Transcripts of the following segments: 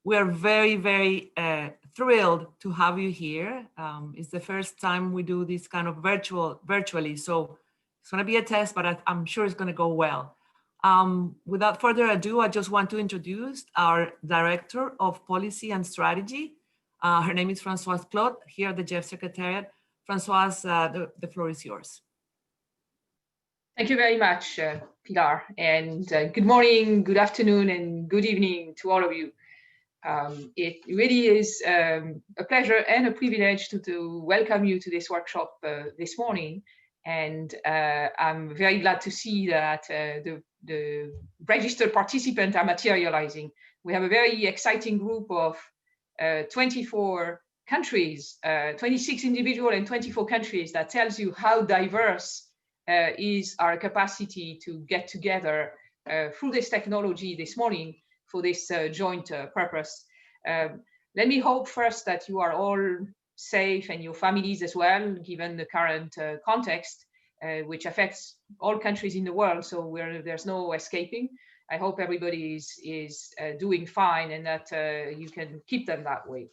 We are very, very thrilled to have you here. It's the first time we do this kind of virtually. So it's going to be a test, but I'm sure it's going to go well. Without further ado, I just want to introduce our Director of Policy and Strategy. Her name is Françoise Claude, here at the GEF Secretariat. Françoise, the floor is yours. Thank you very much, Pilar, and good morning, good afternoon, and good evening to all of you. It really is a pleasure and a privilege to welcome you to this workshop this morning. And I'm very glad to see that the registered participants are materializing. We have a very exciting group of 24 countries, 26 individual and 24 countries. That tells you how diverse is our capacity to get together through this technology this morning for this joint purpose. Let me hope first that you are all safe and your families as well, given the current context, which affects all countries in the world. So there's no escaping. I hope everybody is doing fine and that you can keep them that way.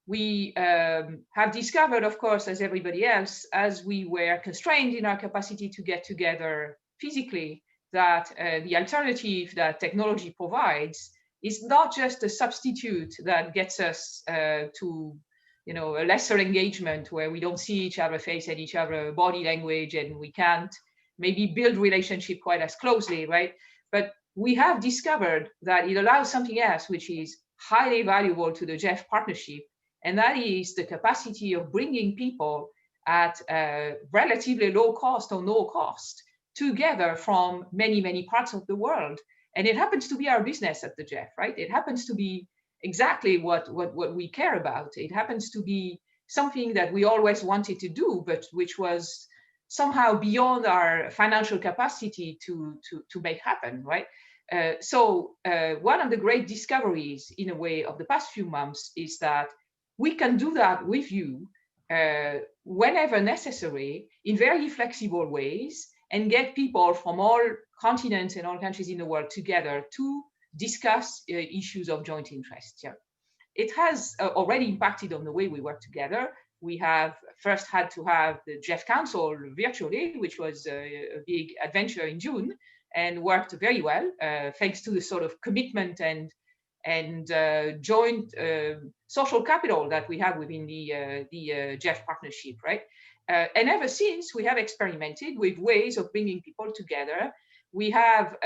We have discovered, of course, as everybody else, as we were constrained in our capacity to get together physically, that the alternative that technology provides is not just a substitute that gets us to a lesser engagement where we don't see each other face and each other body language and we can't maybe build relationship quite as closely, right? But we have discovered that it allows something else which is highly valuable to the GEF partnership, and that is the capacity of bringing people at relatively low cost or no cost together from many, many parts of the world. And it happens to be our business at the GEF, right? It happens to be exactly what we care about. It happens to be something that we always wanted to do, but which was somehow beyond our financial capacity to make happen, right? So one of the great discoveries, in a way, of the past few months is that we can do that with you whenever necessary in very flexible ways and get people from all continents and all countries in the world together to discuss issues of joint interest. Yeah. It has already impacted on the way we work together. We have first had to have the GEF Council virtually, which was a big adventure in June and worked very well, thanks to the sort of commitment and joint social capital that we have within the GEF partnership, right? And ever since, we have experimented with ways of bringing people together. We have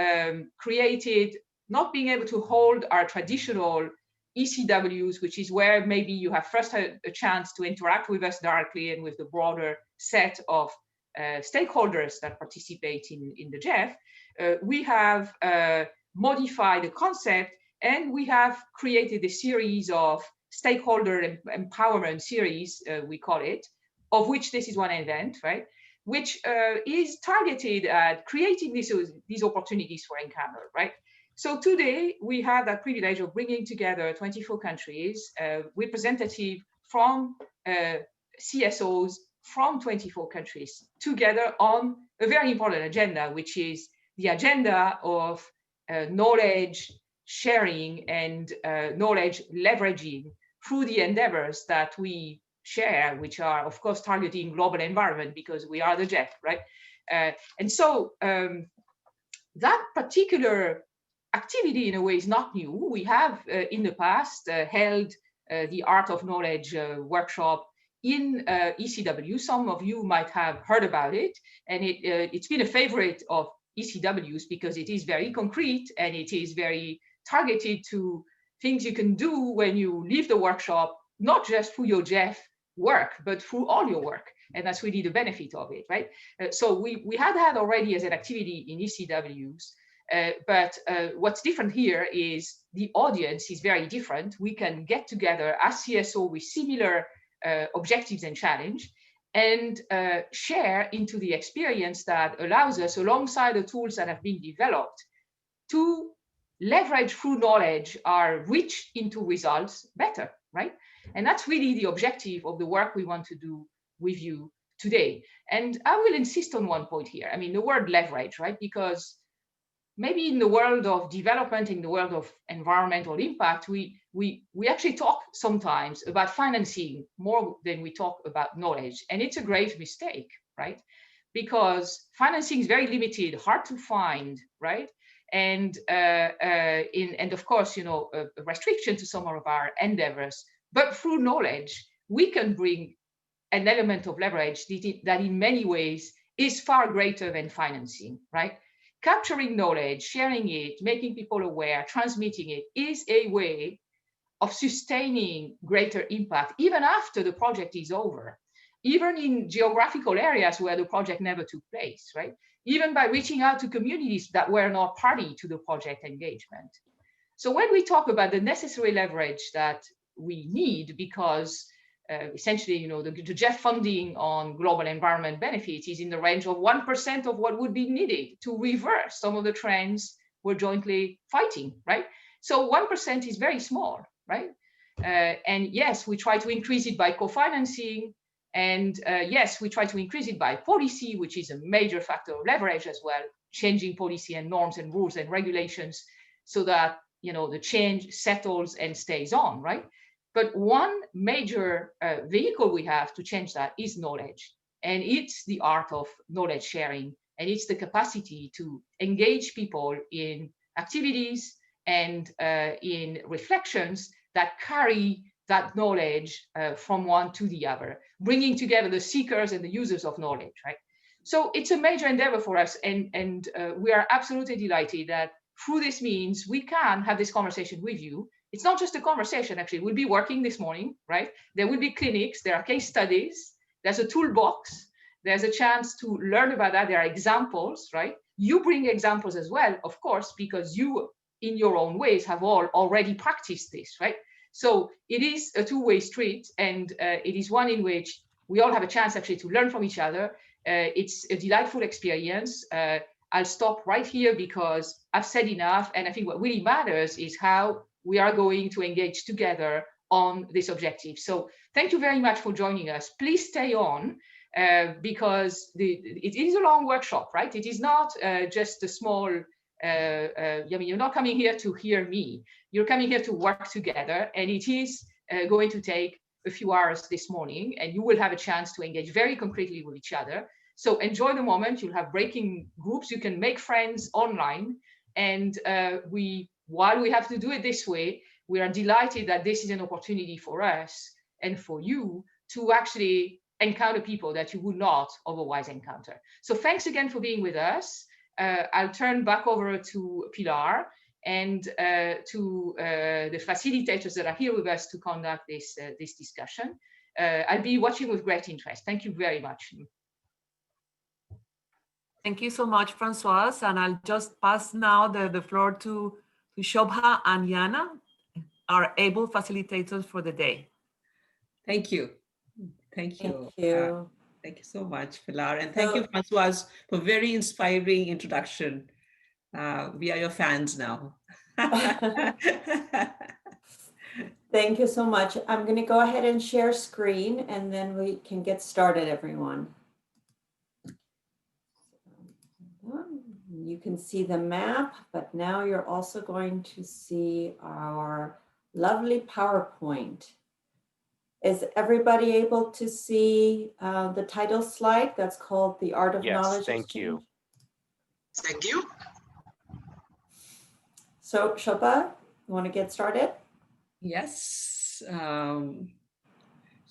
created, not being able to hold our traditional ECWs, which is where maybe you have first a chance to interact with us directly and with the broader set of stakeholders that participate in the GEF. We have modified the concept, and we have created a series of stakeholder empowerment series, we call it, of which this is one event, right? Which is targeted at creating these opportunities for encounter, right? So today we have that privilege of bringing together 24 countries, representative from CSOs from 24 countries together on a very important agenda, which is the agenda of knowledge sharing and knowledge leveraging through the endeavors that we share, which are, of course, targeting global environment because we are the GEF, right? And so that particular activity, in a way, is not new. We have, in the past, held the Art of Knowledge workshop in ECW. Some of you might have heard about it, and it's been a favorite of ECWs because it is very concrete and it is very targeted to things you can do when you leave the workshop, not just through your GEF work, but through all your work. And that's really the benefit of it, right? So we had already as an activity in ECWs, but what's different here is the audience is very different. We can get together as CSO with similar objectives and challenge and share into the experience that allows us, alongside the tools that have been developed, to leverage through knowledge our reach into results better, right? And that's really the objective of the work we want to do with you today. And I will insist on one point here. I mean, the word leverage, right? Because maybe in the world of development, in the world of environmental impact, we actually talk sometimes about financing more than we talk about knowledge. And it's a grave mistake, right? Because financing is very limited, hard to find, right? And and of course, you know, a restriction to some of our endeavors. But through knowledge, we can bring an element of leverage that in many ways is far greater than financing, right? Capturing knowledge, sharing it, making people aware, transmitting it is a way of sustaining greater impact even after the project is over, even in geographical areas where the project never took place, right? Even by reaching out to communities that were not party to the project engagement. So when we talk about the necessary leverage that we need, because essentially, you know, the GEF funding on global environment benefits is in the range of 1% of what would be needed to reverse some of the trends we're jointly fighting, right? So 1% is very small, right? And yes, we try to increase it by co-financing. And yes, we try to increase it by policy, which is a major factor of leverage as well, changing policy and norms and rules and regulations so that, you know, the change settles and stays on, right? But one major vehicle we have to change that is knowledge. And it's the art of knowledge sharing. And it's the capacity to engage people in activities and in reflections that carry that knowledge from one to the other, bringing together the seekers and the users of knowledge, right? So it's a major endeavor for us. And we are absolutely delighted that through this means we can have this conversation with you. It's not just a conversation, actually. We'll be working this morning, right? There will be clinics, there are case studies, there's a toolbox, there's a chance to learn about that. There are examples, right? You bring examples as well, of course, because you, in your own ways, have all already practiced this, right? So it is a two-way street, and it is one in which we all have a chance actually to learn from each other. It's a delightful experience. I'll stop right here because I've said enough. And I think what really matters is how we are going to engage together on this objective. So thank you very much for joining us. Please stay on because it is a long workshop, right? It is not just a small, I mean, you're not coming here to hear me. You're coming here to work together. And it is going to take a few hours this morning, and you will have a chance to engage very concretely with each other. So enjoy the moment. You'll have breaking groups. You can make friends online. And while we have to do it this way, we are delighted that this is an opportunity for us and for you to actually encounter people that you would not otherwise encounter. So thanks again for being with us. I'll turn back over to Pilar and to the facilitators that are here with us to conduct this discussion. I'll be watching with great interest. Thank you very much. Thank you so much, Françoise. And I'll just pass now the floor to Shobha and Yana, our able facilitators for the day. Thank you. Thank you. Thank you. Thank you so much, Pilar. And thank you, Françoise, for very inspiring introduction. We are your fans now. Thank you so much. I'm going to go ahead and share screen, and then we can get started, everyone. You can see the map, but now you're also going to see our lovely PowerPoint. Is everybody able to see the title slide that's called The Art of Knowledge Yes, thank Exchange? you. Thank you. So Shobha, you want to get started? Yes. So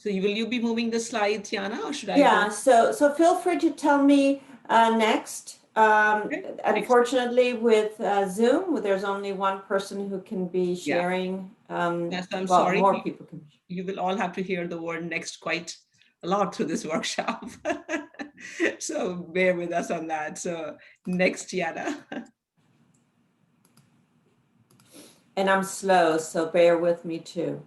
will you be moving the slides, Yana, or should I? Yeah, so feel free to tell me next. Okay. Unfortunately, with Zoom, there's only one person who can be sharing. Yes, I'm well, sorry. more people can. You will all have to hear the word next quite a lot through this workshop. So bear with us on that. So next, Yana. And I'm slow, so bear with me too.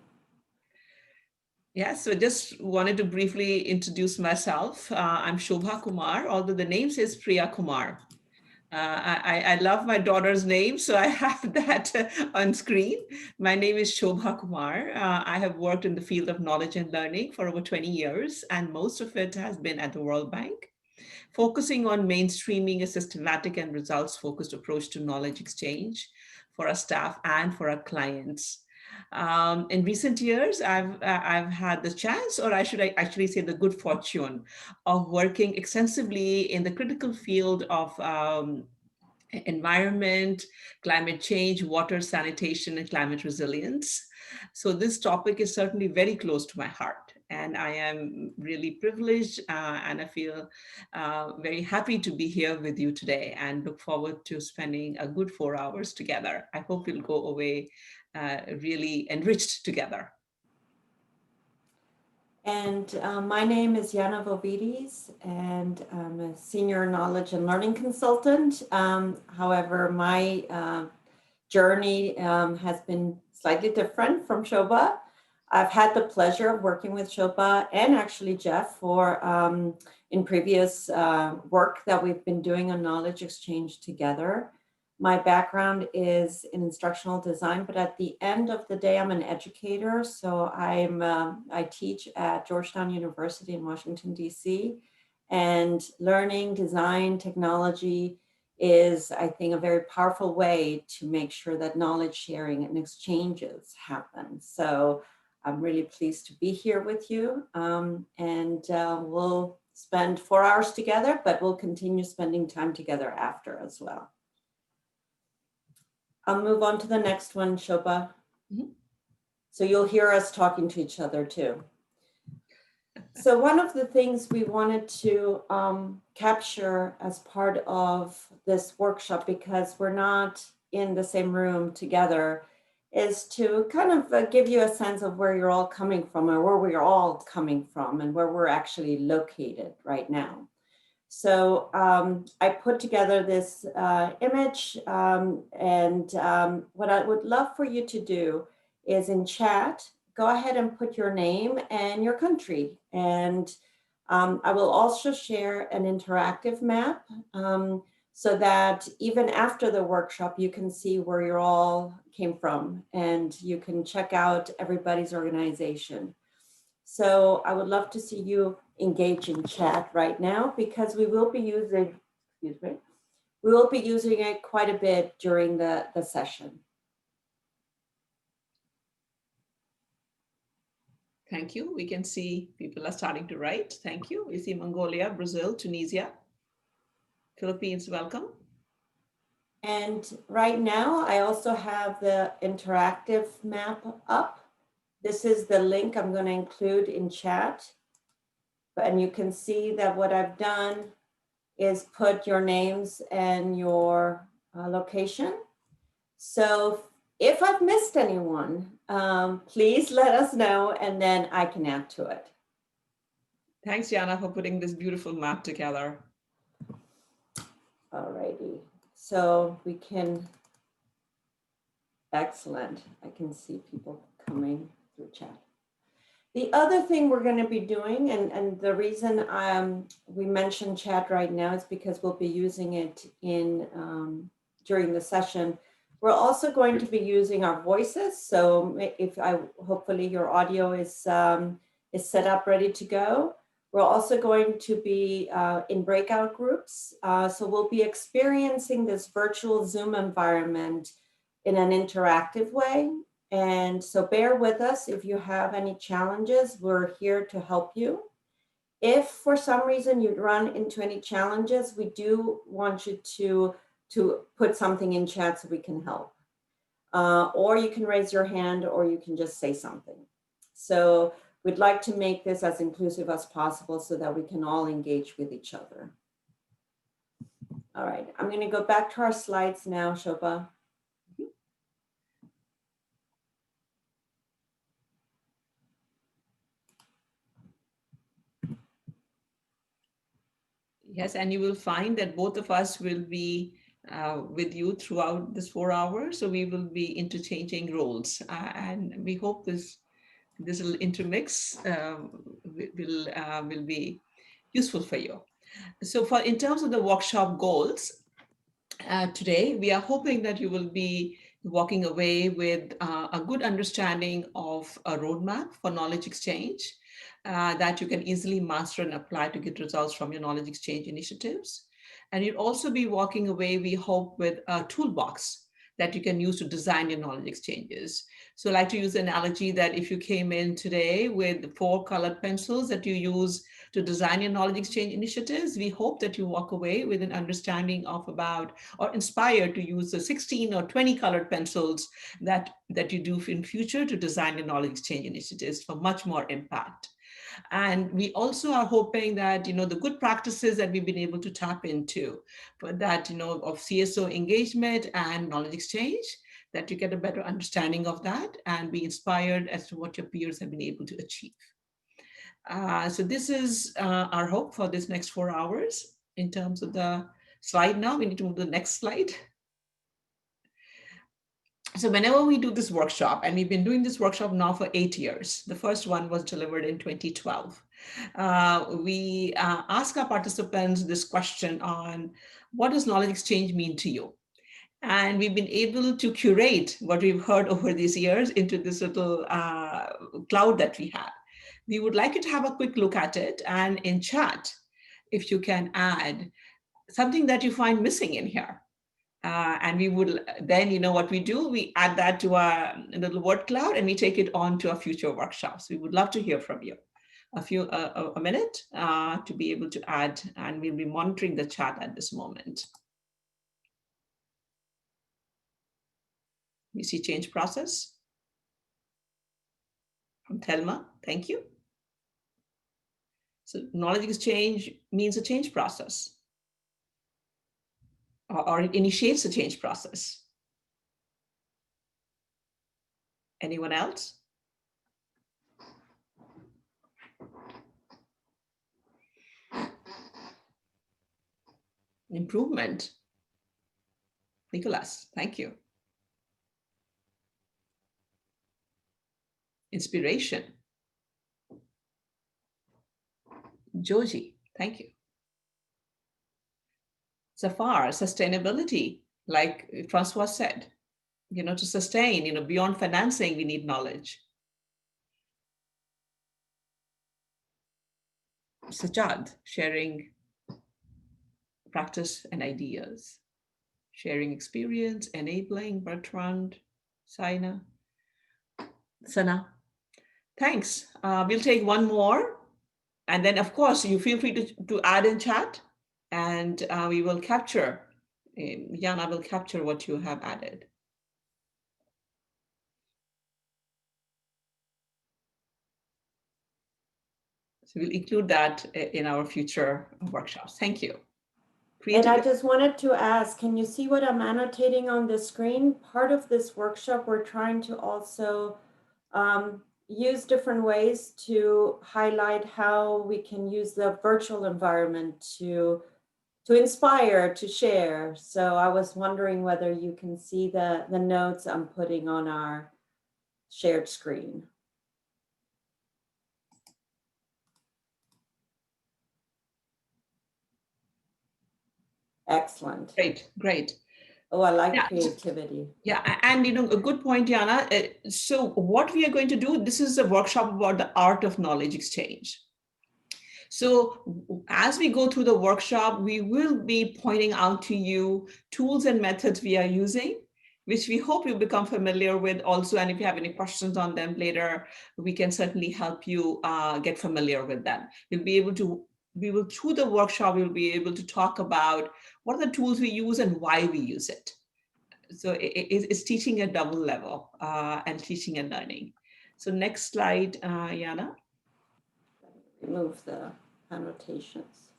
Yeah, so just wanted to briefly introduce myself. I'm Shobha Kumar, although the name says Priya Kumar. I love my daughter's name, so I have that on screen. My name is Shobha Kumar. I have worked in the field of knowledge and learning for over 20 years, and most of it has been at the World Bank. focusing on mainstreaming a systematic and results-focused approach to knowledge exchange for our staff and for our clients. In recent years, I've had the chance, or I should actually say the good fortune, of working extensively in the critical field of environment, climate change, water, sanitation, and climate resilience. So this topic is certainly very close to my heart. And I am really privileged and I feel very happy to be here with you today and look forward to spending a good 4 hours together. I hope we'll go away really enriched together. And my name is Yana Vovides, and I'm a senior knowledge and learning consultant. However, my journey has been slightly different from Shobha. I've had the pleasure of working with Shobha and actually Jeff for in previous work that we've been doing on knowledge exchange together. My background is in instructional design, but at the end of the day, I'm an educator. So I teach at Georgetown University in Washington, DC, and learning, design, technology is, I think, a very powerful way to make sure that knowledge sharing and exchanges happen. So I'm really pleased to be here with you, and we'll spend 4 hours together, but we'll continue spending time together after as well. I'll move on to the next one, Shobha. Mm-hmm. So you'll hear us talking to each other too. So one of the things we wanted to capture as part of this workshop, because we're not in the same room together, is to kind of give you a sense of where you're all coming from, or where we're all coming from, and where we're actually located right now. So I put together this image, and what I would love for you to do is in chat, go ahead and put your name and your country. And I will also share an interactive map so that even after the workshop, you can see where you all came from and you can check out everybody's organization. So I would love to see you engage in chat right now, because we will be using, excuse me, we will be using it quite a bit during the session. Thank you. We can see people are starting to write. Thank you. We see Mongolia, Brazil, Tunisia, Philippines, welcome. And right now, I also have the interactive map up. This is the link I'm going to include in chat. And you can see that what I've done is put your names and your location. So if I've missed anyone, please let us know and then I can add to it. Thanks, Yana, for putting this beautiful map together. All righty. So we can, excellent. I can see people coming through chat. The other thing we're going to be doing, and the reason we mention chat right now is because we'll be using it in during the session. We're also going to be using our voices. So if hopefully your audio is set up, ready to go. We're also going to be in breakout groups. So we'll be experiencing this virtual Zoom environment in an interactive way. And so bear with us if you have any challenges, we're here to help you. If for some reason you run into any challenges, we do want you to put something in chat so we can help. Or you can raise your hand or you can just say something. So we'd like to make this as inclusive as possible so that we can all engage with each other. All right, I'm going to go back to our slides now, Shobha. Yes, and you will find that both of us will be with you throughout this 4 hours. So we will be interchanging roles, and we hope this little intermix will be useful for you. So in terms of the workshop goals, today we are hoping that you will be walking away with a good understanding of a roadmap for knowledge exchange that you can easily master and apply to get results from your knowledge exchange initiatives. And you'll also be walking away, we hope, with a toolbox that you can use to design your knowledge exchanges. So I like to use the analogy that if you came in today with 4 colored pencils that you use to design your knowledge exchange initiatives, we hope that you walk away with an understanding of about, or inspired to use the 16 or 20 colored pencils that you do in future to design your knowledge exchange initiatives for much more impact. And we also are hoping that, the good practices that we've been able to tap into, but that, of CSO engagement and knowledge exchange, that you get a better understanding of that and be inspired as to what your peers have been able to achieve. So this is our hope for this next 4 hours. In terms of the slide now, we need to move to the next slide. So whenever we do this workshop, and we've been doing this workshop now for 8 years, the first one was delivered in 2012. We ask our participants this question on what does knowledge exchange mean to you? And we've been able to curate what we've heard over these years into this little cloud that we have. We would like you to have a quick look at it, and in chat, if you can add something that you find missing in here. And we would then, what we do, we add that to our little word cloud and we take it on to our future workshops. We would love to hear from you. A minute to be able to add, and we'll be monitoring the chat at this moment. We see change process from Thelma. Thank you. So knowledge exchange means a change process, or it initiates a change process. Anyone else? Improvement. Nicholas, thank you. Inspiration. Joji, thank you. Zafar, sustainability, like Francois said, to sustain, beyond financing, we need knowledge. Sajad, sharing practice and ideas, sharing experience, enabling. Bertrand, Sana. Thanks. We'll take one more. And then, of course, you feel free to add in chat, and we will capture, Jana will capture what you have added. So we'll include that in our future workshops. Thank you. And I just wanted to ask, can you see what I'm annotating on the screen? Part of this workshop, we're trying to also use different ways to highlight how we can use the virtual environment to inspire, to share. So I was wondering whether you can see the notes I'm putting on our shared screen. Excellent. Great. Oh, I like creativity. Yeah, and a good point, Jana. So what we are going to do, this is a workshop about the art of knowledge exchange. So as we go through the workshop, we will be pointing out to you tools and methods we are using, which we hope you become familiar with also. And if you have any questions on them later, we can certainly help you get familiar with them. Through the workshop, we'll be able to talk about what are the tools we use and why we use it. So it's teaching at double level and teaching and learning. So next slide, Jana. Remove the annotations.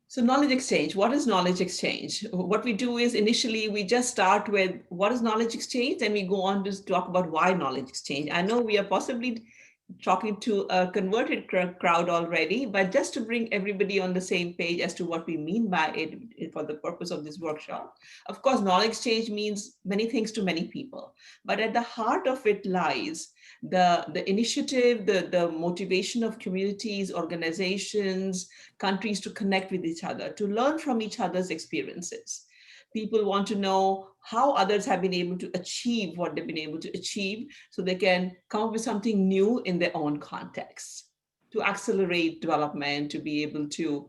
So knowledge exchange, what is knowledge exchange? What we do is initially we just start with what is knowledge exchange, and we go on to talk about why knowledge exchange. I know we are possibly talking to a converted crowd already, but just to bring everybody on the same page as to what we mean by it for the purpose of this workshop. Of course, knowledge exchange means many things to many people, but at the heart of it lies the initiative, the motivation of communities, organizations, countries to connect with each other, to learn from each other's experiences. People want to know how others have been able to achieve what they've been able to achieve so they can come up with something new in their own context to accelerate development, to be able to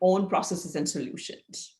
own processes and solutions.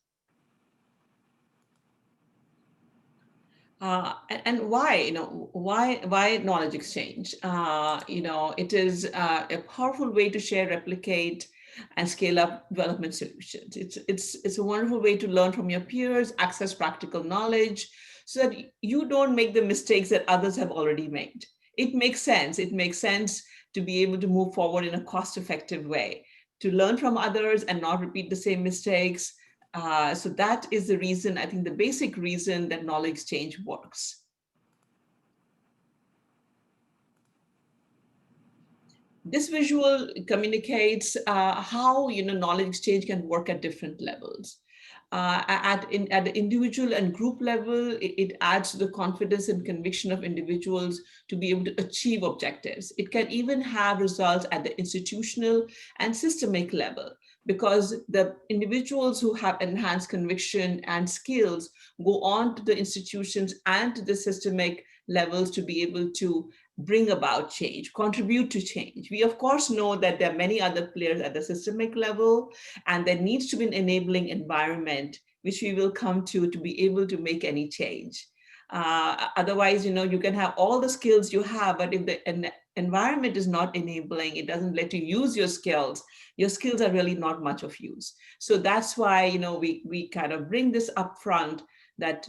And why, why knowledge exchange? It is a powerful way to share, replicate, and scale up development solutions. It's a wonderful way to learn from your peers, access practical knowledge, so that you don't make the mistakes that others have already made. It makes sense. It makes sense to be able to move forward in a cost-effective way, to learn from others and not repeat the same mistakes. So that is the reason, I think the basic reason that knowledge exchange works. This visual communicates how knowledge exchange can work at different levels. At the individual and group level, it adds to the confidence and conviction of individuals to be able to achieve objectives. It can even have results at the institutional and systemic level, because the individuals who have enhanced conviction and skills go on to the institutions and to the systemic levels to be able to bring about change, contribute to change. We of course know that there are many other players at the systemic level, and there needs to be an enabling environment, which we will come to be able to make any change. Otherwise, you can have all the skills you have, but if the environment is not enabling, it doesn't let you use your skills are really not much of use. So that's why, we kind of bring this up front, that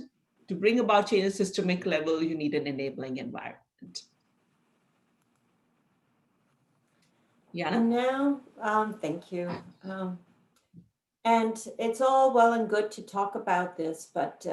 to bring about change at systemic level, you need an enabling environment. Yeah. And now, thank you. And it's all well and good to talk about this, but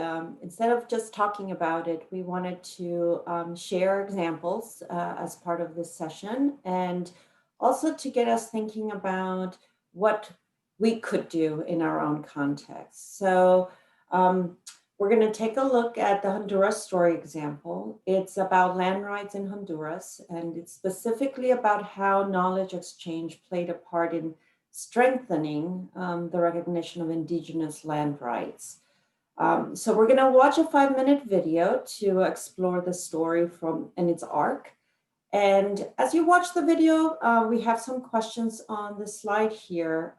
instead of just talking about it, we wanted to share examples as part of this session, and also to get us thinking about what we could do in our own context. So we're going to take a look at the Honduras story example. It's about land rights in Honduras, and it's specifically about how knowledge exchange played a part in strengthening the recognition of indigenous land rights. So we're going to watch a 5-minute video to explore the story in its arc. And as you watch the video, we have some questions on the slide here,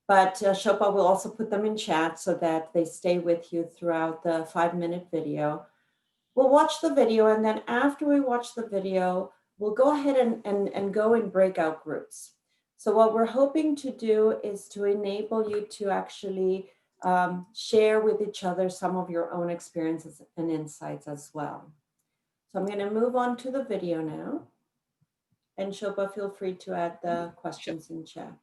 but Shilpa will also put them in chat so that they stay with you throughout the 5-minute video. We'll watch the video, and then after we watch the video, we'll go ahead and go in breakout groups. So what we're hoping to do is to enable you to actually share with each other some of your own experiences and insights as well. So I'm going to move on to the video now. And Shilpa, feel free to add the questions in chat.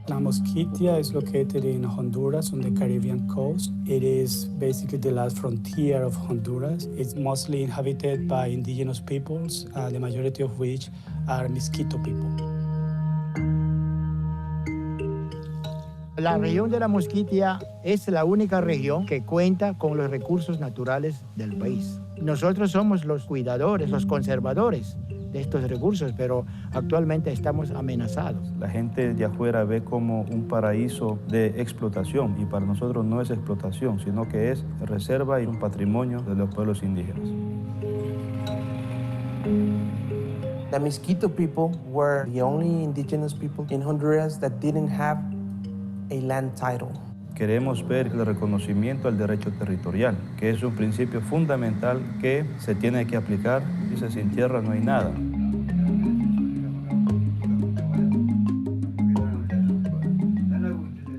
La Mosquitia is located in Honduras on the Caribbean coast. It is basically the last frontier of Honduras. It's mostly inhabited by indigenous peoples, the majority of which are Mosquito people. La región de la Mosquitia es la única región que cuenta con los recursos naturales del país. Nosotros somos los cuidadores, los conservadores de estos recursos, pero actualmente estamos amenazados. La gente de afuera ve como un paraíso de explotación, y para nosotros no es explotación, sino que es reserva y un patrimonio de los pueblos indígenas. The Mosquito people were the only indigenous people in Honduras that didn't have a land title. Queremos ver el reconocimiento al derecho territorial, que es un principio fundamental que se tiene que aplicar. Dice, sin tierra no hay nada.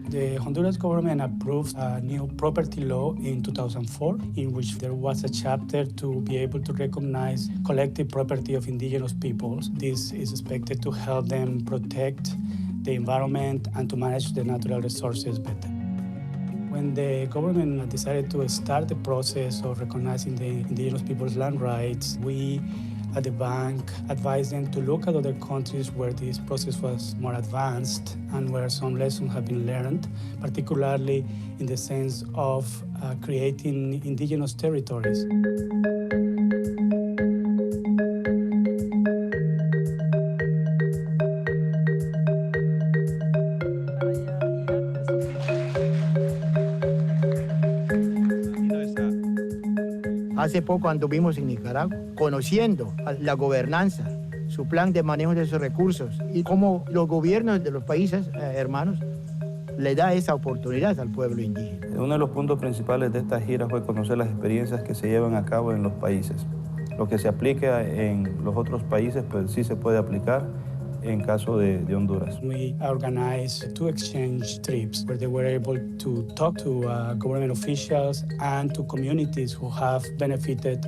The Honduras government approved a new property law in 2004, in which there was a chapter to be able to recognize collective property of indigenous peoples. This is expected to help them protect the environment and to manage the natural resources better. When the government decided to start the process of recognizing the indigenous people's land rights, we at the bank advised them to look at other countries where this process was more advanced and where some lessons have been learned, particularly in the sense of creating indigenous territories. Hace poco anduvimos en Nicaragua conociendo la gobernanza, su plan de manejo de sus recursos y cómo los gobiernos de los países hermanos le da esa oportunidad al pueblo indígena. Uno de los puntos principales de esta gira fue conocer las experiencias que se llevan a cabo en los países. Lo que se aplica en los otros países, pues sí se puede aplicar en caso de Honduras. We organized 2 exchange trips where they were able to talk to government officials and to communities who have benefited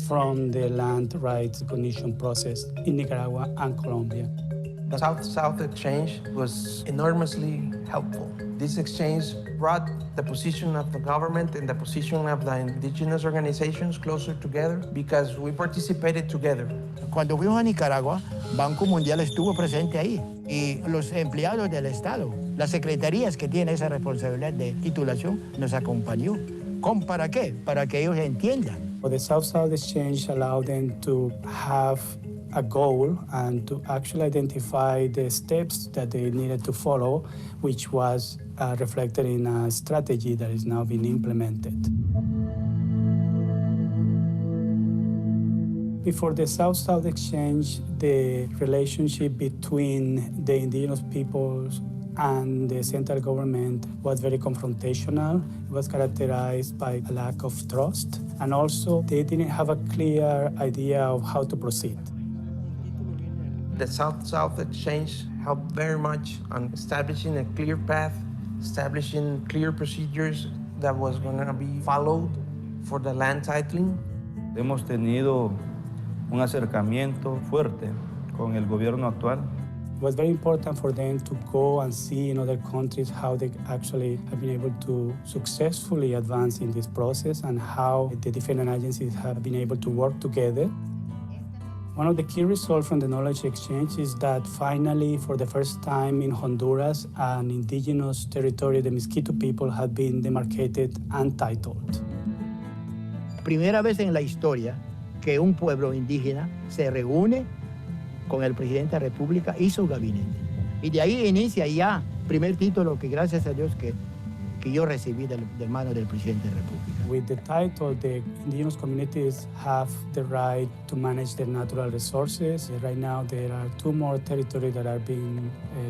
from the land rights recognition process in Nicaragua and Colombia. The South-South exchange was enormously helpful. This exchange brought the position of the government and the position of the indigenous organizations closer together because we participated together. Cuando fuimos a Nicaragua, Banco Mundial estuvo presente ahí y los empleados del Estado, las secretarías que tienen esa responsabilidad de titulación, nos acompañó. ¿Para qué? Para que ellos entiendan. The South-South exchange allowed them to have a goal and to actually identify the steps that they needed to follow, which was reflected in a strategy that is now being implemented. Before the South-South exchange, the relationship between the indigenous peoples and the central government was very confrontational. It was characterized by a lack of trust, and also they didn't have a clear idea of how to proceed. The South-South exchange helped very much on establishing a clear path, establishing clear procedures that was going to be followed for the land titling. Hemos tenido un acercamiento fuerte con el gobierno actual. It was very important for them to go and see in other countries how they actually have been able to successfully advance in this process and how the different agencies have been able to work together. One of the key results from the knowledge exchange is that finally, for the first time in Honduras, an indigenous territory, the Miskito people, had been demarcated and titled. Primera vez en la historia que un pueblo indígena se reúne con el presidente de la República y su gabinete. Y de ahí inicia ya el primer título que gracias a Dios que yo recibí de mano del presidente de la República. With the title, the indigenous communities have the right to manage their natural resources. Right now, there are 2 more territories that are being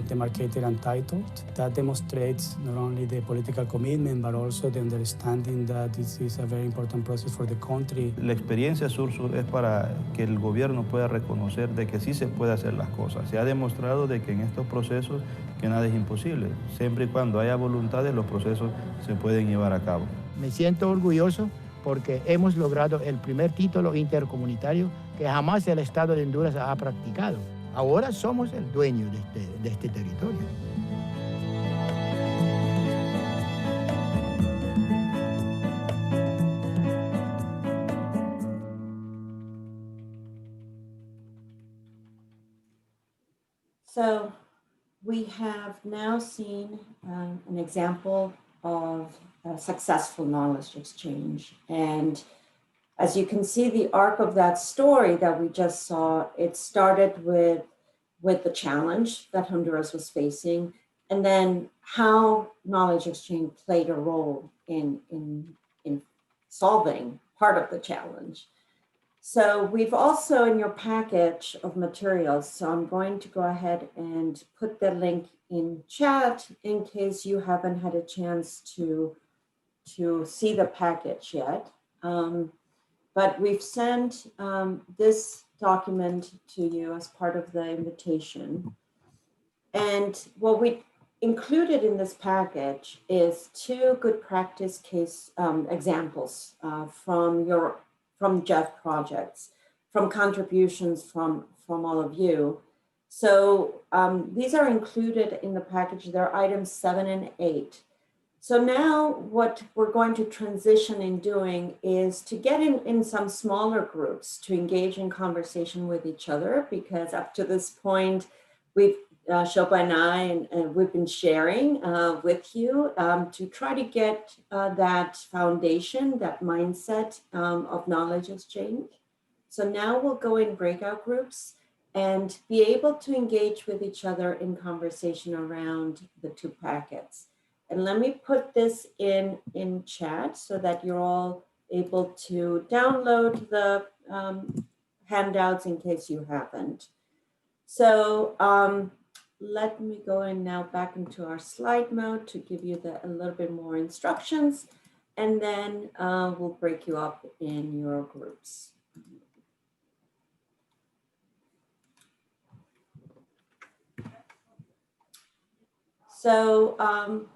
demarcated and titled. That demonstrates not only the political commitment, but also the understanding that this is a very important process for the country. La experiencia Sur-Sur es para que el gobierno pueda reconocer de que sí se puede hacer las cosas. Se ha demostrado de que en estos procesos que nada es imposible. Siempre y cuando haya voluntades, los procesos se pueden llevar a cabo. Me siento orgulloso porque hemos logrado el primer título intercomunitario que jamás el Estado de Honduras ha practicado. Ahora somos el dueño de este territorio. So we have now seen an example of a successful knowledge exchange. And as you can see, the arc of that story that we just saw, it started with the challenge that Honduras was facing, and then how knowledge exchange played a role in solving part of the challenge. So we've also in your package of materials, so I'm going to go ahead and put the link in chat in case you haven't had a chance to see the package yet. But we've sent this document to you as part of the invitation. And what we included in this package is 2 good practice case examples from GEF projects, from contributions from all of you. So these are included in the package. They're items 7 and 8. So now what we're going to transition in doing is to get in some smaller groups to engage in conversation with each other, because up to this point, we've, Shilpa and I, and we've been sharing with you to try to get that foundation, that mindset of knowledge exchange. So now we'll go in breakout groups and be able to engage with each other in conversation around the 2 packets. And let me put this in chat so that you're all able to download the handouts in case you haven't. So let me go in now back into our slide mode to give you a little bit more instructions, and then we'll break you up in your groups. So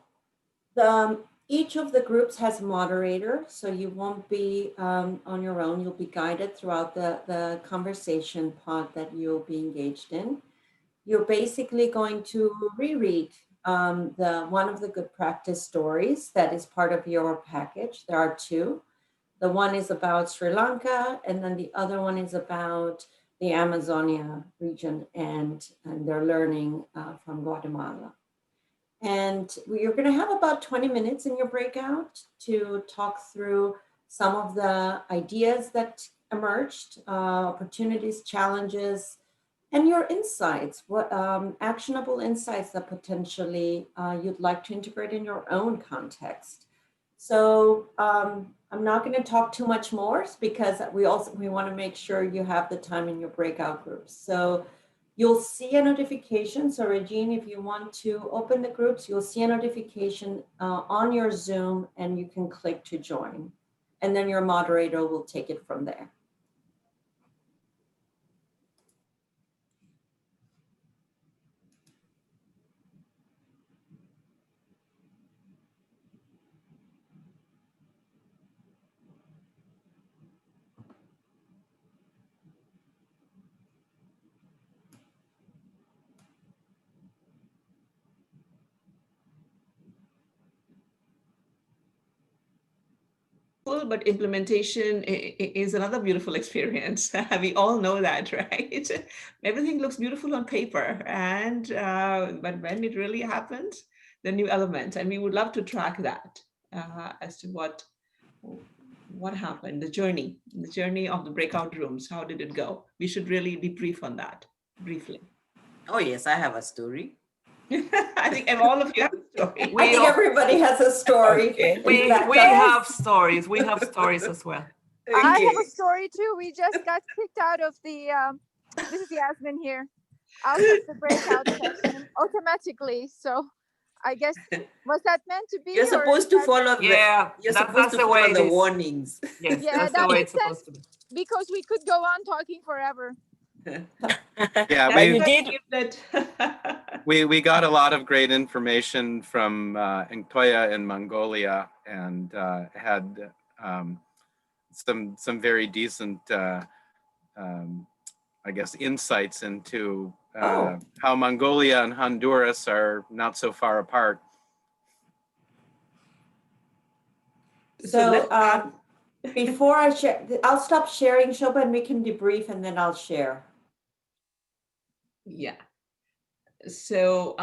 each of the groups has a moderator, so you won't be on your own. You'll be guided throughout the conversation pod that you'll be engaged in. You're basically going to reread one of the good practice stories that is part of your package. There are 2. The one is about Sri Lanka, and then the other one is about the Amazonia region and their learning from Guatemala. And you're going to have about 20 minutes in your breakout to talk through some of the ideas that emerged, opportunities, challenges, and your insights, what actionable insights that potentially you'd like to integrate in your own context. So I'm not going to talk too much more because we want to make sure you have the time in your breakout groups. So you'll see a notification. So Regine, if you want to open the groups, you'll see a notification on your Zoom and you can click to join. And then your moderator will take it from there. But implementation is another beautiful experience. We all know that, right? Everything looks beautiful on paper, and but when it really happens, the new element, and we would love to track that as to what happened, the journey of the breakout rooms. How did it go? We should really debrief on that briefly. Oh yes, I have a story. I think all of you have a story. I think everybody has a story. Okay. We have stories. We have stories as well. I have a story too. We just got kicked out of the, this is Yasmin here, out of the breakout session automatically. So I guess, was that meant to be? You're supposed to follow the warnings. Yes, yeah, that's the way it's supposed to be. Because we could go on talking forever. Yeah, we got a lot of great information from Nktoya in Mongolia, and had some very decent, I guess, insights into how Mongolia and Honduras are not so far apart. So before I share, I'll stop sharing, Shilpa, and we can debrief, and then I'll share. Yeah. So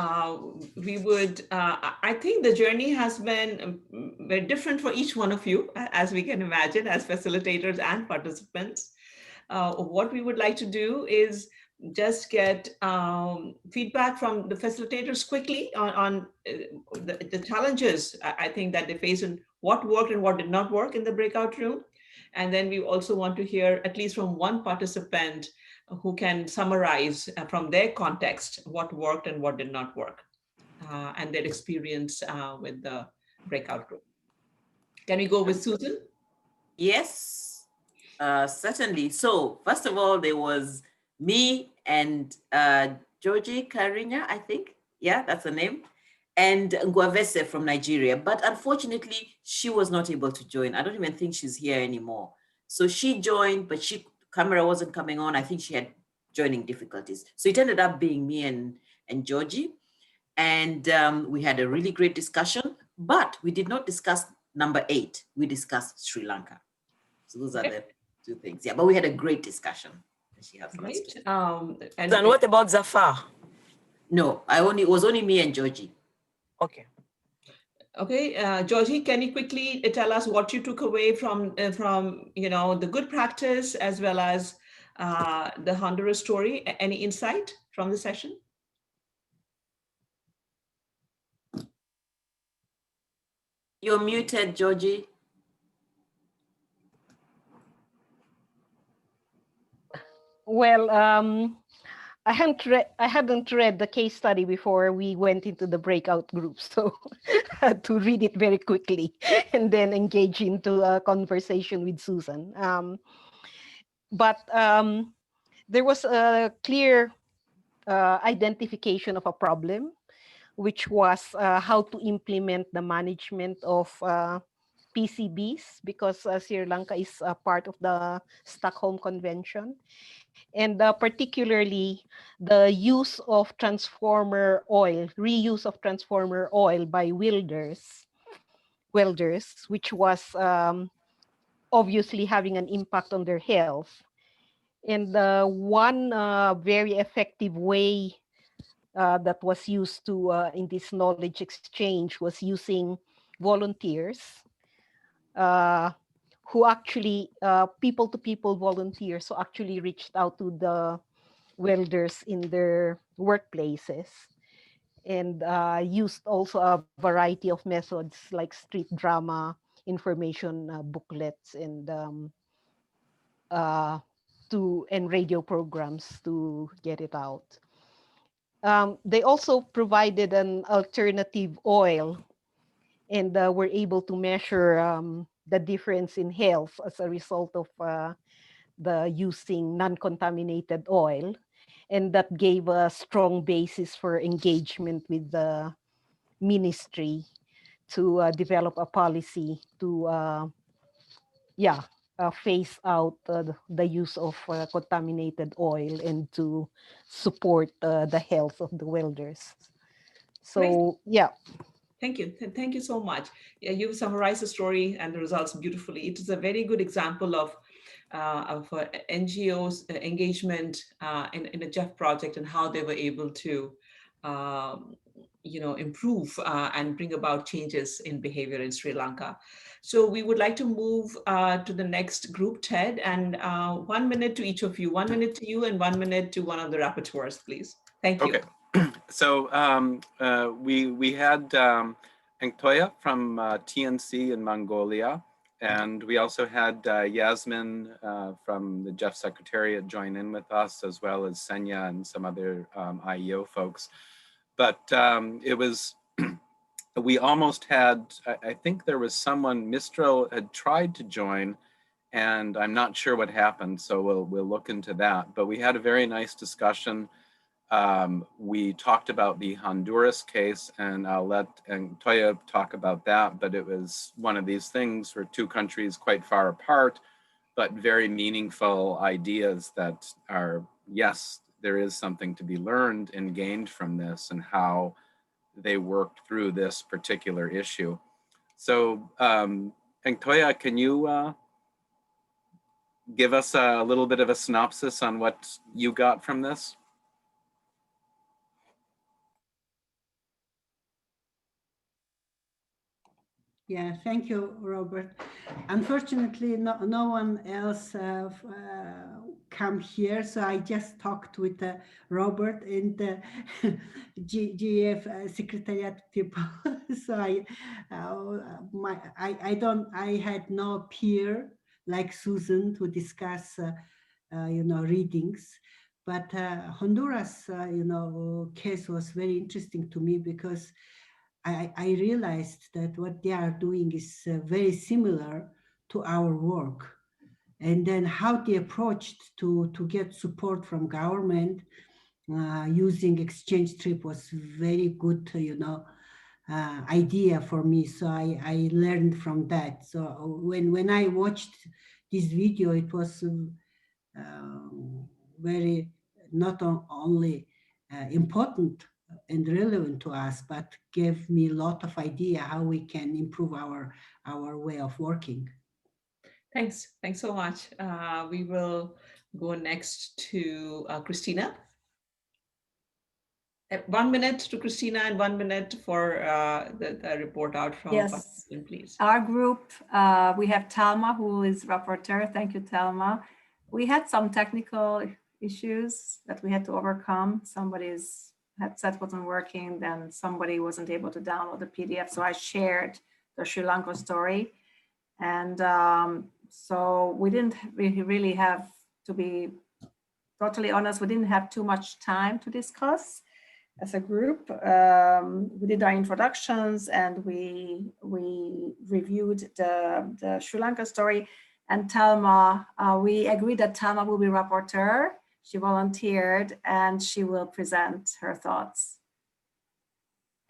we would, I think the journey has been very different for each one of you, as we can imagine, as facilitators and participants. What we would like to do is just get feedback from the facilitators quickly on the challenges, I think, that they face and what worked and what did not work in the breakout room. And then we also want to hear at least from one participant who can summarize from their context what worked and what did not work, and their experience with the breakout group. Can we go with Susan? Yes, certainly. So first of all, there was me and Georgie Clarinia, I think. Yeah, that's the name. and Nguavese from Nigeria. But unfortunately, she was not able to join. I don't even think she's here anymore. So she joined, but camera wasn't coming on. I think she had joining difficulties. So it ended up being me and Georgie. And we had a really great discussion, but we did not discuss number 8. We discussed Sri Lanka. So those are the 2 things. Yeah, but we had a great discussion. She has Great. And what about Zafar? No, it was only me and Georgie. Okay. Okay, Georgie, can you quickly tell us what you took away from the good practice as well as the Honduras story? Any insight from the session? You're muted, Georgie. Well, I hadn't read the case study before we went into the breakout group, so I had to read it very quickly and then engage into a conversation with Susan. But there was a clear identification of a problem, which was how to implement the management of PCBs, because Sri Lanka is a part of the Stockholm Convention. And particularly the use of transformer oil, reuse of transformer oil by welders, which was obviously having an impact on their health. And one very effective way that was used to in this knowledge exchange was using volunteers who actually, people-to-people volunteers who actually reached out to the welders in their workplaces, and used also a variety of methods like street drama, information booklets, and radio programs to get it out. They also provided an alternative oil, and were able to measure the difference in health as a result of the using non-contaminated oil. And that gave a strong basis for engagement with the ministry to develop a policy to phase out the use of contaminated oil and to support the health of the welders. So, Great. yeah. Thank you. Thank you so much. Yeah, you've summarized the story and the results beautifully. It is a very good example of NGOs engagement in a GEF project and how they were able to improve and bring about changes in behavior in Sri Lanka. So we would like to move to the next group, Ted, and 1 minute to each of you. 1 minute to you and 1 minute to one of the rapporteurs, please. Thank you. Okay. So we had Nktoya from TNC in Mongolia, and we also had Yasmin from the GEF Secretariat join in with us, as well as Senya and some other IEO folks. But it was, we almost had, I think there was someone, Mistral had tried to join, and I'm not sure what happened, so we'll look into that. But we had a very nice discussion. We talked about the Honduras case, and I'll let Nktoya talk about that, but it was one of these things where 2 countries quite far apart, but very meaningful ideas that are, yes, there is something to be learned and gained from this and how they worked through this particular issue. So Nktoya, can you give us a little bit of a synopsis on what you got from this? Yeah, thank you, Robert. Unfortunately, no one else come here, so I just talked with Robert and the GEF Secretariat people. So I had no peer like Susan to discuss, readings. But Honduras, case was very interesting to me because I realized that what they are doing is very similar to our work. And then how they approached to get support from government using exchange trip was very good, idea for me. So I learned from that. So when I watched this video, it was very not only important and relevant to us, but gave me a lot of idea how we can improve our way of working. Thanks so much. We will go next to Christina. 1 minute to Christina and 1 minute for the report out from Pakistan, please. Our group, we have Talma, who is rapporteur. Thank you, Talma. We had some technical issues that we had to overcome. Somebody's headset wasn't working, then somebody wasn't able to download the PDF. So I shared the Sri Lanka story. And so we didn't really have, to be totally honest, we didn't have too much time to discuss as a group. We did our introductions and we reviewed the Sri Lanka story. And Talma, we agreed that Talma will be rapporteur. She volunteered and she will present her thoughts.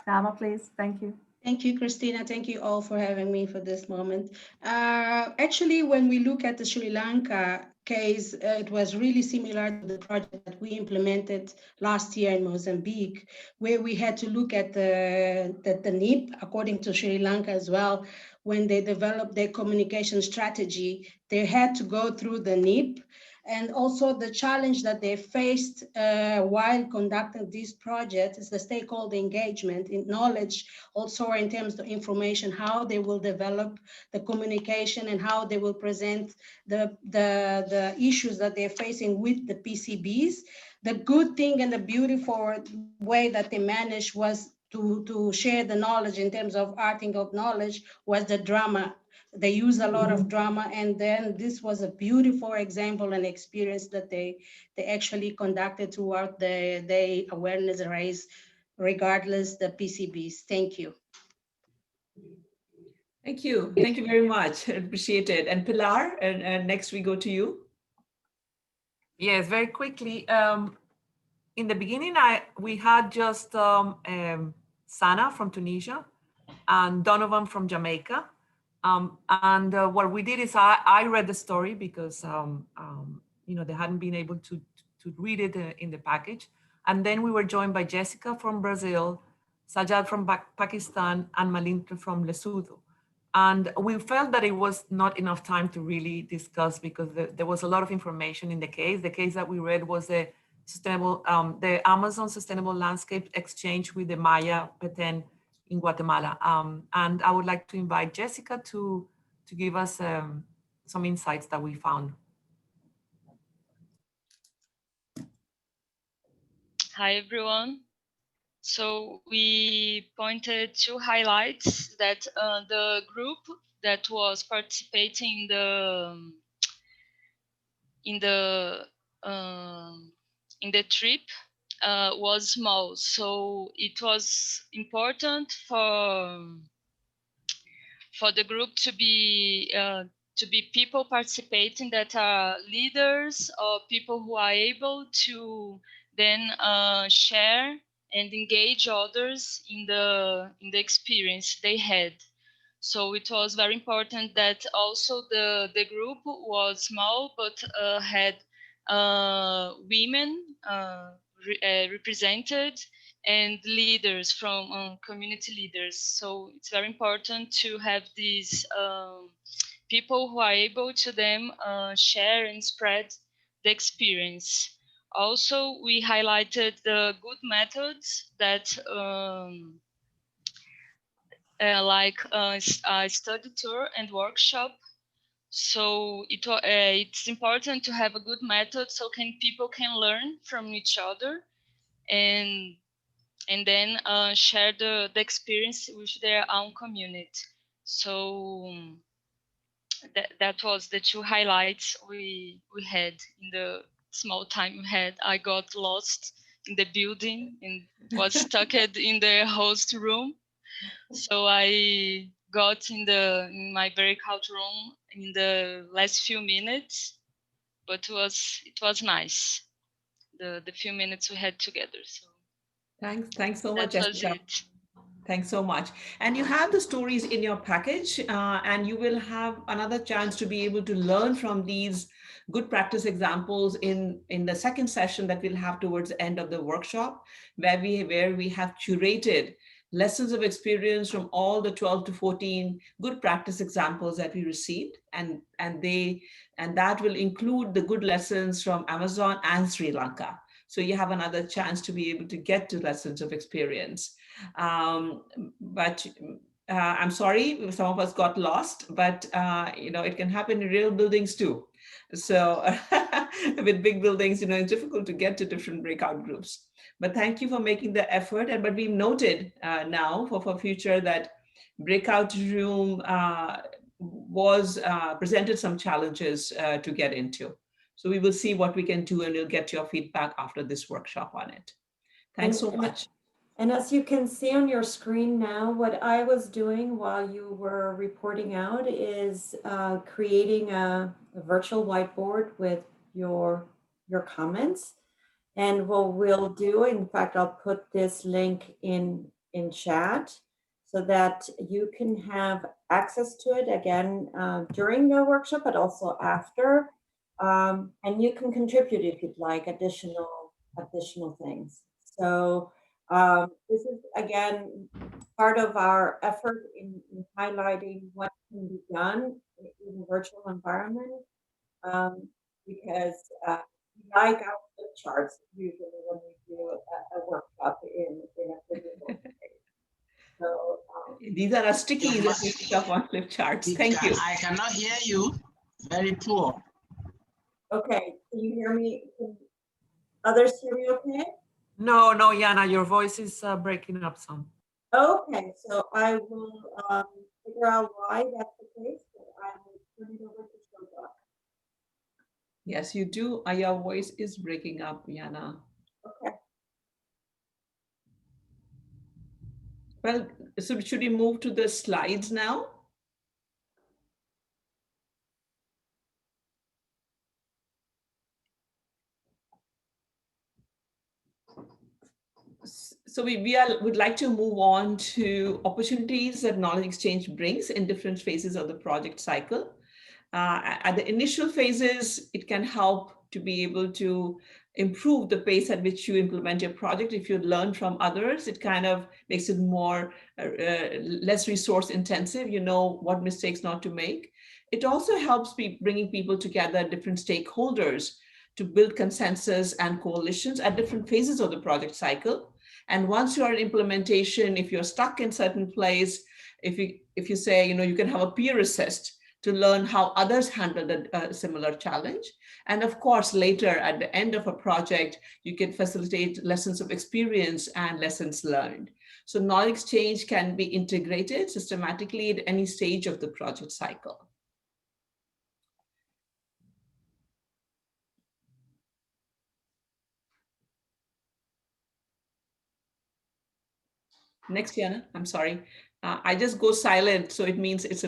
Talma, please. Thank you. Thank you, Christina. Thank you all for having me for this moment. Actually, when we look at the Sri Lanka case, it was really similar to the project that we implemented last year in Mozambique, where we had to look at the NIP, according to Sri Lanka as well. When they developed their communication strategy, they had to go through the NIP. And also the challenge that they faced while conducting this project is the stakeholder engagement in knowledge, also in terms of information, how they will develop the communication and how they will present the issues that they're facing with the PCBs. The good thing and the beautiful way that they managed was to share the knowledge in terms of arting of knowledge was the drama. They use a lot of drama, and then this was a beautiful example and experience that they actually conducted throughout the awareness raise, regardless the PCBs. Thank you. Thank you. Thank you very much. Appreciate it. And Pilar, and next we go to you. Yes, very quickly. In the beginning, we had just Sana from Tunisia and Donovan from Jamaica. What we did is I read the story because they hadn't been able to read it in the package. And then we were joined by Jessica from Brazil, Sajad from Pakistan, and Malintra from Lesotho. And we felt that it was not enough time to really discuss because there was a lot of information in the case. The case that we read was the Amazon Sustainable Landscape Exchange with the Maya Petén in Guatemala. And I would like to invite Jessica to give us some insights that we found. Hi, everyone. So we pointed two highlights that the group that was participating in the trip was small. So it was important for the group to be people participating that are leaders or people who are able to then share and engage others in the experience they had. So it was very important that also the group was small, but had women represented and leaders from community leaders. So it's very important to have these people who are able to then share and spread the experience. Also, we highlighted the good methods that like a study tour and workshop. So it's important to have a good method so people can learn from each other and then share the experience with their own community. So that was the two highlights we had in the small time we had. I got lost in the building and was stuck in the host room. So I got in my breakout room in the last few minutes, but it was nice, the few minutes we had together. So thanks so much, that was Jessica. it. Thanks so much. And you have the stories in your package, and you will have another chance to be able to learn from these good practice examples in the second session that we'll have towards the end of the workshop, where we have curated lessons of experience from all the 12 to 14 good practice examples that we received. And that will include the good lessons from Amazon and Sri Lanka. So you have another chance to be able to get to lessons of experience. But I'm sorry, some of us got lost, but it can happen in real buildings too. So with big buildings, it's difficult to get to different breakout groups. But thank you for making the effort. But we've noted now for future that breakout room was presented some challenges to get into. So we will see what we can do, and we'll get your feedback after this workshop on it. Thanks so much. And as you can see on your screen now, what I was doing while you were reporting out is creating a virtual whiteboard with your comments. And what we'll do, in fact, I'll put this link in chat so that you can have access to it again during the workshop, but also after. And you can contribute if you'd like additional things. So this is, again, part of our effort in highlighting what can be done in a virtual environment, because we like our flip charts usually when we do a workshop in a physical space. So these are our stickies that we pick up on flip charts. Thank you. I cannot hear you. Very poor. Okay, can you hear me? Can others hear me okay? No, Yana, your voice is breaking up some. Okay, so I will figure out why that's the case, but I will turn it over to Shobha. Yes, you do. Your voice is breaking up, Yana. Okay. Well, so should we move to the slides now? So we would like to move on to opportunities that knowledge exchange brings in different phases of the project cycle. At the initial phases, it can help to be able to improve the pace at which you implement your project. If you learn from others, it kind of makes it more less resource intensive. You know what mistakes not to make. It also helps bringing people together, different stakeholders, to build consensus and coalitions at different phases of the project cycle. And once you are in implementation, if you're stuck in certain place, if you say, you can have a peer assist to learn how others handled a similar challenge. And of course, later at the end of a project, you can facilitate lessons of experience and lessons learned. So knowledge exchange can be integrated systematically at any stage of the project cycle. Next, Yana, I'm sorry. I just go silent, so it means it's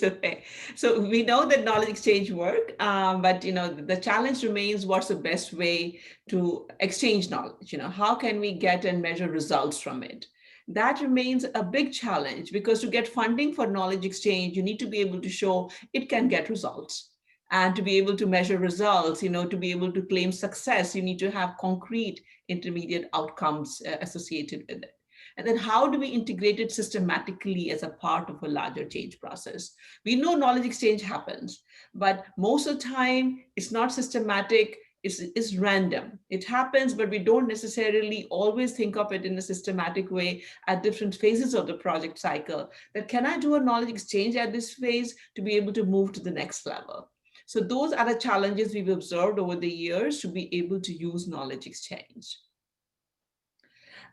okay. So we know that knowledge exchange work, but the challenge remains: what's the best way to exchange knowledge? How can we get and measure results from it? That remains a big challenge, because to get funding for knowledge exchange, you need to be able to show it can get results. And to be able to measure results, to be able to claim success, you need to have concrete intermediate outcomes associated with it. And then how do we integrate it systematically as a part of a larger change process? We know knowledge exchange happens, but most of the time it's not systematic, it's random. It happens, but we don't necessarily always think of it in a systematic way at different phases of the project cycle. That can I do a knowledge exchange at this phase to be able to move to the next level? So those are the challenges we've observed over the years to be able to use knowledge exchange.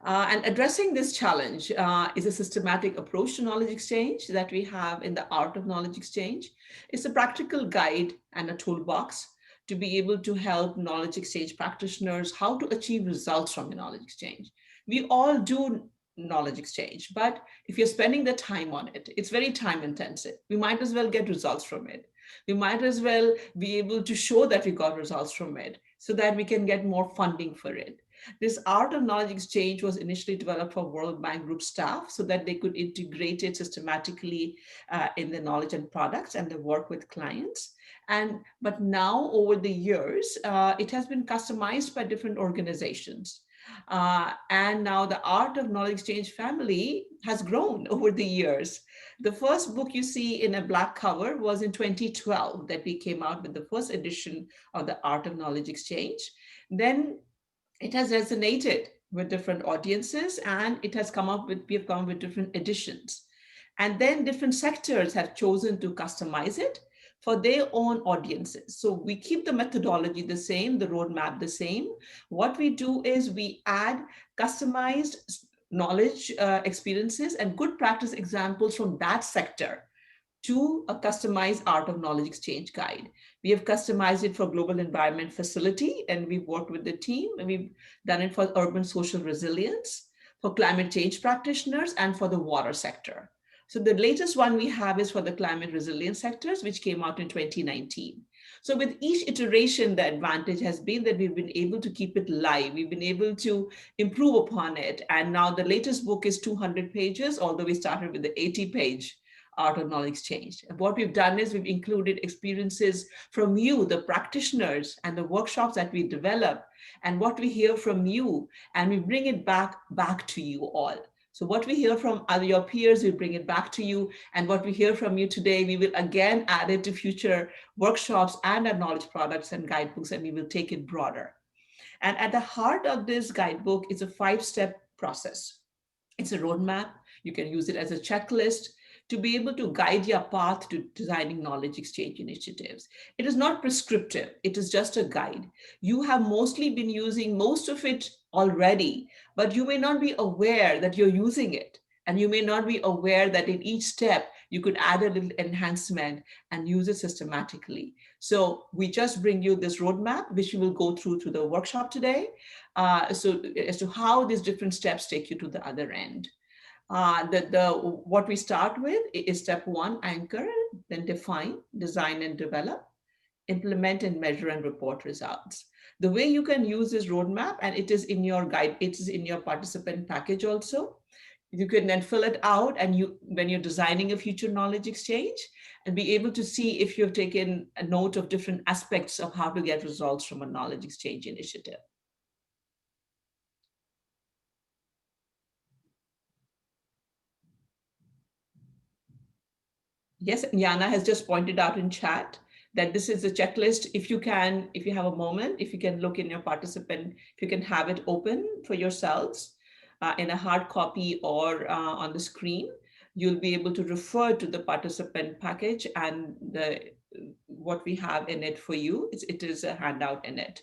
And addressing this challenge is a systematic approach to knowledge exchange that we have in the Art of Knowledge Exchange. It's a practical guide and a toolbox to be able to help knowledge exchange practitioners how to achieve results from the knowledge exchange. We all do knowledge exchange, but if you're spending the time on it, it's very time intensive. We might as well get results from it. We might as well be able to show that we got results from it so that we can get more funding for it. This art of knowledge exchange was initially developed for World Bank Group staff so that they could integrate it systematically in the knowledge and products and the work with clients. But now over the years, it has been customized by different organizations. And now the Art of Knowledge Exchange family has grown over the years. The first book you see in a black cover was in 2012 that we came out with the first edition of the Art of Knowledge Exchange. Then it has resonated with different audiences, and it has we have come up with different editions. And then different sectors have chosen to customize it for their own audiences. So we keep the methodology the same, the roadmap the same. What we do is we add customized knowledge experiences and good practice examples from that sector to a customized Art of Knowledge Exchange guide. We have customized it for global environment facility, and we've worked with the team, and we've done it for urban social resilience, for climate change practitioners, and for the water sector. So the latest one we have is for the climate resilience sectors, which came out in 2019. So with each iteration, the advantage has been that we've been able to keep it live. We've been able to improve upon it. And now the latest book is 200 pages, although we started with the 80-page Art of Knowledge Exchange. And what we've done is we've included experiences from you, the practitioners, and the workshops that we develop, and what we hear from you, and we bring it back to you all. So what we hear from your peers, we bring it back to you. And what we hear from you today, we will again add it to future workshops and our knowledge products and guidebooks, and we will take it broader. And at the heart of this guidebook is a 5-step process. It's a roadmap. You can use it as a checklist to be able to guide your path to designing knowledge exchange initiatives. It is not prescriptive, it is just a guide. You have mostly been using most of it already, but you may not be aware that you're using it. And you may not be aware that in each step, you could add a little enhancement and use it systematically. So we just bring you this roadmap, which we will go through to the workshop today. So as to how these different steps take you to the other end. What we start with is step 1, anchor, then define, design and develop, implement and measure and report results. The way you can use this roadmap, and it is in your guide, it is in your participant package also. You can then fill it out, and when you're designing a future knowledge exchange, and be able to see if you've taken a note of different aspects of how to get results from a knowledge exchange initiative. Yes, Jana has just pointed out in chat that this is a checklist. If you have a moment, if you can look in your participant, if you can have it open for yourselves in a hard copy or on the screen, you'll be able to refer to the participant package and what we have in it for you. It is a handout in it.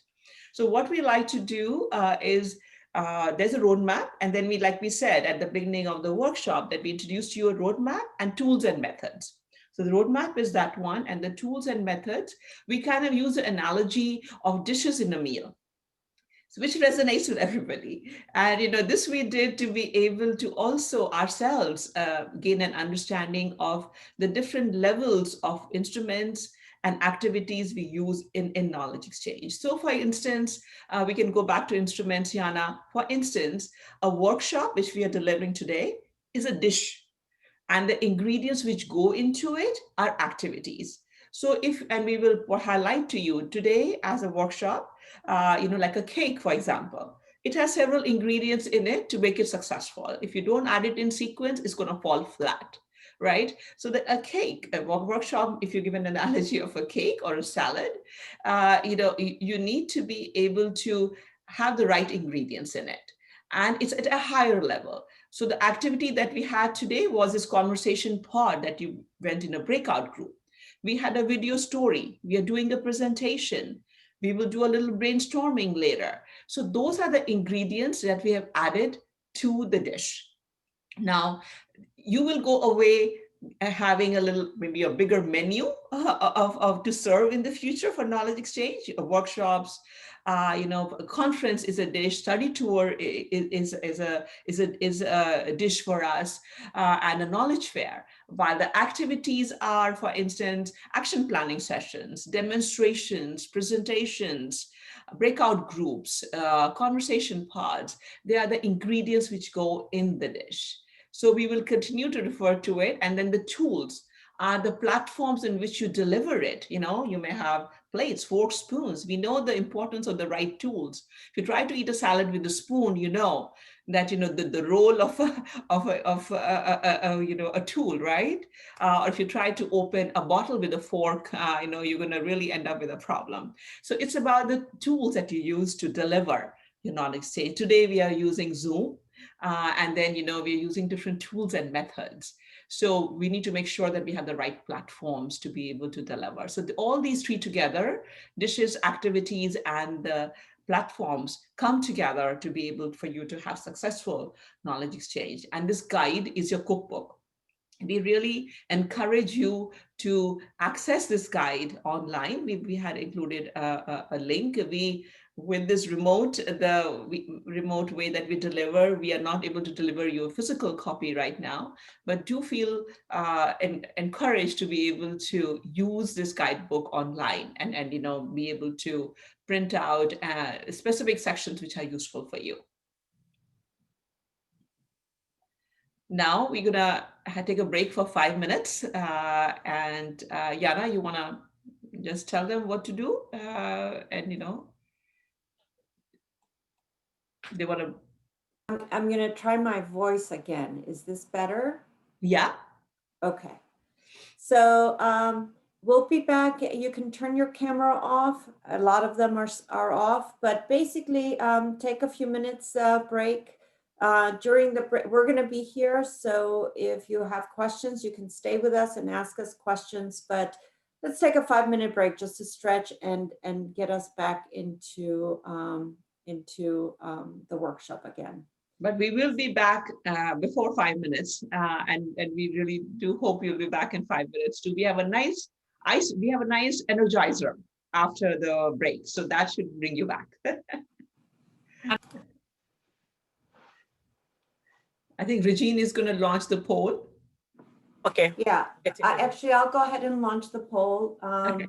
So what we like to do is there's a roadmap, and then like we said at the beginning of the workshop, that we introduced you a roadmap and tools and methods. So the roadmap is that one, and the tools and methods, we kind of use the analogy of dishes in a meal, which resonates with everybody. And this we did to be able to also ourselves gain an understanding of the different levels of instruments and activities we use in knowledge exchange. So for instance, we can go back to instruments, Jana. For instance, a workshop which we are delivering today is a dish, and the ingredients which go into it are activities. So and we will highlight to you today as a workshop, like a cake, for example. It has several ingredients in it to make it successful. If you don't add it in sequence, it's going to fall flat, right? So a cake, a workshop, if you give an analogy of a cake or a salad, you need to be able to have the right ingredients in it. And it's at a higher level. So the activity that we had today was this conversation pod that you went in a breakout group. We had a video story. We are doing a presentation. We will do a little brainstorming later. So those are the ingredients that we have added to the dish. Now, you will go away having maybe a bigger menu to serve in the future for knowledge exchange, workshops. A conference is a dish, study tour is a dish for us, and a knowledge fair. While the activities are, for instance, action planning sessions, demonstrations, presentations, breakout groups, conversation pods, they are the ingredients which go in the dish. So we will continue to refer to it. And then the tools are the platforms in which you deliver it. You know, you may have plates, forks, spoons. We know the importance of the right tools. If you try to eat a salad with a spoon, you know that, you know, the role of a tool, right? Or if you try to open a bottle with a fork, you know, you're going to really end up with a problem. So it's about the tools that you use to deliver your knowledge exchange. Today we are using Zoom, and then, you know, we're using different tools and methods. So we need to make sure that we have the right platforms to be able to deliver. So all these three together, dishes, activities, and the platforms come together to be able for you to have successful knowledge exchange. And this guide is your cookbook. We really encourage you to access this guide online. We had included a link. With this remote way that we deliver, we are not able to deliver you a physical copy right now, but do feel encouraged to be able to use this guidebook online and you know, be able to print out specific sections which are useful for you. Now we're gonna take a break for 5 minutes, and Yana, you wanna just tell them what to do, and you know, they wanna. I'm gonna try my voice again. Is this better? Yeah. Okay. So we'll be back. You can turn your camera off. A lot of them are off, but basically take a few minutes break. During the break, we're going to be here. So if you have questions, you can stay with us and ask us questions, but let's take a 5-minute break just to stretch and get us back into the workshop again. But we will be back before 5 minutes, and we really do hope you'll be back in 5 minutes too. We have a nice energizer after the break, so that should bring you back. I think Regine is going to launch the poll. Okay. Yeah, I'll go ahead and launch the poll. Okay.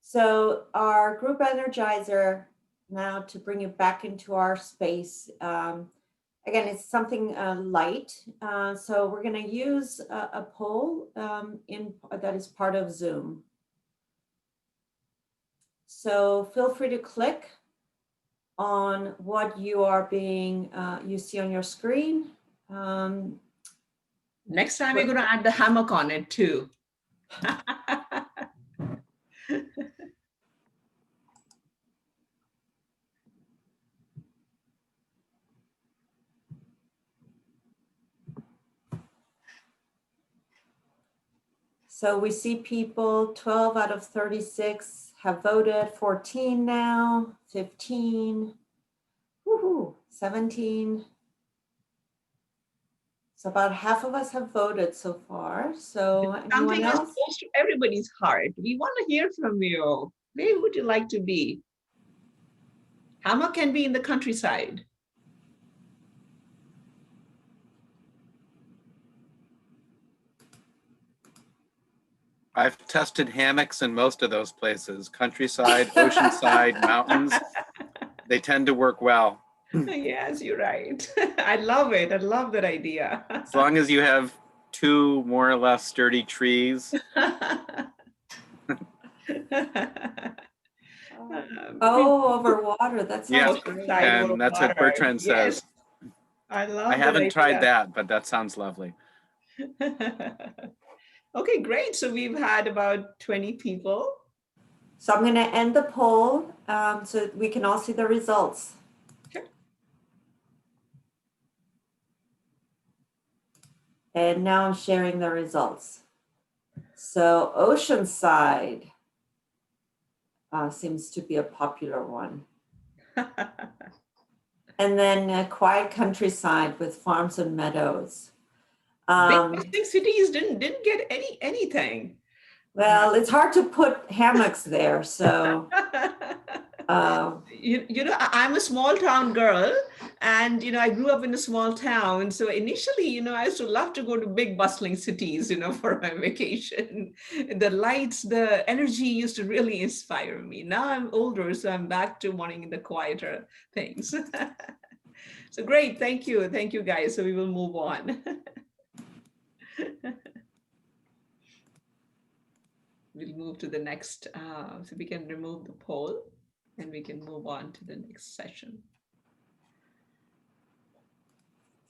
So our group energizer, now to bring it back into our space. Again, it's something light. So we're going to use a poll that is part of Zoom. So feel free to click on what you are you see on your screen. Next time we're going to add the hammock on it too. So we see people, 12 out of 36 have voted, 14 now, 15, woohoo, 17. So about half of us have voted so far. So anyone else? Something is close to everybody's heart. We want to hear from you. Where would you like to be? Hammock can be in the countryside. I've tested hammocks in most of those places, countryside, oceanside, mountains. They tend to work well. Yes, you're right. I love it. I love that idea. As long as you have two more or less sturdy trees. Over water. That sounds great. And that's what Bertrand says. Yes. I haven't tried that, but that sounds lovely. Okay, great. So we've had about 20 people. So I'm going to end the poll so we can all see the results. Okay. And now I'm sharing the results. So Oceanside seems to be a popular one. And then Quiet Countryside with farms and meadows. Big cities didn't get anything. Well, it's hard to put hammocks there, so I'm a small town girl, and I grew up in a small town. So initially, I used to love to go to big bustling cities, for my vacation. The lights, the energy used to really inspire me. Now I'm older, so I'm back to wanting the quieter things. So great, thank you guys. So we will move on. We'll move to the next, so we can remove the poll and we can move on to the next session.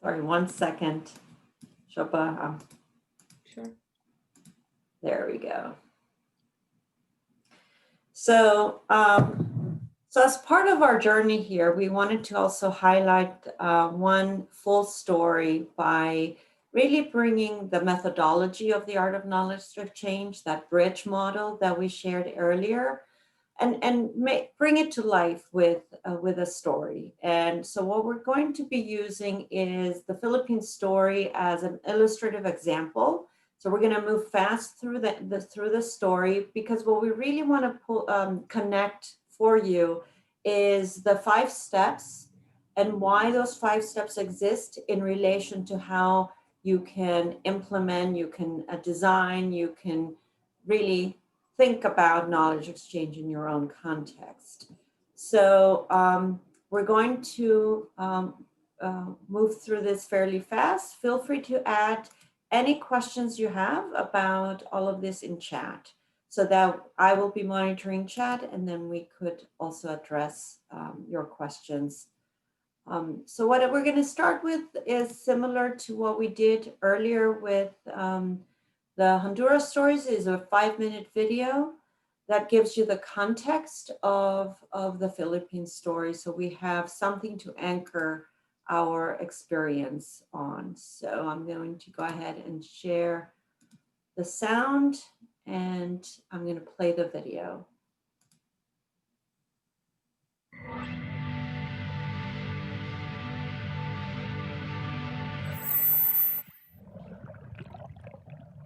Sorry, 1 second. Shilpa. Sure. There we go. So, so as part of our journey here, we wanted to also highlight one full story by really bringing the methodology of the art of knowledge exchange, that bridge model that we shared earlier, and bring it to life with a story. And so what we're going to be using is the Philippine story as an illustrative example. So we're going to move fast through the story, because what we really want to connect for you is the 5 steps and why those 5 steps exist in relation to how you can implement, you can design, you can really think about knowledge exchange in your own context. So we're going to move through this fairly fast. Feel free to add any questions you have about all of this in chat, so that I will be monitoring chat, and then we could also address your questions. So what we're going to start with is similar to what we did earlier with the Honduras stories. Is a 5-minute video that gives you the context of the Philippine story. So we have something to anchor our experience on. So I'm going to go ahead and share the sound, and I'm going to play the video.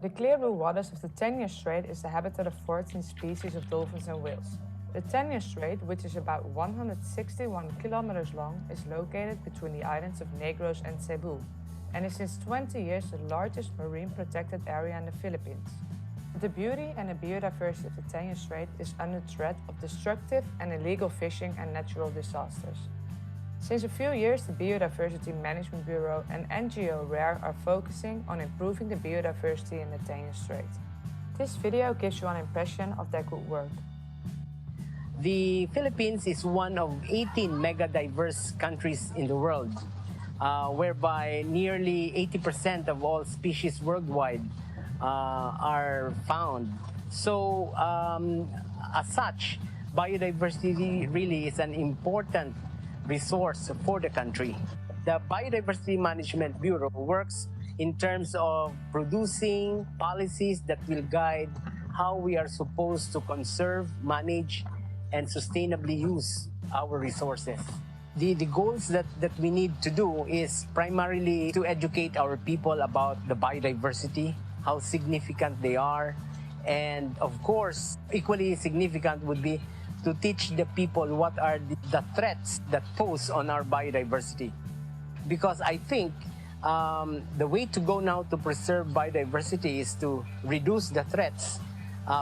The clear blue waters of the Tanya Strait is the habitat of 14 species of dolphins and whales. The Tanya Strait, which is about 161 kilometers long, is located between the islands of Negros and Cebu, and is since 20 years the largest marine protected area in the Philippines. The beauty and the biodiversity of the Tanya Strait is under threat of destructive and illegal fishing and natural disasters. Since a few years, the Biodiversity Management Bureau and NGO RARE are focusing on improving the biodiversity in the Tanya Strait. This video gives you an impression of their good work. The Philippines is one of 18 mega-diverse countries in the world, whereby nearly 80% of all species worldwide are found. So, as such, biodiversity really is an important resource for the country. The Biodiversity Management Bureau works in terms of producing policies that will guide how we are supposed to conserve, manage, and sustainably use our resources. The goals that we need to do is primarily to educate our people about the biodiversity, how significant they are, and of course, equally significant would be to teach the people what are the threats that pose on our biodiversity. Because I think the way to go now to preserve biodiversity is to reduce the threats.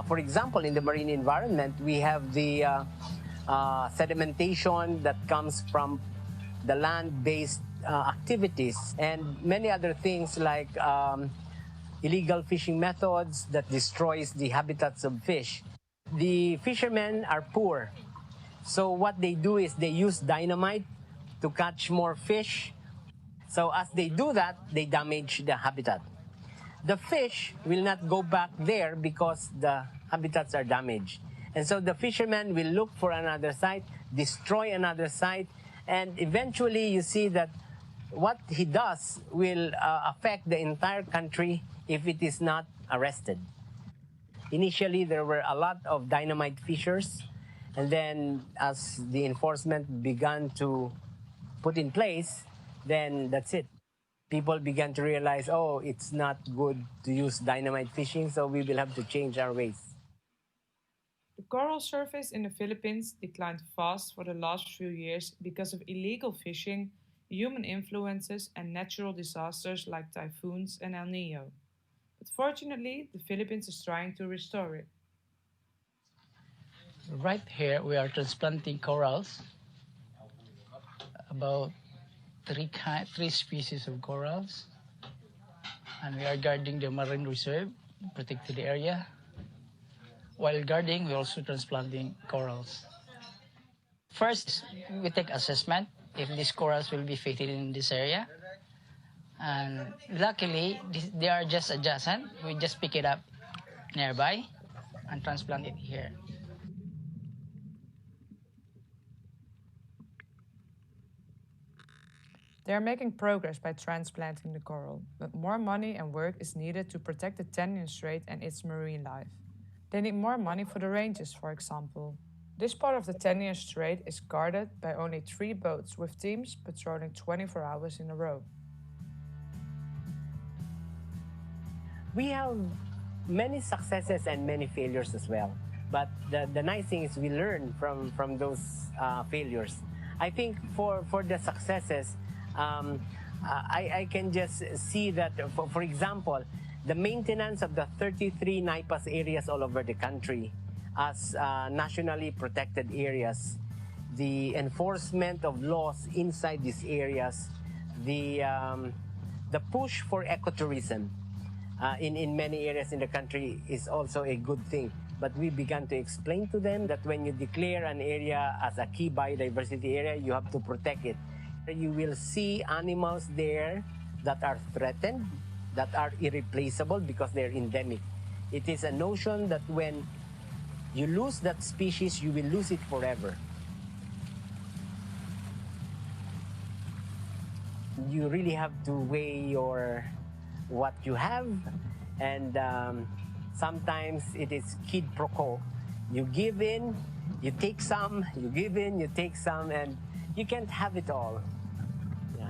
For example, in the marine environment, we have the sedimentation that comes from the land-based activities and many other things like illegal fishing methods that destroys the habitats of fish. The fishermen are poor, so what they do is they use dynamite to catch more fish. So as they do that, they damage the habitat. The fish will not go back there because the habitats are damaged. And so the fishermen will look for another site, destroy another site, and eventually you see that what he does will affect the entire country if it is not arrested. Initially, there were a lot of dynamite fishers, and then as the enforcement began to put in place, then that's it. People began to realize, oh, it's not good to use dynamite fishing, so we will have to change our ways. The coral surface in the Philippines declined fast for the last few years because of illegal fishing, human influences, and natural disasters like typhoons and El Nino. But fortunately, the Philippines is trying to restore it. Right here, we are transplanting corals, about three species of corals, and we are guarding the marine reserve, protected area. While guarding, we're also transplanting corals. First, we take assessment if these corals will be fitted in this area. And luckily, they are just adjacent. We just pick it up nearby and transplant it here. They are making progress by transplanting the coral, but more money and work is needed to protect the Tenian Strait and its marine life. They need more money for the ranges, for example. This part of the Tenian Strait is guarded by only 3 boats with teams patrolling 24 hours in a row. We have many successes and many failures as well. But the nice thing is we learn from those failures. I think for the successes, I can just see that, for example, the maintenance of the 33 NIPAS areas all over the country as nationally protected areas, the enforcement of laws inside these areas, the push for ecotourism in many areas in the country is also a good thing. But we began to explain to them that when you declare an area as a key biodiversity area, you have to protect it. You will see animals there that are threatened, that are irreplaceable because they're endemic. It is a notion that when you lose that species, you will lose it forever. You really have to weigh what you have, and sometimes it is quid pro quo. You give in, you take some, you give in, you take some, and you can't have it all. Yeah.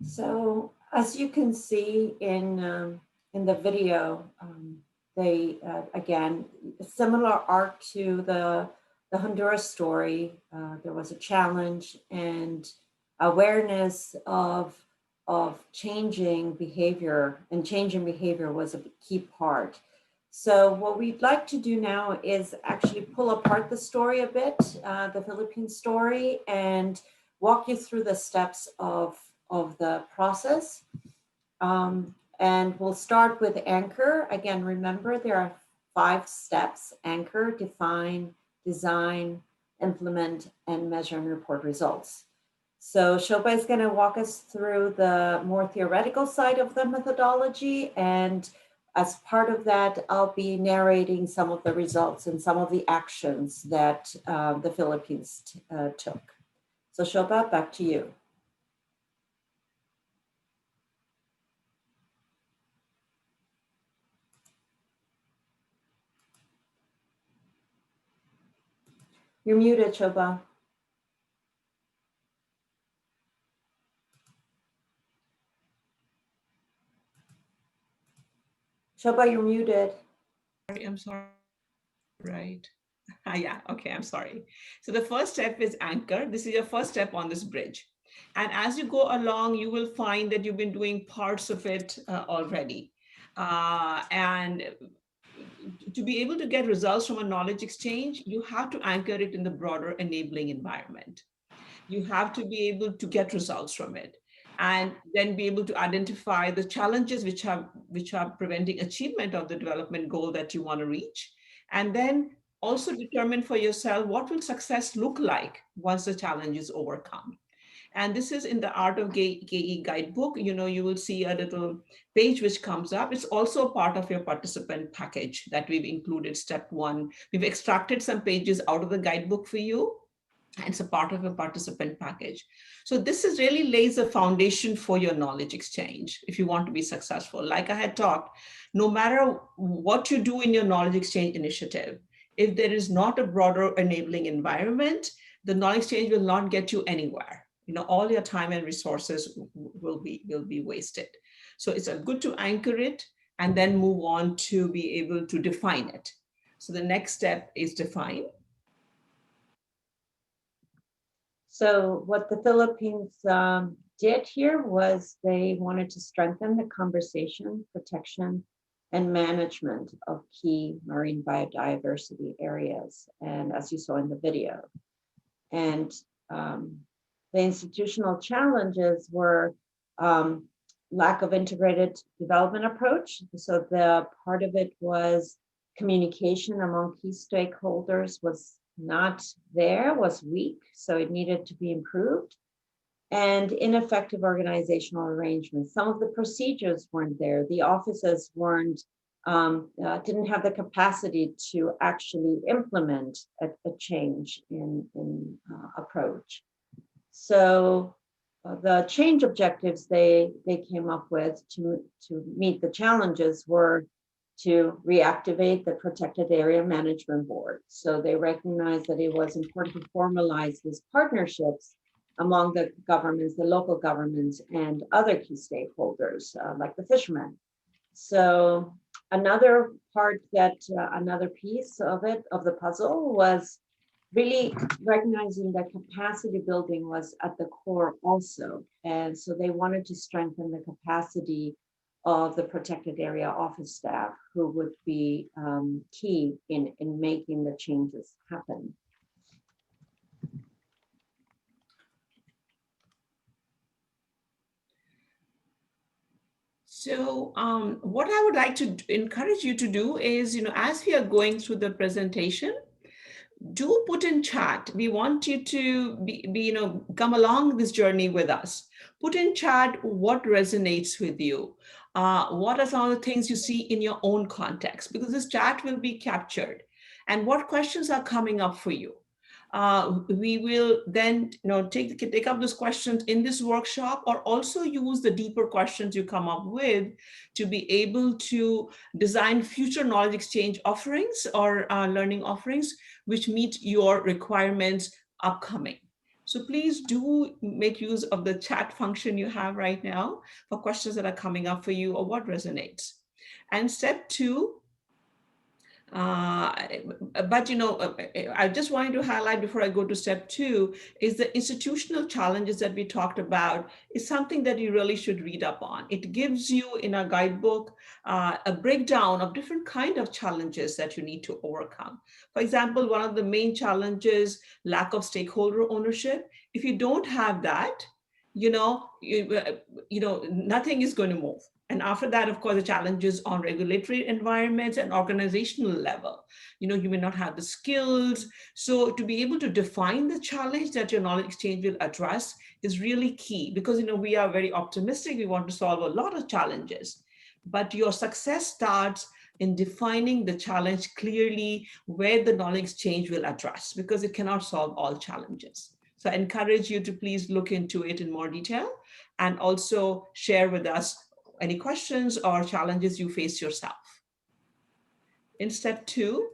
So as you can see in the video, they again, similar arc to the Honduras story. There was a challenge and awareness of changing behavior, and changing behavior was a key part. So what we'd like to do now is actually pull apart the story a bit, the Philippine story, and walk you through the steps of the process. And we'll start with anchor. Again, remember there are 5 steps: anchor, define, design, implement, and measure and report results. So Shobha is going to walk us through the more theoretical side of the methodology. And as part of that, I'll be narrating some of the results and some of the actions that the Philippines took. So Shobha, back to you. You're muted, Shobha. Shobha, you're muted. I'm sorry. Right. Yeah, okay, I'm sorry. So the first step is anchor. This is your first step on this bridge. And as you go along, you will find that you've been doing parts of it already. And to be able to get results from a knowledge exchange, you have to anchor it in the broader enabling environment. You have to be able to get results from it, and then be able to identify the challenges which are preventing achievement of the development goal that you want to reach, and then also determine for yourself what will success look like once the challenge is overcome. And this is in the Art of KE guidebook. You will see a little page which comes up. It's also part of your participant package that we've included, step 1. We've extracted some pages out of the guidebook for you. It's a part of a participant package. So this is really lays a foundation for your knowledge exchange if you want to be successful. Like I had talked, no matter what you do in your knowledge exchange initiative, if there is not a broader enabling environment, the knowledge exchange will not get you anywhere. All your time and resources will be wasted. So it's good to anchor it and then move on to be able to define it. So the next step is define. So what the Philippines did here was they wanted to strengthen the conservation, protection, and management of key marine biodiversity areas, and as you saw in the video. And the institutional challenges were lack of integrated development approach. So the part of it was communication among key stakeholders was not there, was weak, so it needed to be improved. And ineffective organizational arrangements. Some of the procedures weren't there. The offices didn't have the capacity to actually implement a change in approach. So the change objectives they came up with to meet the challenges were to reactivate the Protected Area Management Board. So they recognized that it was important to formalize these partnerships among the governments, the local governments, and other key stakeholders, like the fishermen. So another part another piece of the puzzle was really recognizing that capacity building was at the core also. And so they wanted to strengthen the capacity of the protected area office staff who would be key in making the changes happen. So what I would like to encourage you to do is, as we are going through the presentation, do put in chat. We want you to be come along this journey with us. Put in chat what resonates with you. What are some of the things you see in your own context? Because this chat will be captured. And what questions are coming up for you? We will then take up those questions in this workshop, or also use the deeper questions you come up with to be able to design future knowledge exchange offerings or learning offerings which meet your requirements upcoming. So please do make use of the chat function you have right now for questions that are coming up for you or what resonates. And step 2, I just wanted to highlight before I go to step 2 is the institutional challenges that we talked about is something that you really should read up on. It gives you in our guidebook a breakdown of different kind of challenges that you need to overcome. For example, one of the main challenges, lack of stakeholder ownership. If you don't have that, nothing is going to move. And after that, of course, the challenges on regulatory environments and organizational level. You may not have the skills. So to be able to define the challenge that your knowledge exchange will address is really key, because we are very optimistic. We want to solve a lot of challenges. But your success starts in defining the challenge clearly where the knowledge exchange will address, because it cannot solve all challenges. So I encourage you to please look into it in more detail and also share with us any questions or challenges you face yourself. In step 2,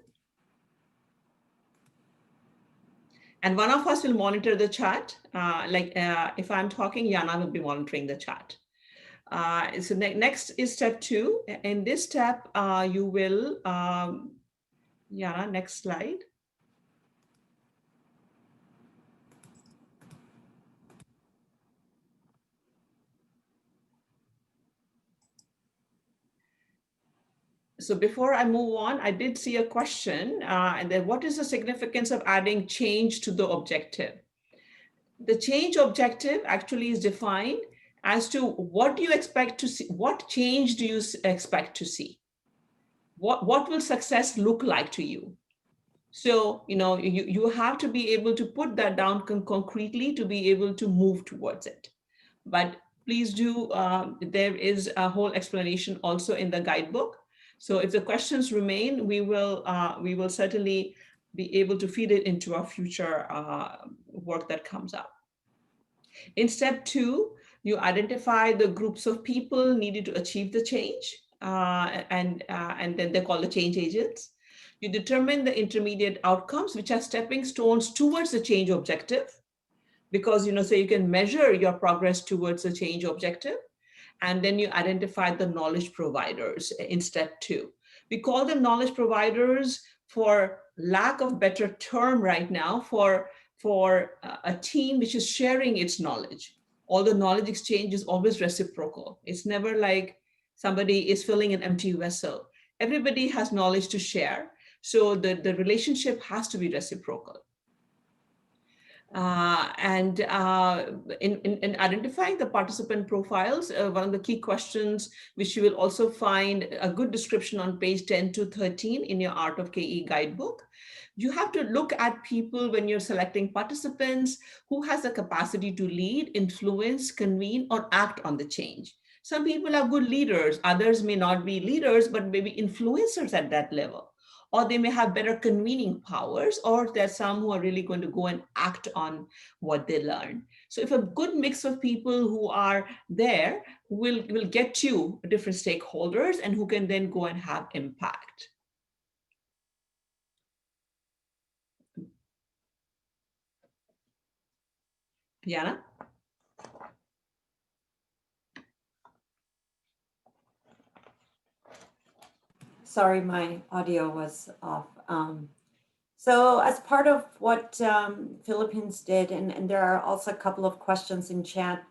and one of us will monitor the chat. If I'm talking, Yana will be monitoring the chat. So next is step 2. In this step, you will, Yana, next slide. So before I move on, I did see a question, and then what is the significance of adding change to the objective? The change objective actually is defined as to what do you expect to see, what change do you expect to see? What will success look like to you? So, you have to be able to put that down concretely to be able to move towards it. But please do, there is a whole explanation also in the guidebook. So if the questions remain, we will certainly be able to feed it into our future work that comes up. In step 2, you identify the groups of people needed to achieve the change, and then they're called the change agents. You determine the intermediate outcomes, which are stepping stones towards the change objective, because so you can measure your progress towards the change objective. And then you identify the knowledge providers in step 2. We call them knowledge providers for lack of better term right now, for a team which is sharing its knowledge. All the knowledge exchange is always reciprocal. It's never like somebody is filling an empty vessel. Everybody has knowledge to share. So the relationship has to be reciprocal. In identifying the participant profiles, one of the key questions, which you will also find a good description on page 10 to 13 in your Art of KE guidebook, you have to look at people when you're selecting participants who has the capacity to lead, influence, convene, or act on the change. Some people are good leaders, others may not be leaders, but maybe influencers at that level. Or they may have better convening powers, or there's some who are really going to go and act on what they learn. So if a good mix of people who are there will get you different stakeholders and who can then go and have impact. Yana? Sorry, my audio was off. So as part of what Philippines did, and there are also a couple of questions in chat,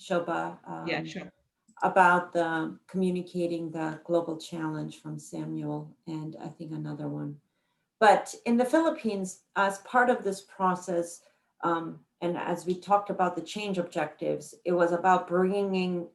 Shobha, yeah, sure, about the communicating the global challenge from Samuel, and I think another one. But in the Philippines, as part of this process, and as we talked about the change objectives, it was about bringing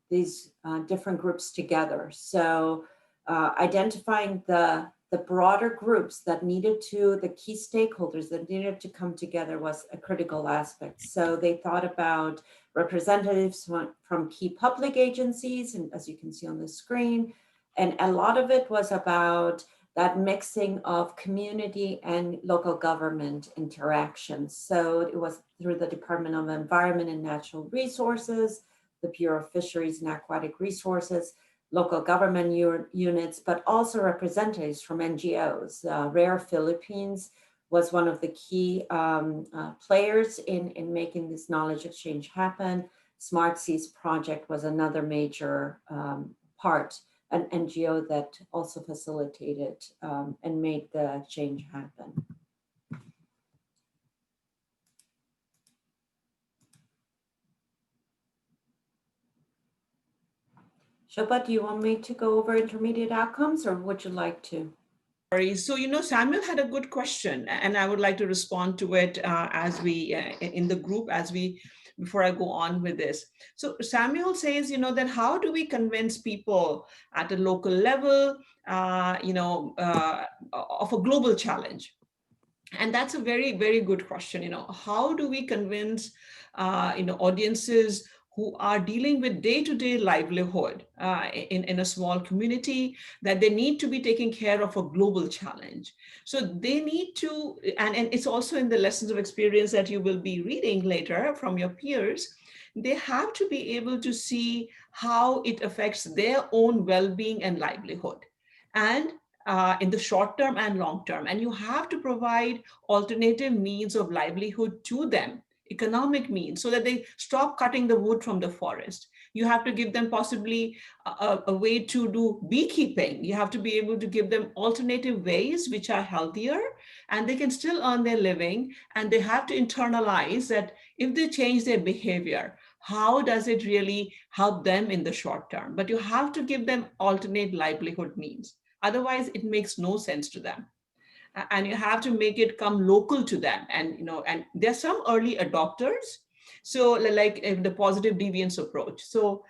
these different groups together. So identifying the broader groups that needed to, the key stakeholders that needed to come together was a critical aspect. So they thought about representatives from key public agencies, and as you can see on the screen, and a lot of it was about that mixing of community and local government interactions. So it was through the Department of Environment and Natural Resources, the Bureau of Fisheries and Aquatic Resources, local government units, but also representatives from NGOs. Rare Philippines was one of the key players in making this knowledge exchange happen. Smart Seas Project was another major part, an NGO that also facilitated and made the change happen. Shobha, do you want me to go over intermediate outcomes, or would you like to? So, Samuel had a good question, and I would like to respond to it as we, in the group, before I go on with this. So Samuel says, that how do we convince people at a local level, of a global challenge? And that's a very, very good question. How do we convince, audiences who are dealing with day-to-day livelihood in a small community that they need to be taking care of a global challenge? So they need to, and it's also in the lessons of experience that you will be reading later from your peers, they have to be able to see how it affects their own well-being and livelihood, and in the short term and long term. And you have to provide alternative means of livelihood to them, economic means, so that they stop cutting the wood from the forest. You have to give them possibly a way to do beekeeping. You have to be able to give them alternative ways which are healthier, and they can still earn their living. And they have to internalize that if they change their behavior, how does it really help them in the short term? But you have to give them alternate livelihood means. Otherwise, it makes no sense to them. And you have to make it come local to them. And, and there's some early adopters. So like the positive deviance approach. So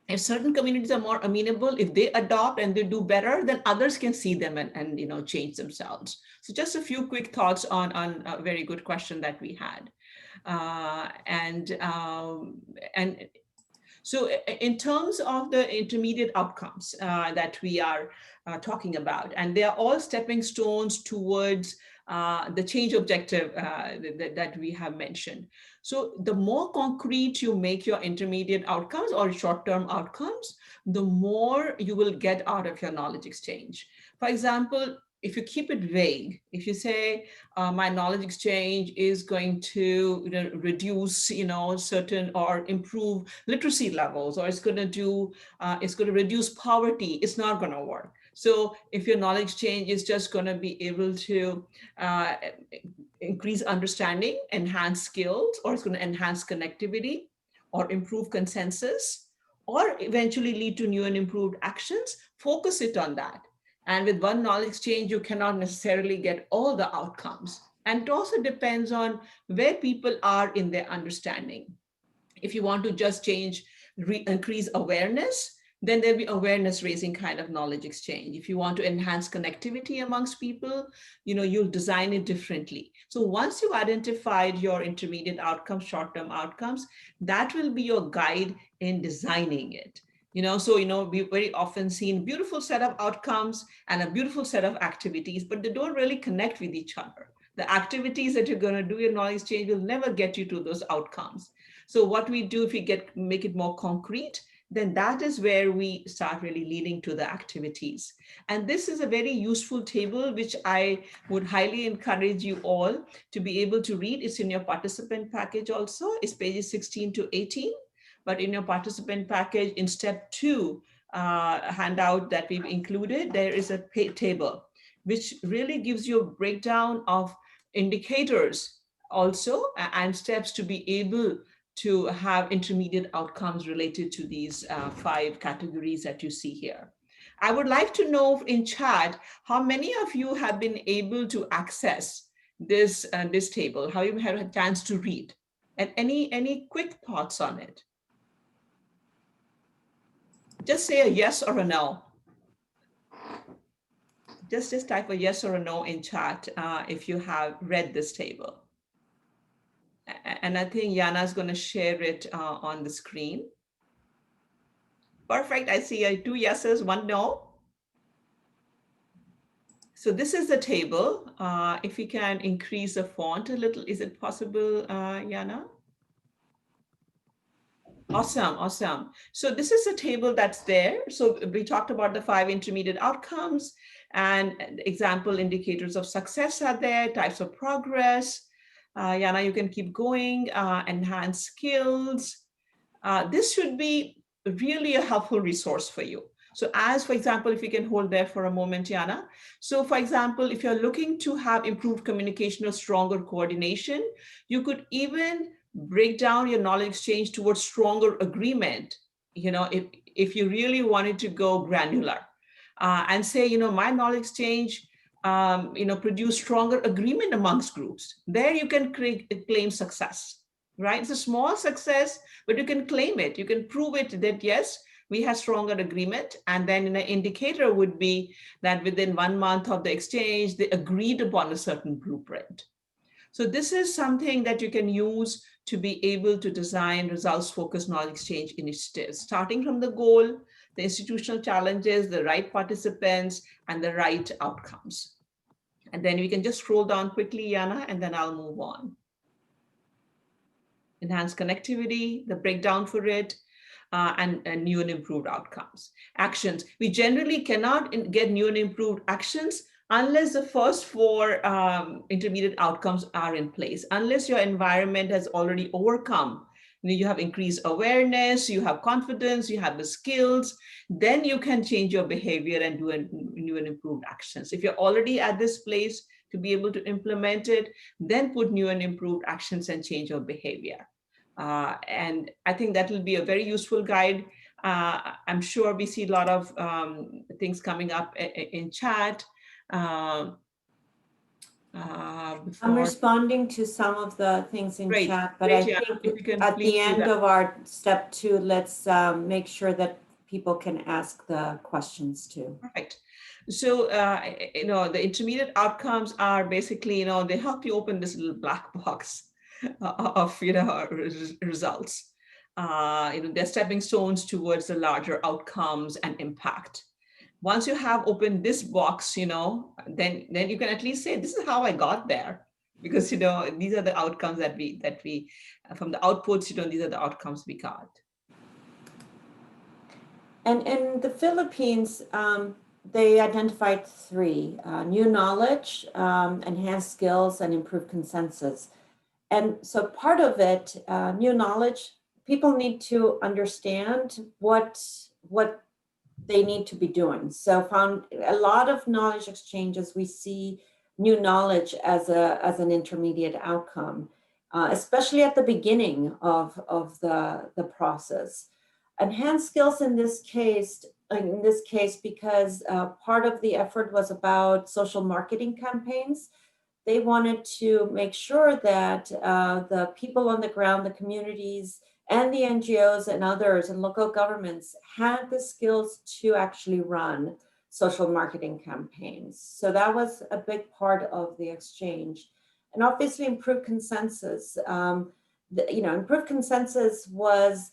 if certain communities are more amenable, if they adopt and they do better, then others can see them and change themselves. So just a few quick thoughts on a very good question that we had. So in terms of the intermediate outcomes that we are talking about, and they are all stepping stones towards the change objective that we have mentioned. So the more concrete you make your intermediate outcomes or short-term outcomes, the more you will get out of your knowledge exchange. For example, if you keep it vague, if you say my knowledge exchange is going to reduce, certain or improve literacy levels, or it's going to reduce poverty, it's not going to work. So if your knowledge exchange is just going to be able to increase understanding, enhance skills, or it's going to enhance connectivity or improve consensus, or eventually lead to new and improved actions, focus it on that. And with one knowledge exchange, you cannot necessarily get all the outcomes. And it also depends on where people are in their understanding. If you want to just increase awareness, then there'll be awareness raising kind of knowledge exchange. If you want to enhance connectivity amongst people, you'll design it differently. So once you've identified your intermediate outcomes, short-term outcomes, that will be your guide in designing it. We've very often seen beautiful set of outcomes and a beautiful set of activities, but they don't really connect with each other. The activities that you're going to do in knowledge exchange will never get you to those outcomes. So what we do, if we make it more concrete, then that is where we start really leading to the activities. And this is a very useful table, which I would highly encourage you all to be able to read. It's in your participant package also. It's pages 16 to 18. But in your participant package, in step 2 handout that we've included, there is a table, which really gives you a breakdown of indicators also and steps to be able to have intermediate outcomes related to these 5 categories that you see here. I would like to know in chat, how many of you have been able to access this table, how you have a chance to read, and any quick thoughts on it? Just say a yes or a no. Just type a yes or a no in chat if you have read this table. And I think Yana is going to share it on the screen. Perfect. I see 2 yeses, 1 no. So this is the table. If we can increase the font a little, is it possible, Yana? Awesome. So this is a table that's there. So we talked about the 5 intermediate outcomes, and example indicators of success are there, types of progress. Yana, you can keep going, enhance skills. This should be really a helpful resource for you. So as, for example, if you can hold there for a moment, Yana. So for example, if you're looking to have improved communication or stronger coordination, you could even break down your knowledge exchange towards stronger agreement, if you really wanted to go granular and say, my knowledge exchange, produce stronger agreement amongst groups. There you can claim success, right? It's a small success, but you can claim it. You can prove it that, yes, we have stronger agreement. And then an indicator would be that within 1 month of the exchange, they agreed upon a certain blueprint. So this is something that you can use to be able to design results-focused knowledge exchange initiatives, starting from the goal, the institutional challenges, the right participants, and the right outcomes. And then we can just scroll down quickly, Yana, and then I'll move on. Enhanced connectivity, the breakdown for it, and new and improved outcomes. Actions. We generally cannot get new and improved actions unless the first 4 intermediate outcomes are in place, unless your environment has already overcome. You have increased awareness, you have confidence, you have the skills, then you can change your behavior and do new and improved actions. If you're already at this place to be able to implement it, then put new and improved actions and change your behavior. And I think that will be a very useful guide. I'm sure we see a lot of things coming up in chat. I'm responding to some of the things in chat, but I think at the end of our step 2, let's make sure that people can ask the questions too. Perfect. So, the intermediate outcomes are basically, they help you open this little black box of, results. They're stepping stones towards the larger outcomes and impact. once you have opened this box, then you can at least say, this is how I got there. Because, these are the outcomes that we from the outputs, these are the outcomes we got. And in the Philippines, they identified three: new knowledge, enhanced skills, and improved consensus. And so part of it, new knowledge, people need to understand what they need to be doing. So found a lot of knowledge exchanges, we see new knowledge as an intermediate outcome, especially at the beginning of the process. Enhanced skills in this case, because part of the effort was about social marketing campaigns. They wanted to make sure that the people on the ground, the communities, and the NGOs and others and local governments had the skills to actually run social marketing campaigns. So that was a big part of the exchange. And obviously improved consensus. Improved consensus was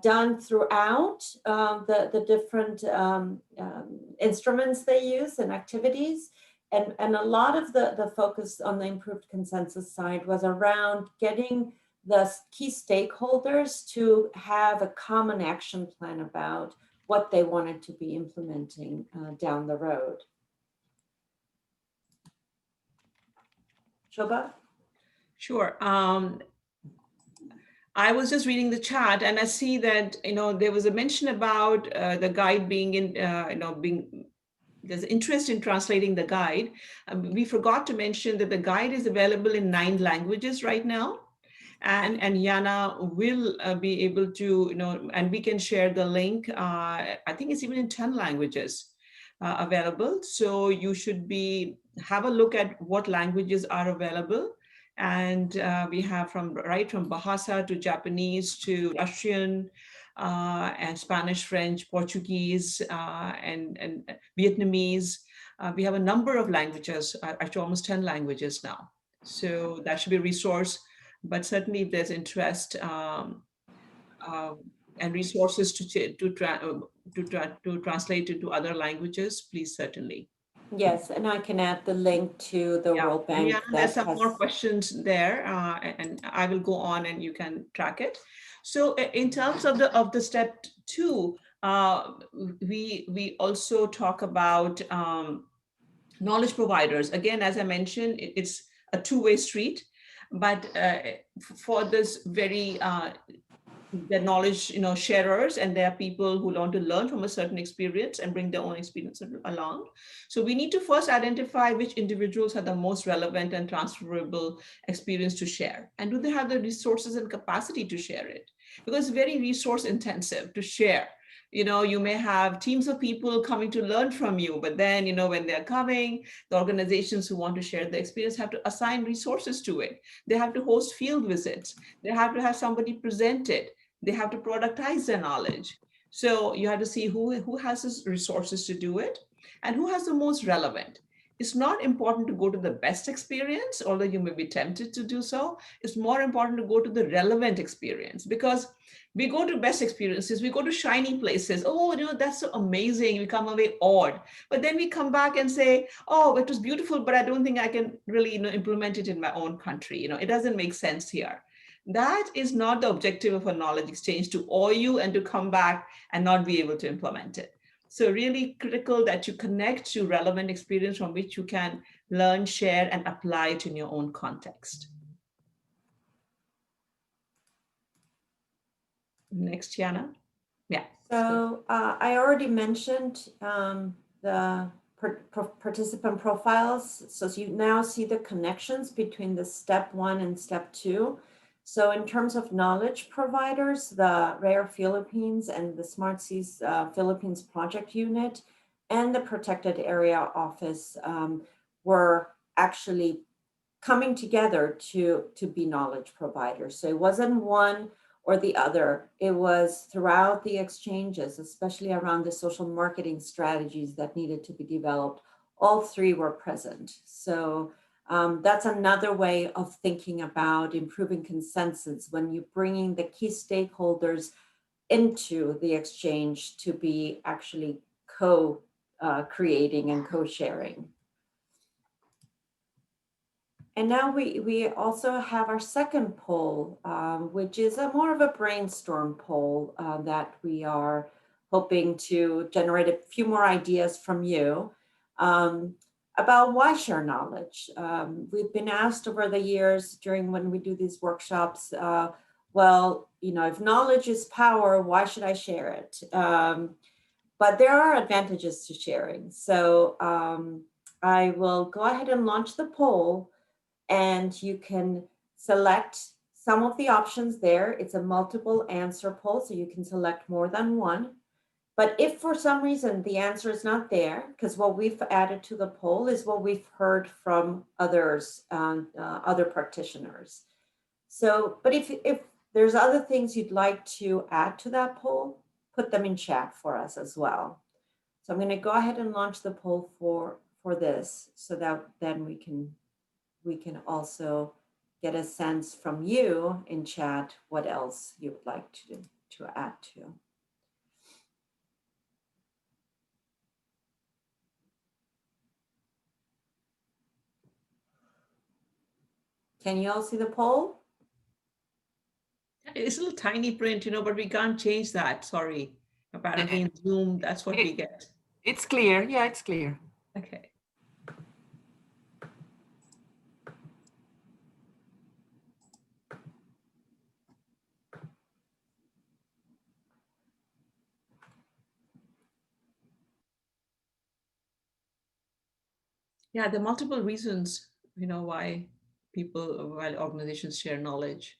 done throughout the different instruments they use and activities. And a lot of the focus on the improved consensus side was around getting the key stakeholders to have a common action plan about what they wanted to be implementing down the road. Shobha? Sure. I was just reading the chat and I see that, there was a mention about the guide being there's interest in translating the guide. We forgot to mention that the guide is available in 9 languages right now. And Yana will be able to, and we can share the link. I think it's even in 10 languages available. So you should have a look at what languages are available. And we have from Bahasa to Japanese to Russian and Spanish, French, Portuguese, and Vietnamese. We have a number of languages, actually almost 10 languages now. So that should be a resource. But certainly if there's interest and resources to translate into other languages, please certainly. Yes, and I can add the link to the World Bank. Yeah, there's some more questions there, and I will go on and you can track it. So in terms of the step 2, we also talk about knowledge providers. Again, as I mentioned, it's a two-way street. But for this very the knowledge sharers, and there are people who want to learn from a certain experience and bring their own experience along. So we need to first identify which individuals have the most relevant and transferable experience to share, and do they have the resources and capacity to share it, because it's very resource intensive to share. You may have teams of people coming to learn from you, but then, when they're coming, the organizations who want to share the experience have to assign resources to it. They have to host field visits. They have to have somebody present it. They have to productize their knowledge. So you have to see who has the resources to do it and who has the most relevant. It's not important to go to the best experience, although you may be tempted to do so. It's more important to go to the relevant experience, because we go to best experiences, we go to shiny places. Oh, that's so amazing. We come away awed. But then we come back and say, oh, it was beautiful, but I don't think I can really implement it in my own country. It doesn't make sense here. That is not the objective of a knowledge exchange, to awe you and to come back and not be able to implement it. So really critical that you connect to relevant experience from which you can learn, share, and apply it in your own context. Next, Yana. Yeah. So I already mentioned the participant profiles. So you now see the connections between the step 1 and step 2. So in terms of knowledge providers, the Rio Earth Philippines and the Smart Seas Philippines project unit and the protected area office were actually coming together to be knowledge providers. So it wasn't one or the other. It was throughout the exchanges, especially around the social marketing strategies that needed to be developed. All 3 were present. So that's another way of thinking about improving consensus, when you're bringing the key stakeholders into the exchange to be actually creating and co-sharing. And now we also have our second poll, which is more of a brainstorm poll that we are hoping to generate a few more ideas from you about why share knowledge. We've been asked over the years during when we do these workshops, well, you know, if knowledge is power, why should I share it? But there are advantages to sharing. So I will go ahead and launch the poll, and you can select some of the options there. It's a multiple answer poll, so you can select more than one. But if for some reason the answer is not there, because what we've added to the poll is what we've heard from others, other practitioners. So, but if there's other things you'd like to add to that poll, put them in chat for us as well. So I'm going to go ahead and launch the poll for this, so that then we can also get a sense from you in chat what else you would like to add to. Can you all see the poll? It's a little tiny print, you know, but we can't change that. Sorry. Apparently in Zoom, that's what we get. It's clear. Yeah, it's clear. Okay. Yeah, there are multiple reasons, you know, why organizations share knowledge.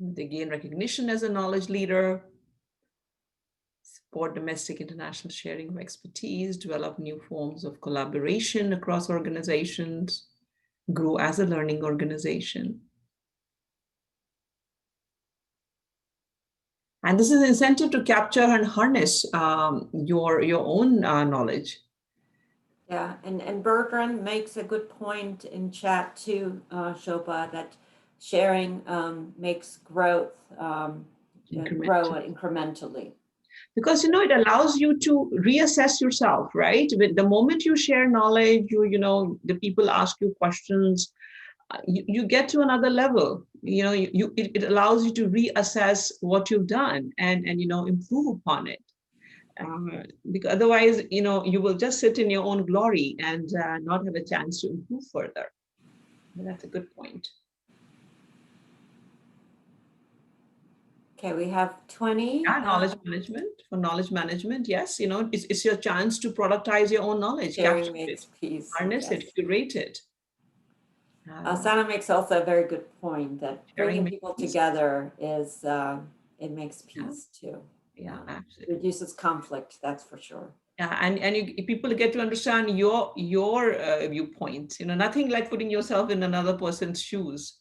They gain recognition as a knowledge leader, support domestic international sharing of expertise, develop new forms of collaboration across organizations, grow as a learning organization. And this is an incentive to capture and harness your own knowledge. Yeah, and Bertrand makes a good point in chat too, Shobha, that sharing makes growth grow incrementally. Because, you know, it allows you to reassess yourself, right? With the moment you share knowledge, you know, the people ask you questions, you get to another level. You know, it allows you to reassess what you've done and you know, improve upon it. Because otherwise, you know, you will just sit in your own glory and not have a chance to improve further. But that's a good point. Okay, we have 20. Yeah, knowledge management. For knowledge management, yes, you know, it's your chance to productize your own knowledge, Sharing makes peace. harness it, curate it. Sana makes also a very good point that bringing people peace. together is, it makes peace too. Yeah, absolutely. Reduces conflict, that's for sure. Yeah, and people get to understand your viewpoint. You know, nothing like putting yourself in another person's shoes,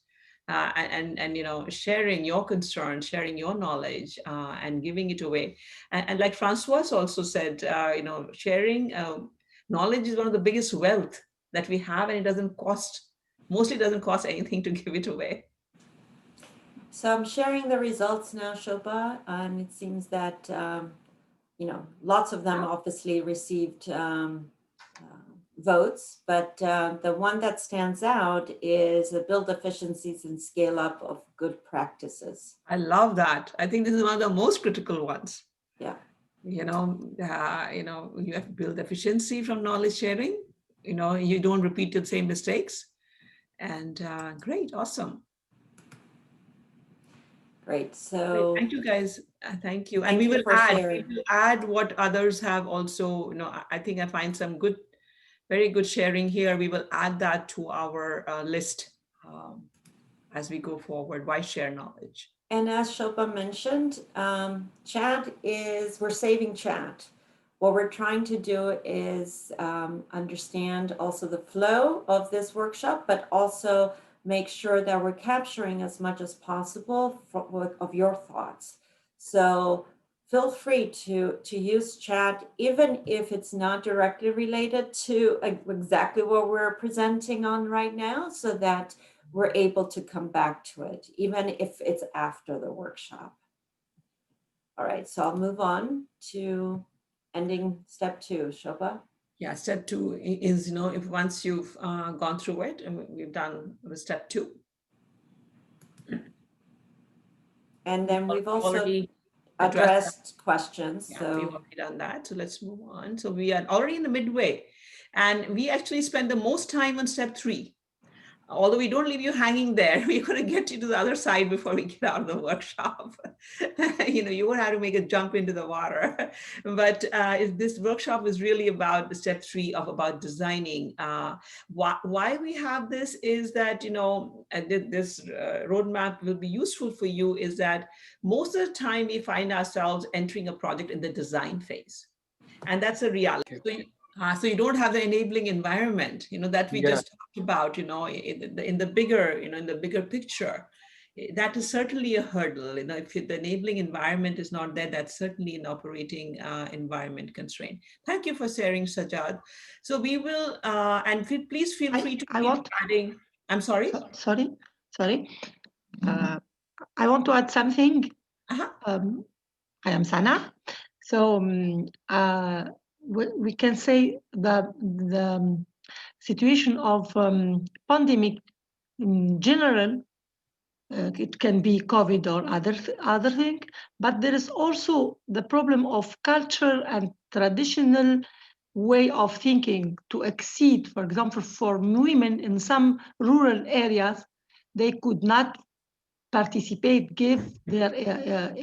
and you know, sharing your concerns, sharing your knowledge, and giving it away. And like Francois also said, you know, sharing knowledge is one of the biggest wealth that we have, and it doesn't cost. Mostly doesn't cost anything to give it away. So I'm sharing the results now, Shobha, and it seems that you know, lots of them obviously received votes, but the one that stands out is the build efficiencies and scale up of good practices. I love that. I think this is one of the most critical ones. Yeah. You know, you have to build efficiency from knowledge sharing. You know, you don't repeat the same mistakes. And great, awesome. Great. So thank you guys. Thank you. And we will add what others have also. You know, I think I find some good, very good sharing here. We will add that to our list as we go forward. Why share knowledge? And as Shobha mentioned, we're saving chat. What we're trying to do is understand also the flow of this workshop, but also make sure that we're capturing as much as possible of your thoughts. So feel free to use chat, even if it's not directly related to exactly what we're presenting on right now, so that we're able to come back to it, even if it's after the workshop. All right, so I'll move on to ending step 2. Shobha? Yeah, step 2 is, if once you've gone through it, and we've done with step 2. And then we've also already addressed questions. Yeah, so we've already done that. So let's move on. So we are already in the midway, and we actually spend the most time on step 3. Although we don't leave you hanging there, we're going to get you to the other side before we get out of the workshop. You won't have to make a jump into the water. But this workshop is really about the step 3 of about designing. Why we have this is that, this roadmap will be useful for you is that most of the time we find ourselves entering a project in the design phase. And that's a reality. So you don't have the enabling environment, that we just talked about, in the bigger picture. That is certainly a hurdle. If the enabling environment is not there, that's certainly an operating environment constraint. Thank you for sharing, Sajad. So we will, and please feel free to keep adding. I'm sorry? Sorry. I want to add something. I am Sana. So we can say that the situation of pandemic in general, it can be COVID or other thing, but there is also the problem of culture and traditional way of thinking to exceed. For example, for women in some rural areas, they could not participate, give their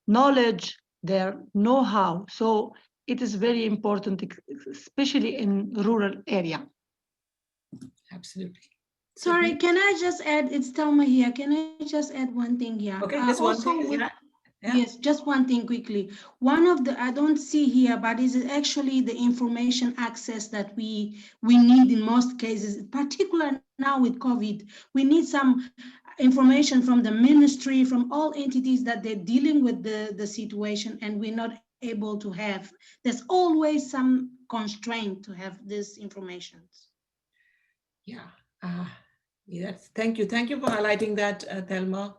knowledge, their know-how. So it is very important, especially in rural area. Absolutely. Sorry, can I just add, it's Thelma here. Can I just add one thing here? Okay, just one thing, yeah. Yes, just one thing quickly. One of the, I don't see here, but is actually the information access that we need in most cases, particularly now with COVID. We need some information from the ministry, from all entities that they're dealing with the situation, and we're not able to have. There's always some constraint to have this information. Yeah. Yes. Thank you for highlighting that, Thelma.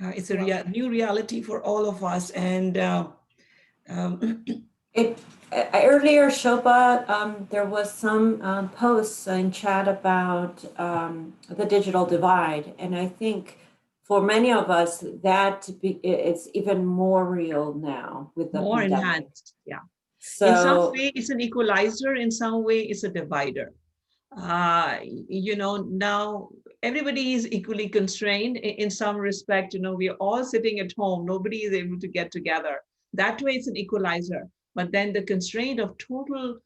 It's a new reality for all of us. And earlier, Shobha, there was some posts in chat about the digital divide. And I think for many of us, it's even more real now with the more pandemic. enhanced. Yeah. So in some way, it's an equalizer. In some way, it's a divider. Now everybody is equally constrained in some respect. We are all sitting at home. Nobody is able to get together. That way, it's an equalizer. But then the constraint of total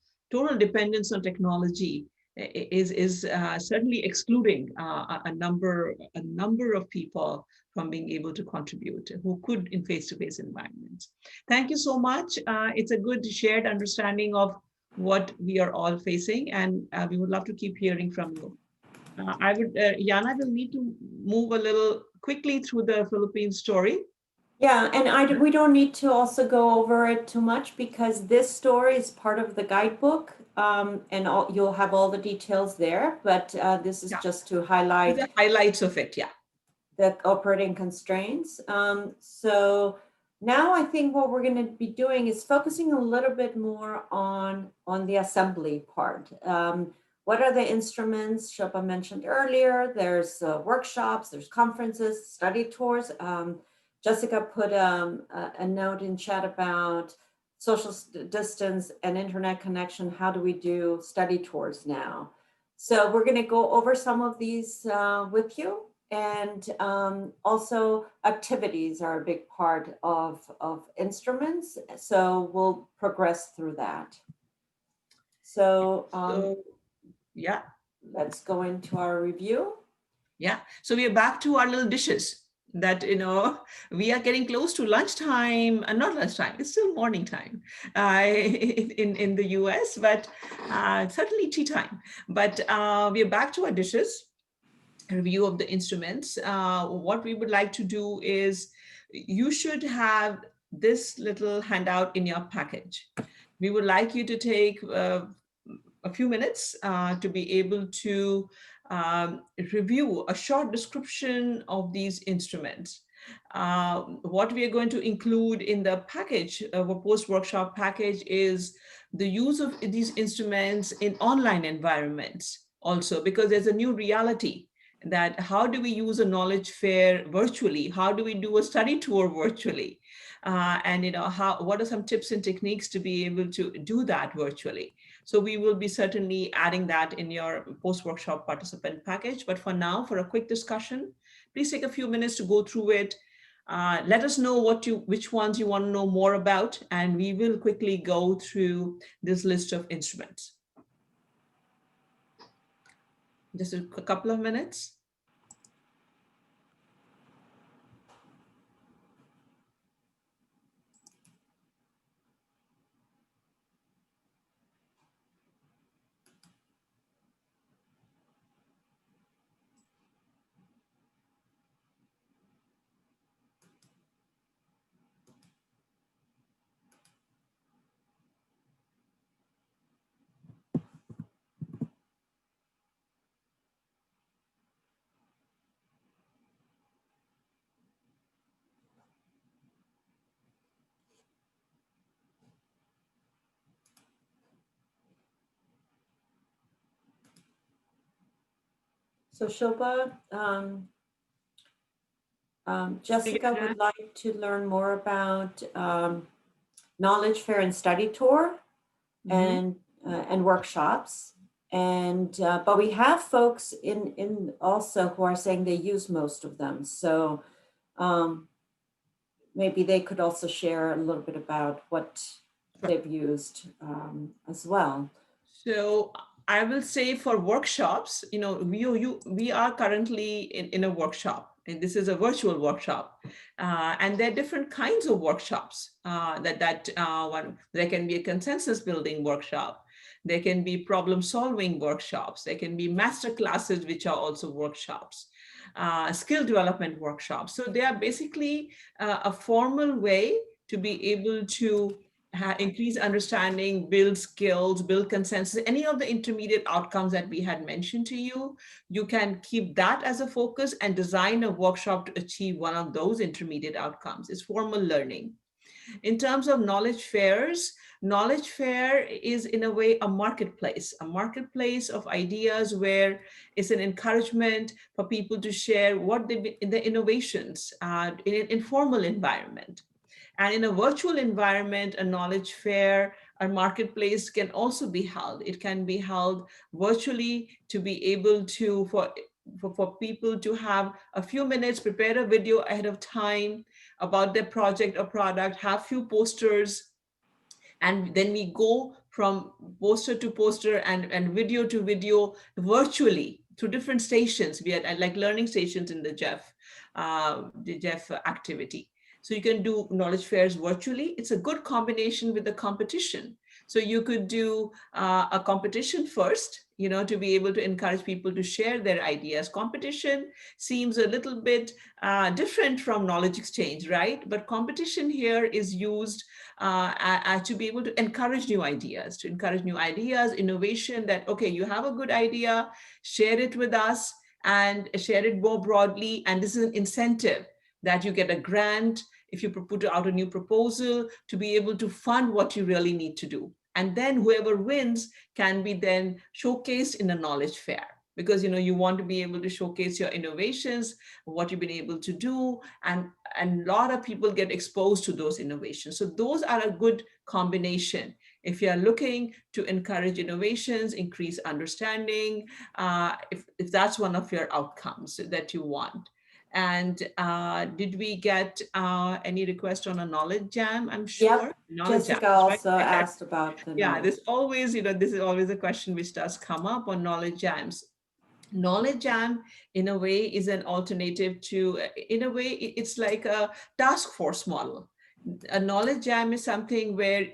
dependence on technology is certainly excluding a number of people from being able to contribute who could in face-to-face environments. Thank you so much. It's a good shared understanding of what we are all facing, and we would love to keep hearing from you. Yana will need to move a little quickly through the Philippines story. Yeah, and we don't need to also go over it too much because this story is part of the guidebook, and you'll have all the details there. But this is just to highlight the highlights of it. Yeah, the operating constraints. So now I think what we're going to be doing is focusing a little bit more on the assembly part. What are the instruments Shobha mentioned earlier? There's workshops, there's conferences, study tours. Jessica put a note in chat about social distance and internet connection. How do we do study tours now? So we're going to go over some of these with you. And also activities are a big part of instruments. So we'll progress through that. So yeah, let's go into our review. Yeah, so we are back to our little dishes that, we are getting close to lunchtime, not lunchtime, it's still morning time in the US, but certainly tea time. But we are back to our dishes. Review of the instruments. What we would like to do is you should have this little handout in your package. We would like you to take a few minutes to be able to review a short description of these instruments. What we are going to include in the package, a post-workshop package, is the use of these instruments in online environments also, because there's a new reality that how do we use a knowledge fair virtually? How do we do a study tour virtually? And what are some tips and techniques to be able to do that virtually? So we will be certainly adding that in your post-workshop participant package. But for now, for a quick discussion, please take a few minutes to go through it. Let us know which ones you want to know more about, and we will quickly go through this list of instruments. Just a couple of minutes. So Shilpa, Jessica would like to learn more about knowledge fair and study tour and workshops. And but we have folks in also who are saying they use most of them. So maybe they could also share a little bit about what they've used as well. So I will say for workshops, we are currently in a workshop, and this is a virtual workshop, and there are different kinds of workshops. There can be a consensus building workshop, there can be problem solving workshops, there can be master classes, which are also workshops, skill development workshops. So they are basically a formal way to be able to increase understanding, build skills, build consensus, any of the intermediate outcomes that we had mentioned to you. You can keep that as a focus and design a workshop to achieve one of those intermediate outcomes. It's formal learning. In terms of knowledge fairs, knowledge fair is in a way a marketplace of ideas, where it's an encouragement for people to share what the innovations in an informal environment. And in a virtual environment, a knowledge fair, a marketplace can also be held. It can be held virtually to be able to, for people to have a few minutes, prepare a video ahead of time about their project or product, have few posters, and then we go from poster to poster and video to video virtually through different stations. We had like learning stations in the GEF activity. So you can do knowledge fairs virtually. It's a good combination with the competition. So you could do a competition first, to be able to encourage people to share their ideas. Competition seems a little bit different from knowledge exchange, right? But competition here is used to be able to encourage new ideas, innovation, that, okay, you have a good idea, share it with us and share it more broadly. And this is an incentive that you get a grant if you put out a new proposal to be able to fund what you really need to do. And then whoever wins can be then showcased in a knowledge fair, because you want to be able to showcase your innovations, what you've been able to do, and a lot of people get exposed to those innovations. So those are a good combination if you're looking to encourage innovations, increase understanding, if that's one of your outcomes that you want. And did we get any request on a knowledge jam? I'm sure. Yep. Jessica also asked about the knowledge. This is always a question which does come up on knowledge jams. Knowledge jam, in a way, is an alternative to, it's like a task force model. A knowledge jam is something where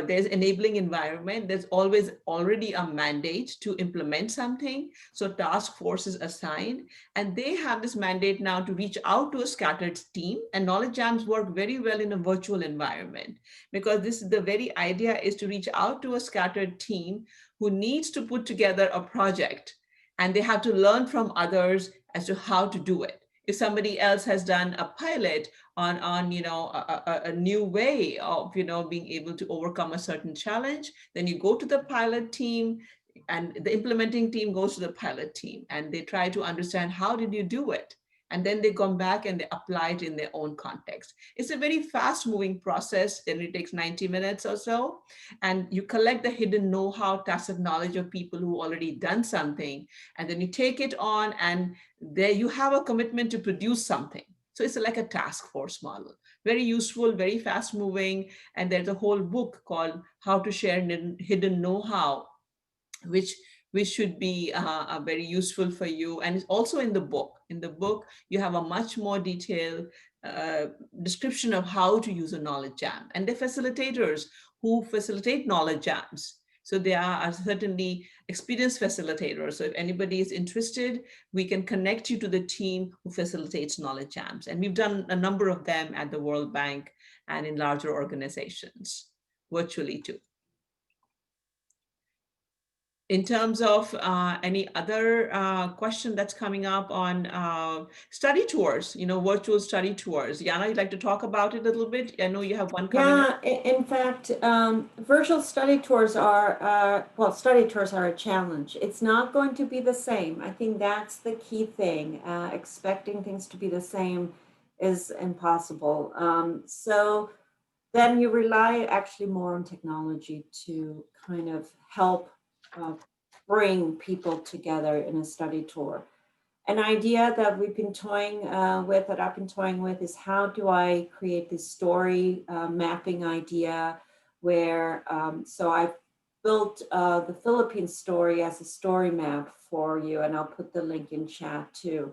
there's enabling environment. There's always already a mandate to implement something. So task force is assigned, and they have this mandate now to reach out to a scattered team. And knowledge jams work very well in a virtual environment, because the very idea is to reach out to a scattered team who needs to put together a project. and they have to learn from others as to how to do it. If somebody else has done a pilot on a new way of being able to overcome a certain challenge, then you go to the pilot team, and the implementing team goes to the pilot team, and they try to understand how did you do it, and then they come back and they apply it in their own context. It's a very fast moving process. It takes 90 minutes or so, and you collect the hidden know-how, tacit knowledge of people who already done something, and then you take it on, and there you have a commitment to produce something. So it's like a task force model, very useful, very fast moving. And there's a whole book called How to Share Hidden Know-how, which should be very useful for you. And it's also in the book. In the book, you have a much more detailed description of how to use a knowledge jam. And the facilitators who facilitate knowledge jams. So they are certainly experienced facilitators. So if anybody is interested, we can connect you to the team who facilitates knowledge jams. And we've done a number of them at the World Bank and in larger organizations, virtually too. In terms of any other question that's coming up on study tours, virtual study tours. Yana, you'd like to talk about it a little bit? I know you have one coming up. Yeah, in fact, virtual study tours are, study tours are a challenge. It's not going to be the same. I think that's the key thing. Expecting things to be the same is impossible. So then you rely actually more on technology to kind of help bring people together in a study tour. An idea that we've been toying with, that I've been toying with, is how do I create this story mapping idea where, so I've built the Philippine story as a story map for you, and I'll put the link in chat too,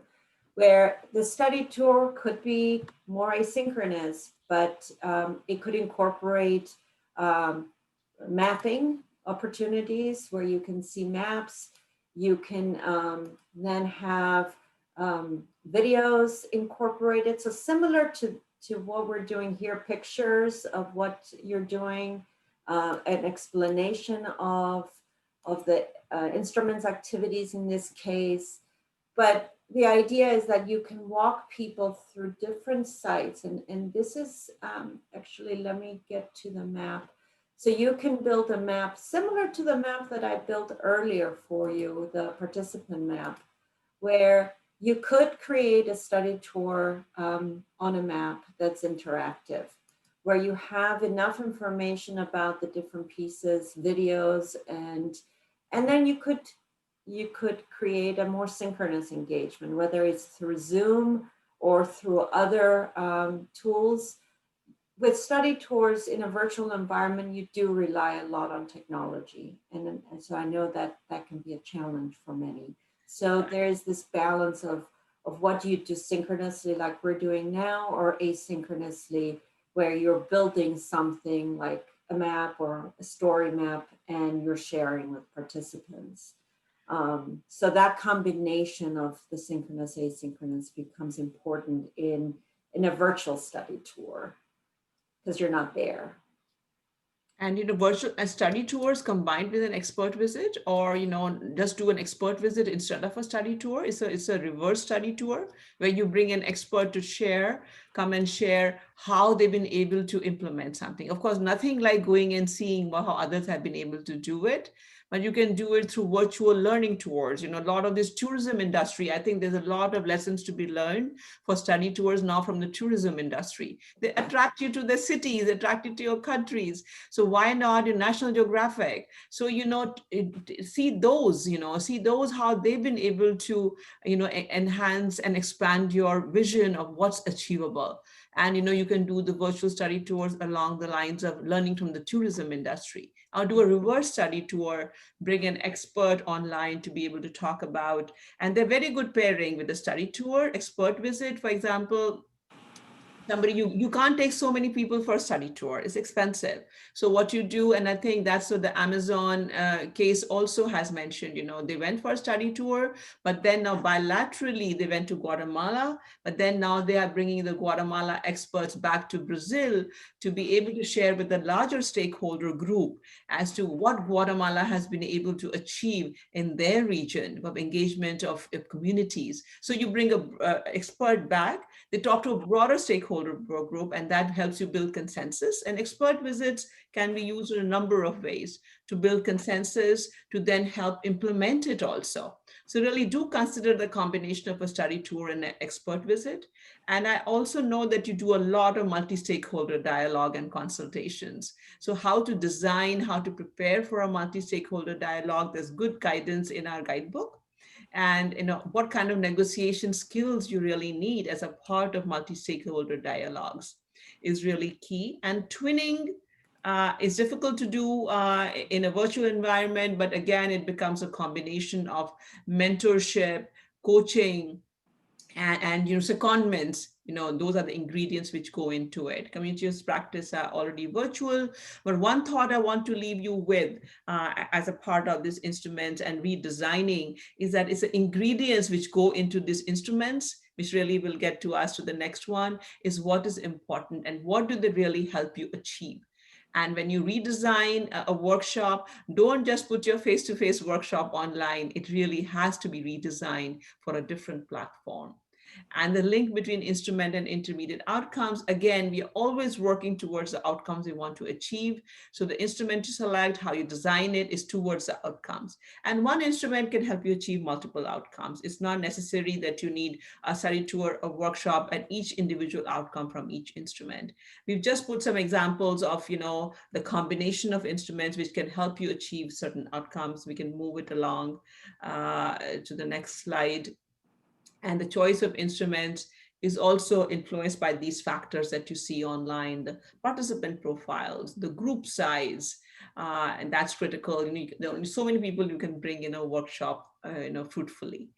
where the study tour could be more asynchronous, but it could incorporate mapping opportunities where you can see maps. You can then have videos incorporated. So similar to what we're doing here, pictures of what you're doing, an explanation of the instruments activities in this case. But the idea is that you can walk people through different sites. And this is actually, let me get to the map. So you can build a map similar to the map that I built earlier for you, the participant map, where you could create a study tour on a map that's interactive, where you have enough information about the different pieces, videos, and then you could create a more synchronous engagement, whether it's through Zoom or through other tools. With study tours in a virtual environment, you do rely a lot on technology. And so I know that that can be a challenge for many. So there's this balance of what you do synchronously like we're doing now, or asynchronously where you're building something like a map or a story map and you're sharing with participants. So that combination of the synchronous, asynchronous becomes important in a virtual study tour, because you're not there. And virtual study tours combined with an expert visit, or just do an expert visit instead of a study tour. It's a reverse study tour where you bring an expert to come and share how they've been able to implement something. Of course, nothing like going and seeing how others have been able to do it, but you can do it through virtual learning tours. A lot of this tourism industry, I think there's a lot of lessons to be learned for study tours now from the tourism industry. They attract you to the cities, attract you to your countries. So why not in National Geographic? So, see those, how they've been able to, enhance and expand your vision of what's achievable. And, you can do the virtual study tours along the lines of learning from the tourism industry. I'll do a reverse study tour, bring an expert online to be able to talk about, and they're very good pairing with the study tour, expert visit, for example. somebody, you can't take so many people for a study tour. It's expensive. So what you do, and I think that's what the Amazon case also has mentioned, they went for a study tour, but then now bilaterally they went to Guatemala, but then now they are bringing the Guatemala experts back to Brazil to be able to share with a larger stakeholder group as to what Guatemala has been able to achieve in their region of engagement of communities. So you bring a expert back, they talk to a broader stakeholder group, and that helps you build consensus. And expert visits can be used in a number of ways to build consensus, to then help implement it also. So really do consider the combination of a study tour and an expert visit. And I also know that you do a lot of multi-stakeholder dialogue and consultations. So how to design, how to prepare for a multi-stakeholder dialogue, there's good guidance in our guidebook. And what kind of negotiation skills you really need as a part of multi-stakeholder dialogues is really key. And twinning is difficult to do in a virtual environment, but again, it becomes a combination of mentorship, coaching, and secondments. Those are the ingredients which go into it. Communities practice are already virtual, but one thought I want to leave you with as a part of this instrument and redesigning is that it's the ingredients which go into these instruments, which really will get to us to the next one, is what is important and what do they really help you achieve. And when you redesign a workshop, don't just put your face-to-face workshop online. It really has to be redesigned for a different platform. And the link between instrument and intermediate outcomes, again, we are always working towards the outcomes we want to achieve. So the instrument you select, how you design it, is towards the outcomes. And one instrument can help you achieve multiple outcomes. It's not necessary that you need a study tour, a workshop, and each individual outcome from each instrument. We've just put some examples of, the combination of instruments which can help you achieve certain outcomes. We can move it along to the next slide. And the choice of instruments is also influenced by these factors that you see online, the participant profiles, the group size, and that's critical. There are only so many people you can bring in a workshop, fruitfully.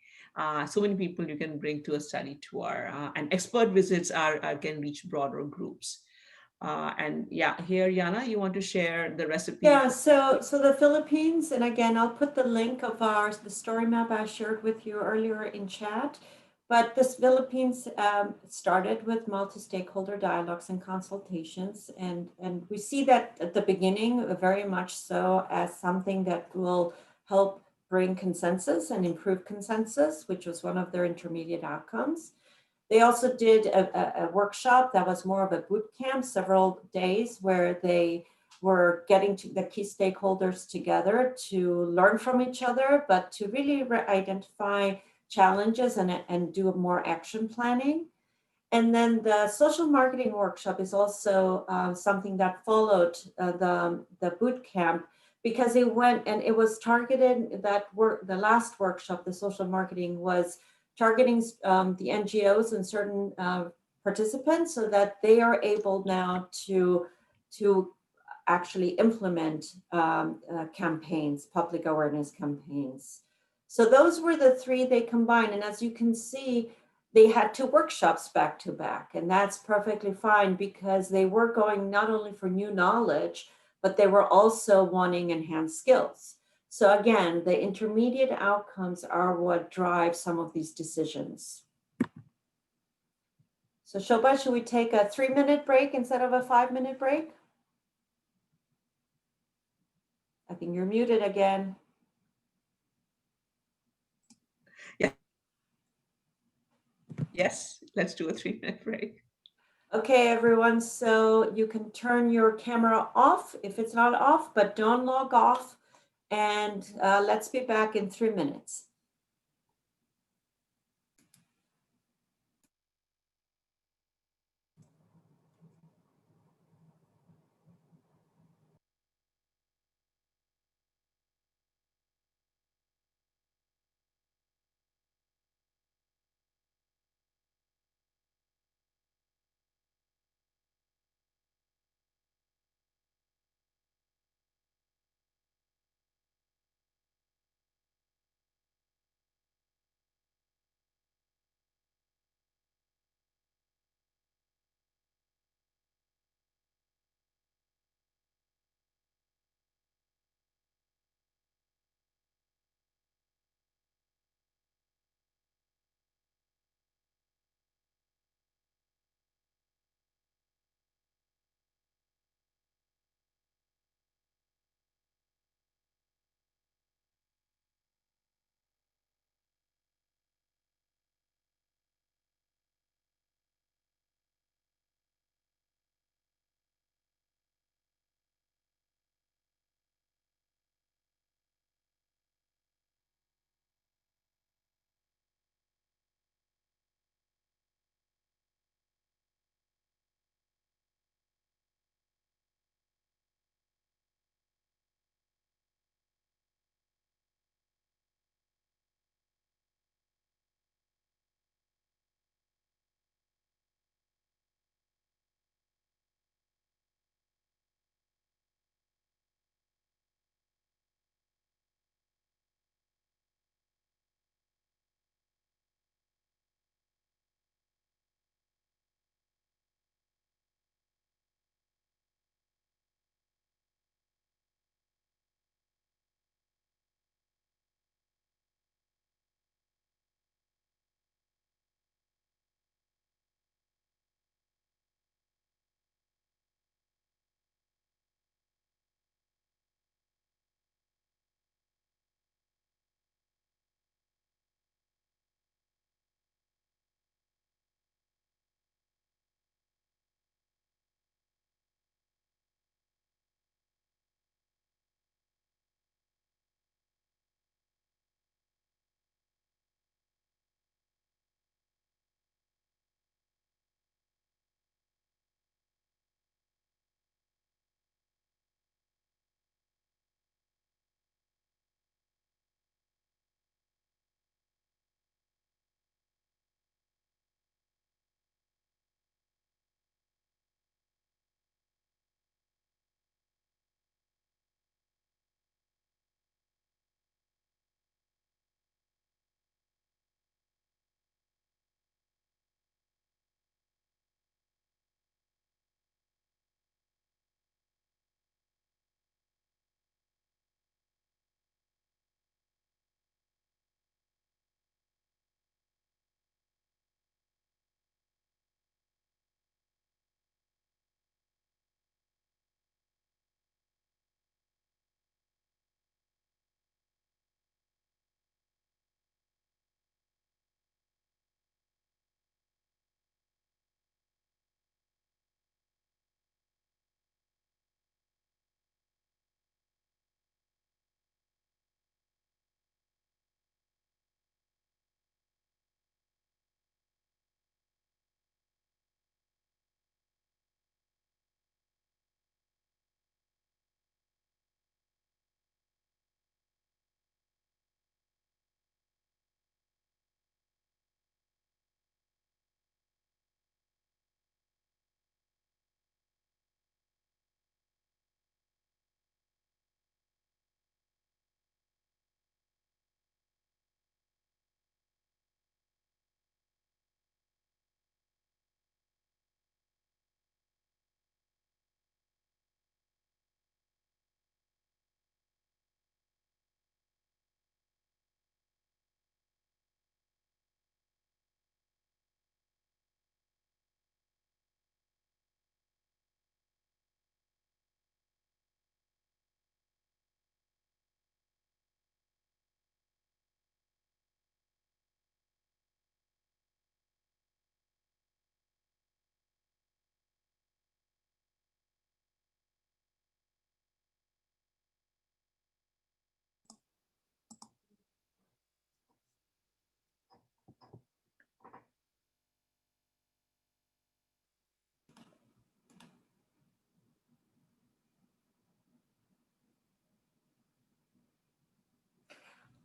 So many people you can bring to a study tour, and expert visits can reach broader groups. And yeah, here, Yana, you want to share the recipe? Yeah, so the Philippines, and again, I'll put the link of the story map I shared with you earlier in chat. But this Philippines started with multi-stakeholder dialogues and consultations, and we see that at the beginning very much so as something that will help bring consensus and improve consensus, which was one of their intermediate outcomes. They also did a workshop that was more of a boot camp, several days, where they were getting the key stakeholders together to learn from each other, but to really identify challenges and do more action planning. And then the social marketing workshop is also something that followed the boot camp, because it went and it was targeted, the last workshop, the social marketing, was targeting the NGOs and certain participants so that they are able now to actually implement campaigns, public awareness campaigns. So those were the three they combined. And as you can see, they had 2 workshops back to back, and that's perfectly fine because they were going not only for new knowledge, but they were also wanting enhanced skills. So again, the intermediate outcomes are what drive some of these decisions. So Shobha, should we take a 3-minute break instead of a 5-minute break? I think you're muted again. Yes, let's do a 3-minute break. Okay, everyone, so you can turn your camera off if it's not off, but don't log off. And let's be back in 3 minutes.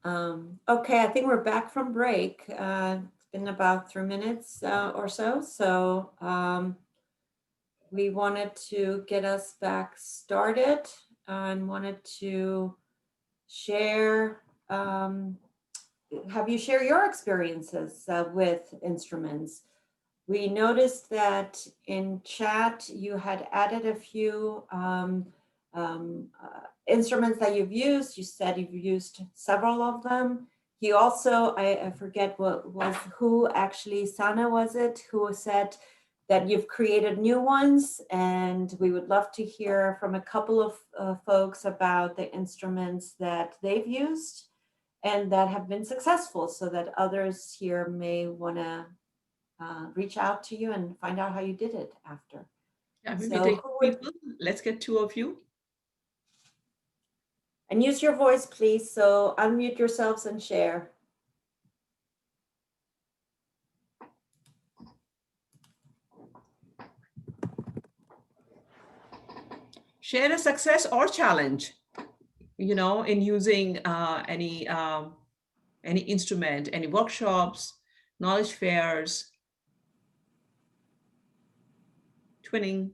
Okay, I think we're back from break. It's been about 3 minutes or so. So we wanted to get us back started and wanted to share, have you share your experiences with instruments. We noticed that in chat you had added a few instruments that you've used. You said you've used several of them. He also, I forget what was, who actually, Sana was it, who said that you've created new ones, and we would love to hear from a couple of folks about the instruments that they've used and that have been successful, so that others here may want to reach out to you and find out how you did it after. Yeah, maybe So take people. Let's get 2 of you. And use your voice, please. So unmute yourselves and share. Share a success or challenge, you know, in using any instrument, any workshops, knowledge fairs, twinning.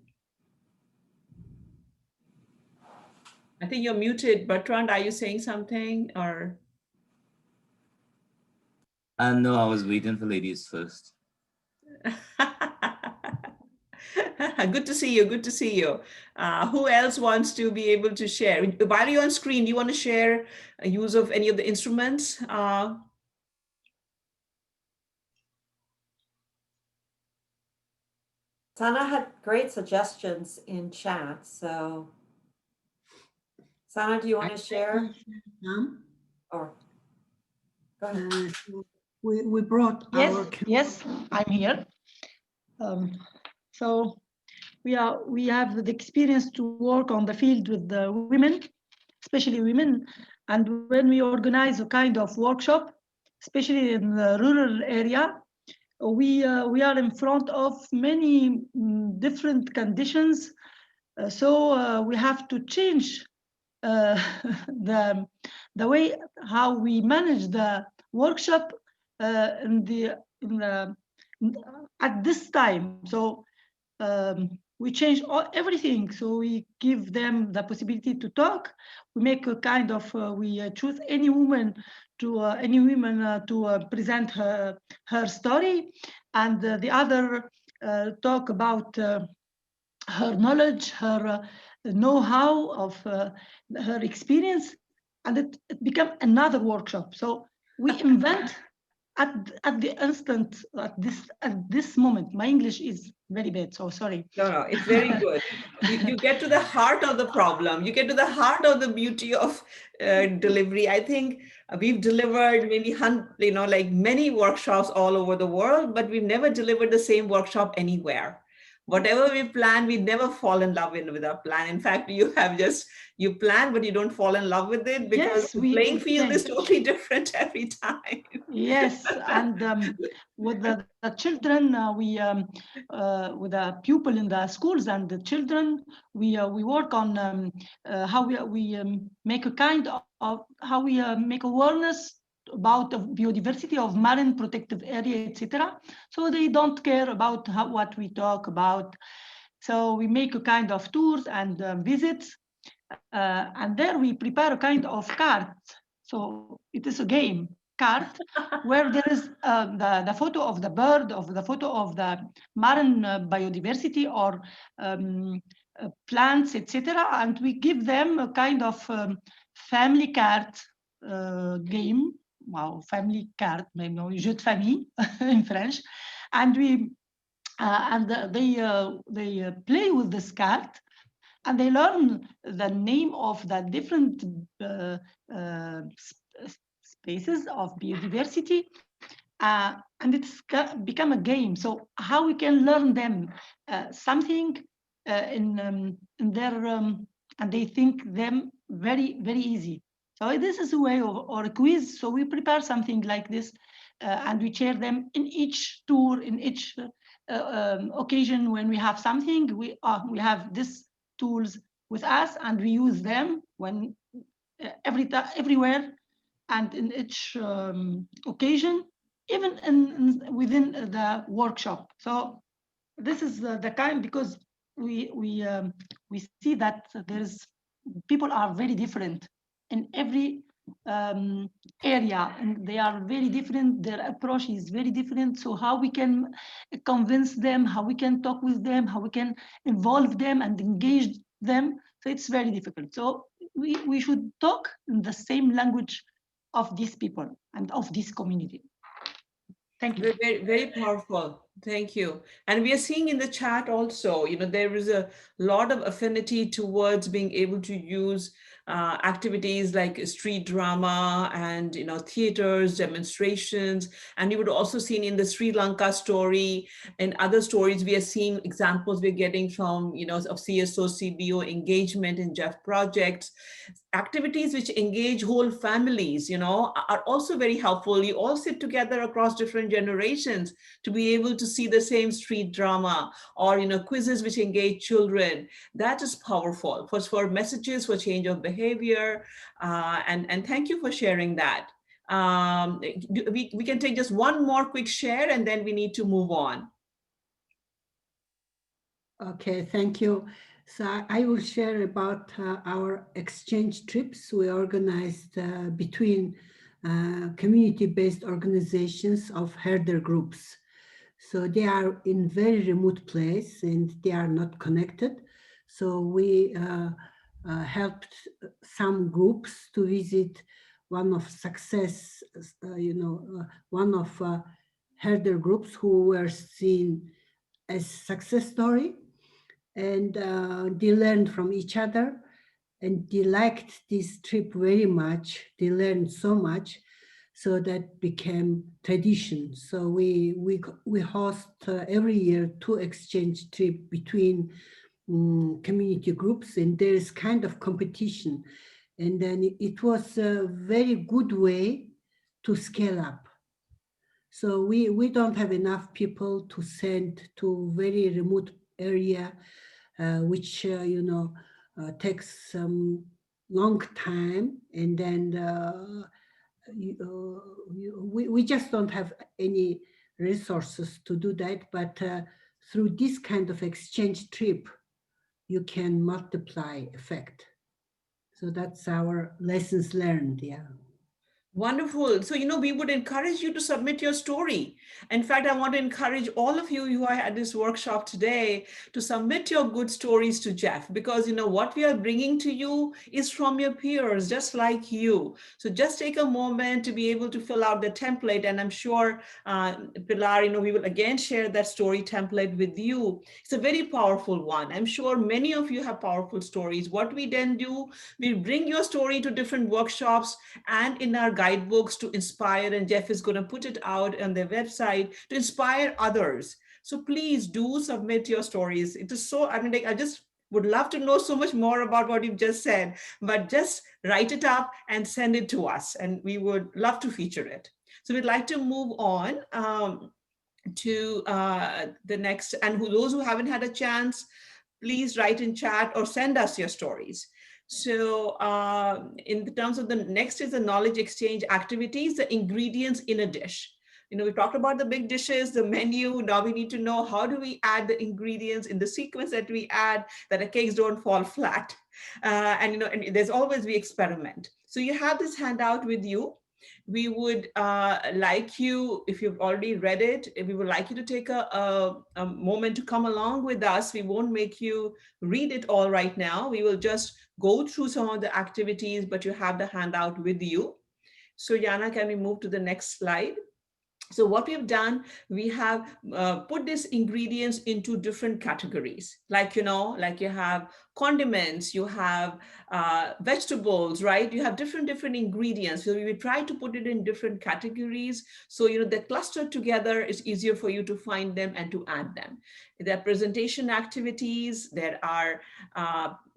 I think you're muted. Bertrand, are you saying something or? No, I was waiting for ladies first. Good to see you. Good to see you. Who else wants to be able to share? While you're on screen, do you want to share a use of any of the instruments? Sana had great suggestions in chat. So Sana, do you want to share? Or go ahead. We brought Yes, I'm here. So we have the experience to work on the field with the women, especially women, and when we organize a kind of workshop, especially in the rural area, we are in front of many different conditions. So we have to change the way how we manage the workshop at this time. So we change everything. So we give them the possibility to talk. We make a kind of we choose any woman to present her story, and the other talk about her knowledge, her know-how of her experience, and it became another workshop. So we invent at the instant, at this moment. My English is very bad, so sorry. No, it's very good. You get to the heart of the problem. You get to the heart of the beauty of delivery. I think we've delivered maybe like many workshops all over the world, but we've never delivered the same workshop anywhere. Whatever we plan, we never fall in love with our plan. In fact, you plan, but you don't fall in love with it because the playing field is totally different every time. Yes, and with the children, with the pupil in the schools and the children, we work on how we make a kind of how we make awareness about the biodiversity of marine protective area, etc. So they don't care about what we talk about. So we make a kind of tours and visits, and there we prepare a kind of cards. So it is a game card where there is the photo of the bird, of the photo of the marine biodiversity or plants, etc. And we give them a kind of family card game. Wow, family card, maybe jeu de famille in French, and they play with this card, and they learn the name of the different spaces of biodiversity, and it's become a game. So how we can learn them something in their and they think them very, very easy. So this is a way of, or a quiz. So we prepare something like this, and we share them in each tour, in each occasion when we have something. We have this tools with us, and we use them when everywhere and in each occasion, even within the workshop. So this is the kind, because we see that there's people are very different in every area, and they are very different. Their approach is very different. So how we can convince them, how we can talk with them, how we can involve them and engage them. So it's very difficult. So we should talk in the same language of these people and of this community. Thank you. Very, very powerful. Thank you. And we are seeing in the chat also, there is a lot of affinity towards being able to use activities like street drama and, theaters, demonstrations. And you would also seen in the Sri Lanka story and other stories, we are seeing examples we're getting from, of CSO, CBO engagement in GEF projects. Activities which engage whole families, are also very helpful. You all sit together across different generations to be able to see the same street drama, or quizzes which engage children. That is powerful for messages, for change of behavior, and thank you for sharing that. We can take just one more quick share and then we need to move on. Okay, thank you. So I will share about our exchange trips we organized between community-based organizations of herder groups. So they are in very remote place and they are not connected. So we helped some groups to visit one of success, one of herder groups who were seen as success story. And they learned from each other, and they liked this trip very much. They learned so much, so that became tradition. So we host every year 2 exchange trip between community groups, and there is kind of competition. And then it was a very good way to scale up. So we don't have enough people to send to very remote area, which takes some long time, and then we just don't have any resources to do that. But through this kind of exchange trip, you can multiply effect. So that's our lessons learned. Yeah. Wonderful. So, we would encourage you to submit your story. In fact, I want to encourage all of you who are at this workshop today to submit your good stories to GEF, because, what we are bringing to you is from your peers, just like you. So just take a moment to be able to fill out the template. And I'm sure, Pilar, we will again share that story template with you. It's a very powerful one. I'm sure many of you have powerful stories. What we then do, we bring your story to different workshops and in our guidebooks to inspire, and GEF is going to put it out on their website to inspire others. So please do submit your stories. It is so, I just would love to know so much more about what you've just said, but just write it up and send it to us, and we would love to feature it. So we'd like to move on to the next, and those who haven't had a chance, please write in chat or send us your stories. So in terms of the next is the knowledge exchange activities, the ingredients in a dish. We talked about the big dishes, the menu. Now we need to know, how do we add the ingredients in the sequence that we add, that the cakes don't fall flat. And there's always, we experiment. So you have this handout with you. We would like you, if you've already read it, we would like you to take a moment to come along with us. We won't make you read it all right now. We will just go through some of the activities, but you have the handout with you. So Yana, can we move to the next slide? So what we've done, we have put these ingredients into different categories. Like, you have condiments, you have vegetables, right? You have different ingredients. So we try to put it in different categories. So, they're clustered together. It's easier for you to find them and to add them. There are presentation activities, there are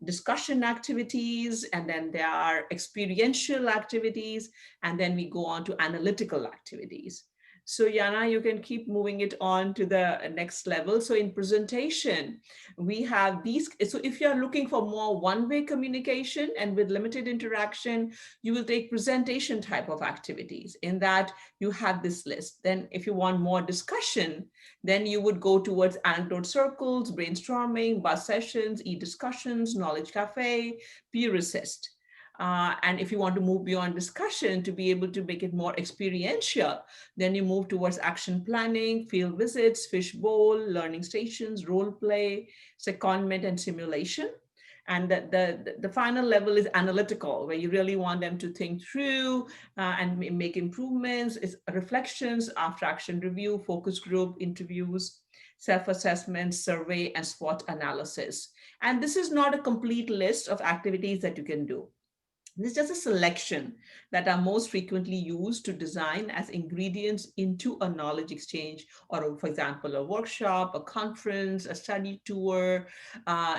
discussion activities, and then there are experiential activities, and then we go on to analytical activities. So Yana, you can keep moving it on to the next level. So in presentation, we have these. So if you're looking for more one-way communication and with limited interaction, you will take presentation type of activities in that you have this list. Then if you want more discussion, then you would go towards anecdote circles, brainstorming, buzz sessions, e-discussions, knowledge cafe, peer assist. And if you want to move beyond discussion to be able to make it more experiential, then you move towards action planning, field visits, fishbowl, learning stations, role play, secondment, and simulation. And the final level is analytical, where you really want them to think through and make improvements. It's reflections, after action review, focus group, interviews, self-assessment, survey, and SWOT analysis. And this is not a complete list of activities that you can do. This is just a selection that are most frequently used to design as ingredients into a knowledge exchange, or for example, a workshop, a conference, a study tour.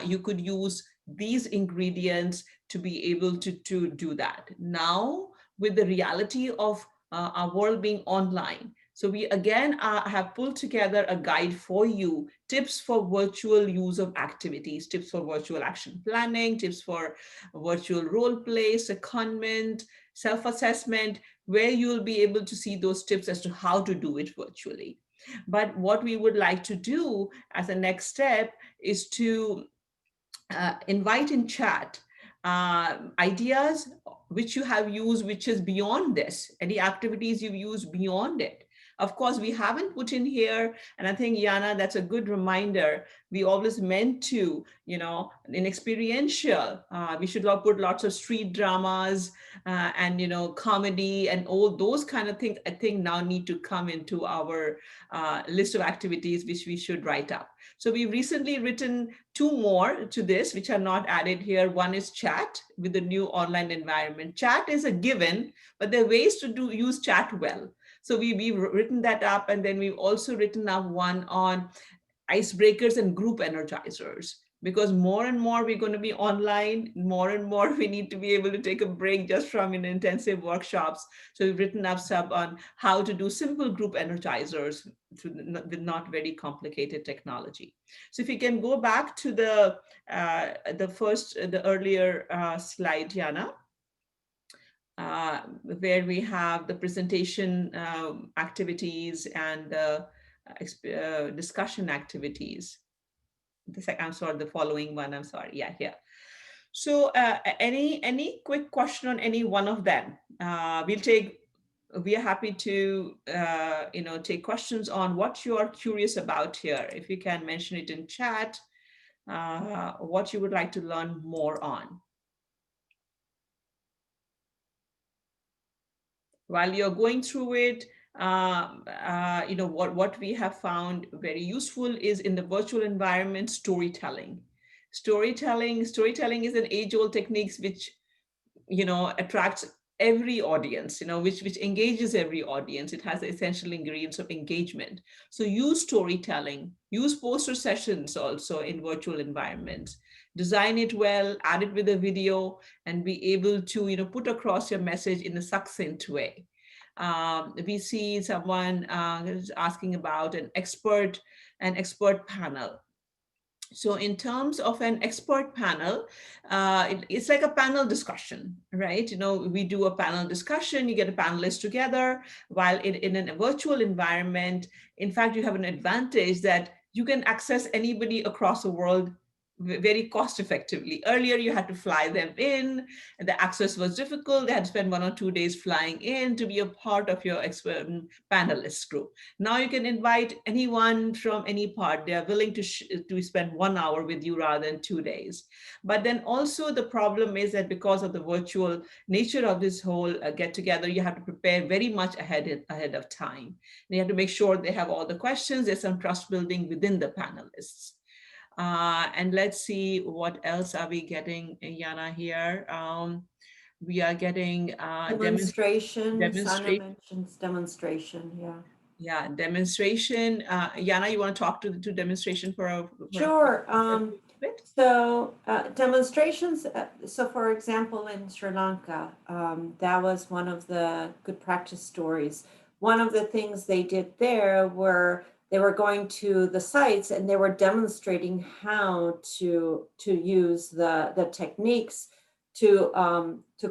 You could use these ingredients to be able to do that. Now, with the reality of our world being online, so we again have pulled together a guide for you, tips for virtual use of activities, tips for virtual action planning, tips for virtual role play, secondment, self-assessment, where you'll be able to see those tips as to how to do it virtually. But what we would like to do as a next step is to invite in chat ideas which you have used, which is beyond this, any activities you've used beyond it. Of course, we haven't put in here, and I think, Yana, that's a good reminder. We always meant to, in experiential, we should put lots of street dramas and, comedy and all those kind of things, I think now need to come into our list of activities, which we should write up. So we've recently written 2 more to this, which are not added here. One is chat with the new online environment. Chat is a given, but there are ways to use chat well. So we've written that up, and then we've also written up one on icebreakers and group energizers, because more and more we're going to be online, more and more we need to be able to take a break just from intensive workshops. So we've written up some on how to do simple group energizers with not very complicated technology. So if you can go back to the earlier slide, Yana. Where we have the presentation activities and the discussion activities. I'm sorry, the following one, I'm sorry, yeah, here. So any quick question on any one of them? We are happy to take questions on what you are curious about here. If you can mention it in chat, what you would like to learn more on. While you're going through it, what we have found very useful is in the virtual environment, storytelling. Storytelling is an age-old technique which attracts every audience, which engages every audience. It has the essential ingredients of engagement. So use storytelling, use poster sessions also in virtual environments. Design it well, add it with a video, and be able to put across your message in a succinct way. We see someone asking about an expert panel. So in terms of an expert panel, it's like a panel discussion, right? We do a panel discussion, you get a panelist together, while in a virtual environment, in fact, you have an advantage that you can access anybody across the world very cost effectively. Earlier, you had to fly them in, and the access was difficult. They had to spend 1 or 2 days flying in to be a part of your expert panelist group. Now you can invite anyone from any part. They are willing to spend 1 hour with you rather than 2 days. But then also the problem is that because of the virtual nature of this whole get together, you have to prepare very much ahead of time. And you have to make sure they have all the questions. There's some trust building within the panelists. And let's see what else are we getting, Yana, here. We are getting demonstration. Sana mentions demonstration, yeah. Yeah, demonstration. Yana, you want to talk to demonstration for a Sure. So demonstrations, so for example, in Sri Lanka, that was one of the good practice stories. one of the things they did there were they were going to the sites and they were demonstrating how to use the techniques to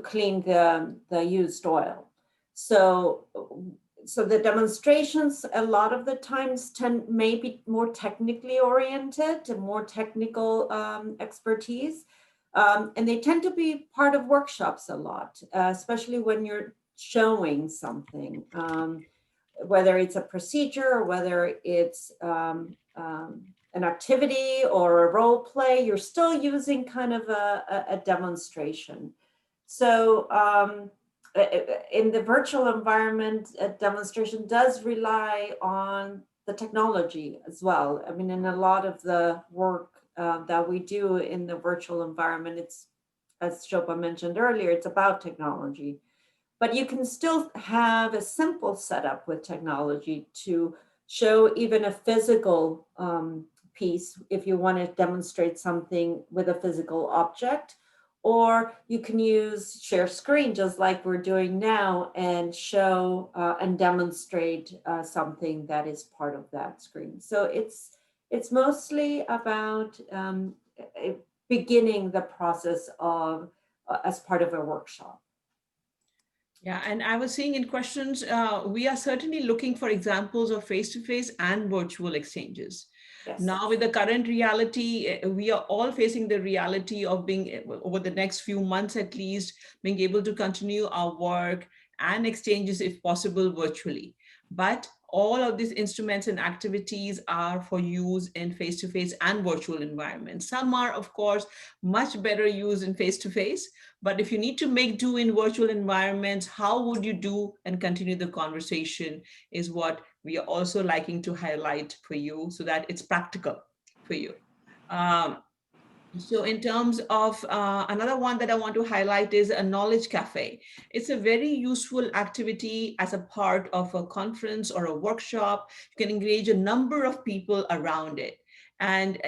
clean the used oil. So the demonstrations a lot of the times tend maybe more technically oriented and more technical expertise. And they tend to be part of workshops a lot, especially when you're showing something, whether it's a procedure or whether it's an activity or a role play, you're still using kind of a demonstration. So in the virtual environment, a demonstration does rely on the technology as well. I mean, in a lot of the work that we do in the virtual environment, it's, as Shilpa mentioned earlier, it's about technology. But you can still have a simple setup with technology to show even a physical piece if you want to demonstrate something with a physical object. Or you can use share screen just like we're doing now and show and demonstrate something that is part of that screen. So it's mostly about beginning the process of as part of a workshop. Yeah, and I was seeing in questions, we are certainly looking for examples of face-to-face and virtual exchanges. Yes. Now with the current reality, we are all facing the reality of being, over the next few months at least, being able to continue our work and exchanges if possible virtually. But all of these instruments and activities are for use in face-to-face and virtual environments. Some are, of course, much better used in face-to-face, but if you need to make do in virtual environments, how would you do and continue the conversation is what we are also liking to highlight for you so that it's practical for you. So in terms of another one that I want to highlight is a knowledge cafe. It's a very useful activity as a part of a conference or a workshop. You can engage a number of people around it. And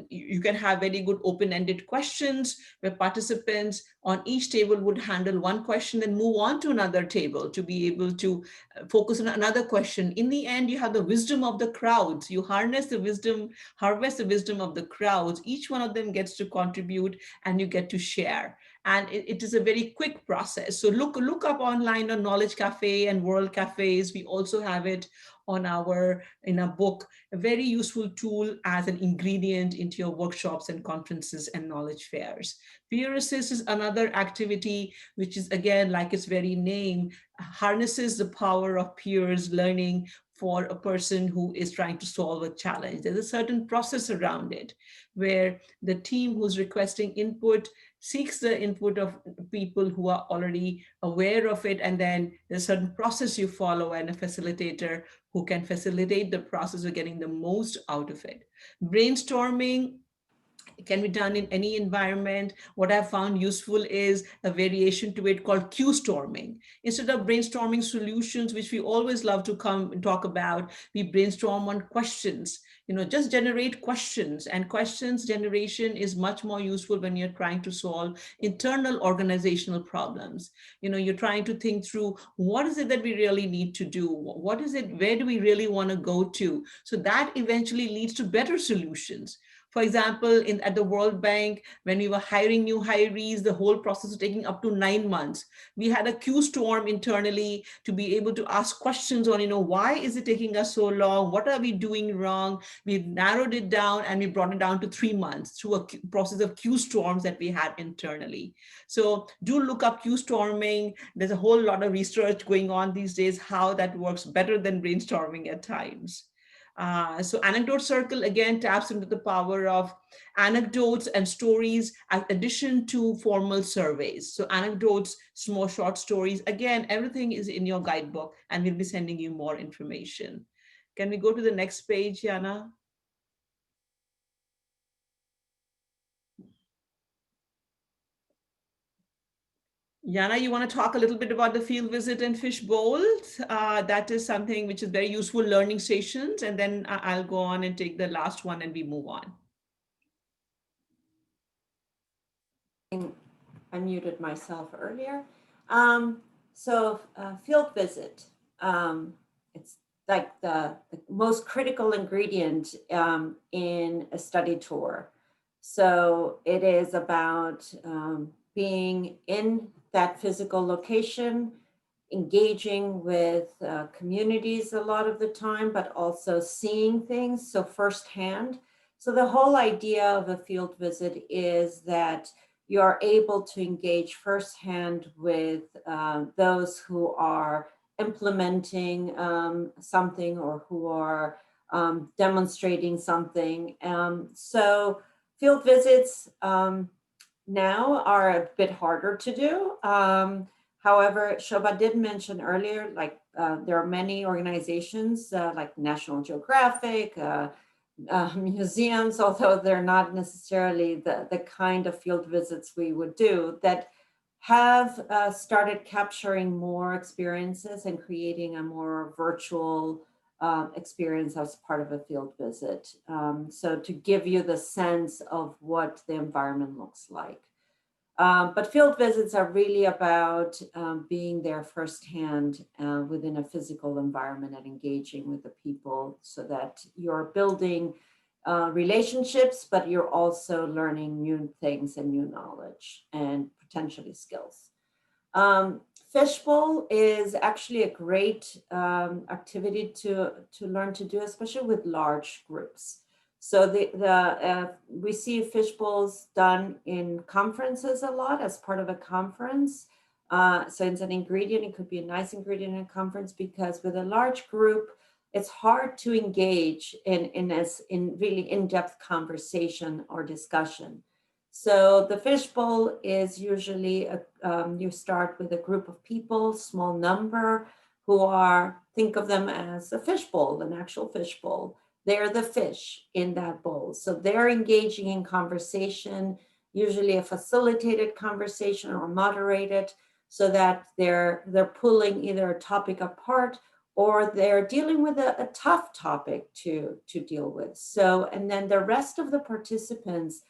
you can have very good open-ended questions where participants on each table would handle one question and move on to another table to be able to focus on another question. In the end, you have the wisdom of the crowds. You harvest the wisdom of the crowds. Each one of them gets to contribute and you get to share. And it is a very quick process. So look up online on Knowledge Cafe and World Cafes. We also have it in a book, a very useful tool as an ingredient into your workshops and conferences and knowledge fairs. Peer Assist is another activity, which is again, like its very name, harnesses the power of peers learning for a person who is trying to solve a challenge. There's a certain process around it where the team who's requesting input seeks the input of people who are already aware of it. And then there's a certain process you follow and a facilitator who can facilitate the process of getting the most out of it. Brainstorming can be done in any environment. What I've found useful is a variation to it called Q storming. Instead of brainstorming solutions, which we always love to come and talk about, we brainstorm on questions. Just generate questions, and questions generation is much more useful when you're trying to solve internal organizational problems. You're trying to think through what is it that we really need to do? What is it? Where do we really want to go to? So that eventually leads to better solutions. For example, at the World Bank, when we were hiring new hirees, the whole process was taking up to 9 months. We had a Q storm internally to be able to ask questions on, why is it taking us so long? What are we doing wrong? We narrowed it down and we brought it down to 3 months through a process of Q storms that we had internally. So do look up Q storming. There's a whole lot of research going on these days, how that works better than brainstorming at times. So Anecdote Circle, again, taps into the power of anecdotes and stories in addition to formal surveys. So anecdotes, small short stories, again, everything is in your guidebook and we'll be sending you more information. Can we go to the next page, Yana? Yana, you want to talk a little bit about the field visit and fishbowl? That is something which is very useful, learning stations, and then I'll go on and take the last one and we move on. I muted myself earlier. So field visit. it's like the most critical ingredient in a study tour. So it is about being in that physical location, engaging with communities a lot of the time, but also seeing things, so firsthand. So the whole idea of a field visit is that you are able to engage firsthand with those who are implementing something or who are demonstrating something. So field visits now are a bit harder to do. However, Shobha did mention earlier, like there are many organizations like National Geographic, museums, although they're not necessarily the kind of field visits we would do, that have started capturing more experiences and creating a more virtual experience as part of a field visit. So to give you the sense of what the environment looks like. But field visits are really about being there firsthand within a physical environment and engaging with the people so that you're building relationships, but you're also learning new things and new knowledge and potentially skills. Fishbowl is actually a great activity to learn to do, especially with large groups. So we see fishbowls done in conferences a lot as part of a conference. So it's an ingredient, it could be a nice ingredient in a conference, because with a large group, it's hard to engage in really in-depth conversation or discussion. So the fishbowl is usually, you start with a group of people, small number, who are, think of them as a fishbowl, an actual fishbowl. They're the fish in that bowl. So they're engaging in conversation, usually a facilitated conversation or moderated, so that they're pulling either a topic apart or they're dealing with a tough topic to deal with. So, and then the rest of the participants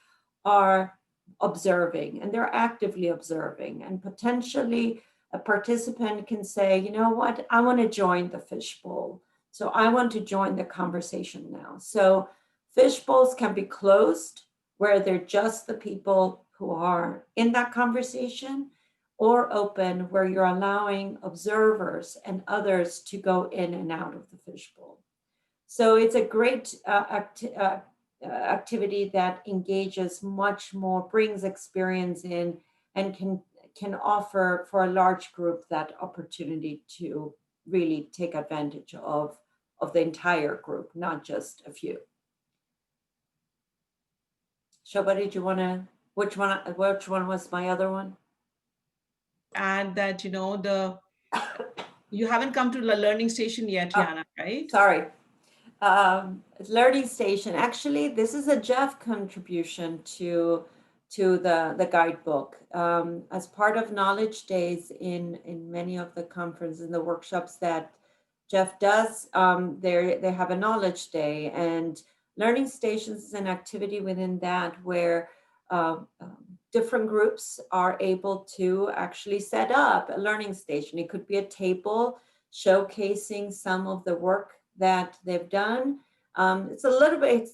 are observing, and they're actively observing, and potentially a participant can say, you know what, I want to join the fishbowl. So I want to join the conversation now. So fish bowls can be closed, where they're just the people who are in that conversation, or open, where you're allowing observers and others to go in and out of the fishbowl. So it's a great activity that engages much more, brings experience in, and can offer for a large group that opportunity to really take advantage of the entire group, not just a few. Shobha, did you want to, which one was my other one? And that, you know, you haven't come to the learning station yet, Yana, right? Sorry. Learning station, actually, this is a GEF contribution to the guidebook. As part of knowledge days in many of the conferences and the workshops that GEF does, they have a knowledge day, and learning stations is an activity within that where different groups are able to actually set up a learning station. It could be a table showcasing some of the work that they've done. It's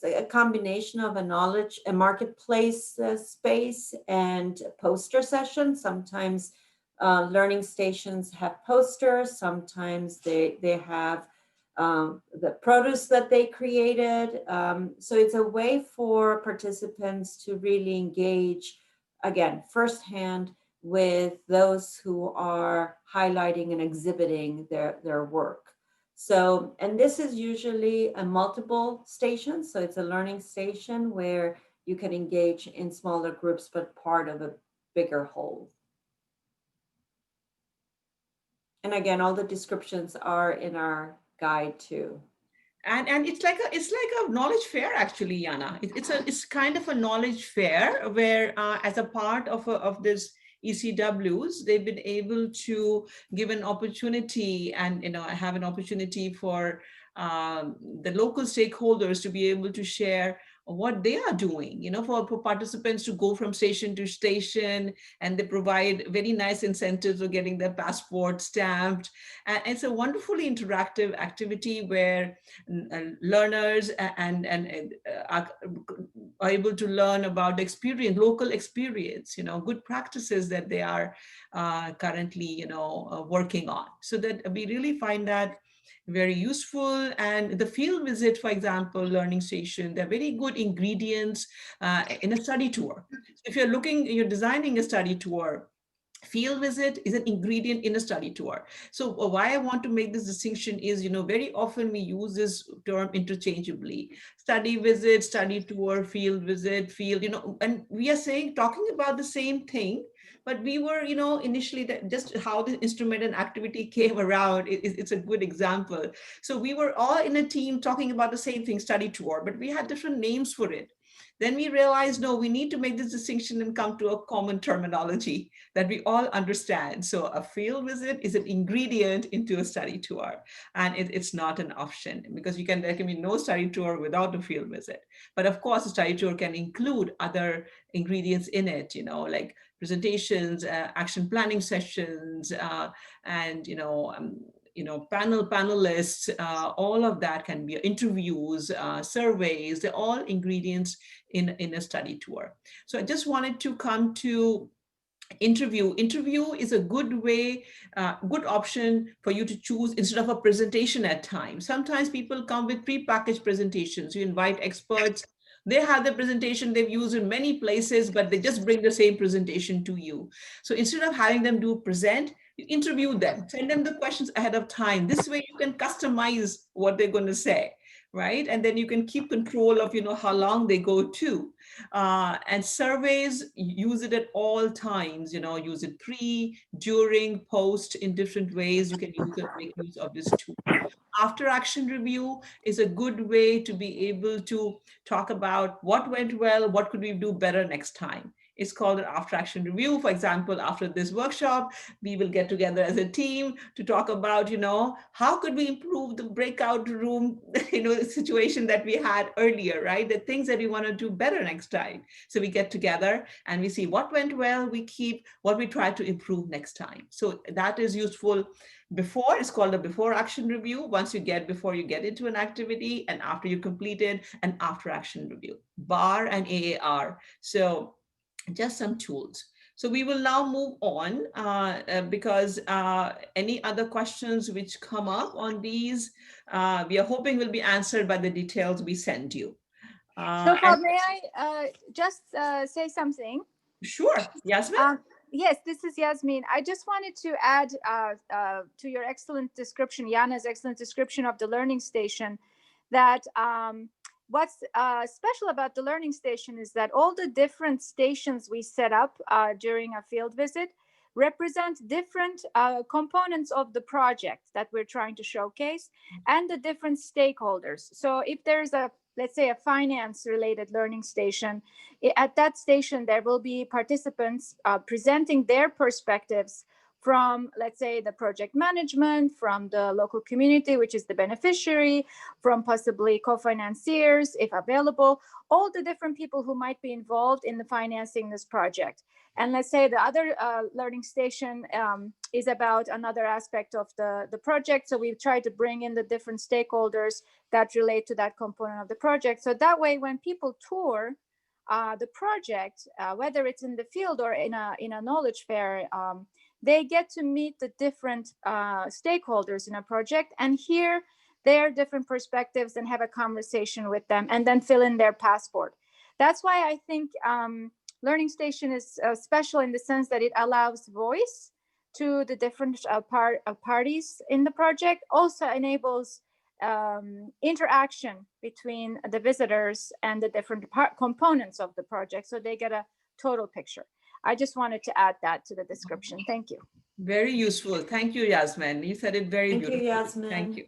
a combination of a marketplace space and a poster session. Sometimes learning stations have posters, sometimes they have the produce that they created. So it's a way for participants to really engage, again, firsthand with those who are highlighting and exhibiting their work. So, and this is usually a multiple station. So it's a learning station where you can engage in smaller groups, but part of a bigger whole. And again, all the descriptions are in our guide too. And it's like a knowledge fair, actually, Yana. It's kind of a knowledge fair where as a part of this ECWs, they've been able to give an opportunity and have an opportunity for the local stakeholders to be able to share what they are doing, for participants to go from station to station, and they provide very nice incentives for getting their passport stamped. And it's a wonderfully interactive activity where learners are able to learn about the experience, local experience, good practices that they are currently, working on. So that we really find that very useful. And the field visit, for example, learning station, they're very good ingredients in a study tour. So if you're designing a study tour, field visit is an ingredient in a study tour. So why I want to make this distinction is, very often we use this term interchangeably. Study visit, study tour, field visit, and we are talking about the same thing. But we were, initially just how the instrument and activity came around, it's a good example. So we were all in a team talking about the same thing, study tour, but we had different names for it. Then we realized, no, we need to make this distinction and come to a common terminology that we all understand. So a field visit is an ingredient into a study tour, and it's not an option, because there can be no study tour without a field visit. But of course, a study tour can include other ingredients in it, like presentations, action planning sessions, and panelists, all of that can be interviews, surveys, they're all ingredients in a study tour. So I just wanted to come to interview. Interview is a good way, good option for you to choose instead of a presentation at times. Sometimes people come with pre-packaged presentations. You invite experts, they have the presentation they've used in many places, but they just bring the same presentation to you. So instead of having them present, you interview them, send them the questions ahead of time. This way you can customize what they're going to say, right? And then you can keep control of, how long they go to. And surveys, use it at all times, use it pre, during, post, in different ways. You can make use of this tool. After action review is a good way to be able to talk about what went well, what could we do better next time. It's called an after action review. For example, after this workshop, we will get together as a team to talk about, how could we improve the breakout room, situation that we had earlier, right? The things that we want to do better next time. So we get together and we see what went well, we keep what we try to improve next time. So that is useful. Before, it's called a before action review. Before you get into an activity, and after you complete it, an after action review, BAR and AAR. So just some tools. So we will now move on because any other questions which come up on these, we are hoping will be answered by the details we send you. Shobha, may I just say something? Sure, Yasmin. Yes, this is Yasmin. I just wanted to add to your excellent description, Jana's excellent description of the learning station, that what's special about the learning station is that all the different stations we set up during a field visit represent different components of the project that we're trying to showcase and the different stakeholders. So if there's let's say a finance related learning station, at that station there will be participants presenting their perspectives from, let's say, the project management, from the local community, which is the beneficiary, from possibly co-financiers, if available, all the different people who might be involved in the financing this project. And let's say the other learning station is about another aspect of the project. So we've tried to bring in the different stakeholders that relate to that component of the project. So that way, when people tour the project, whether it's in the field or in a knowledge fair, they get to meet the different stakeholders in a project and hear their different perspectives and have a conversation with them and then fill in their passport. That's why I think Learning Station is special in the sense that it allows voice to the different parties in the project, also enables interaction between the visitors and the different components of the project, so they get a total picture. I just wanted to add that to the description. Thank you. Very useful. Thank you, Yasmin. You said it very beautifully. Thank you, Yasmin. Thank you.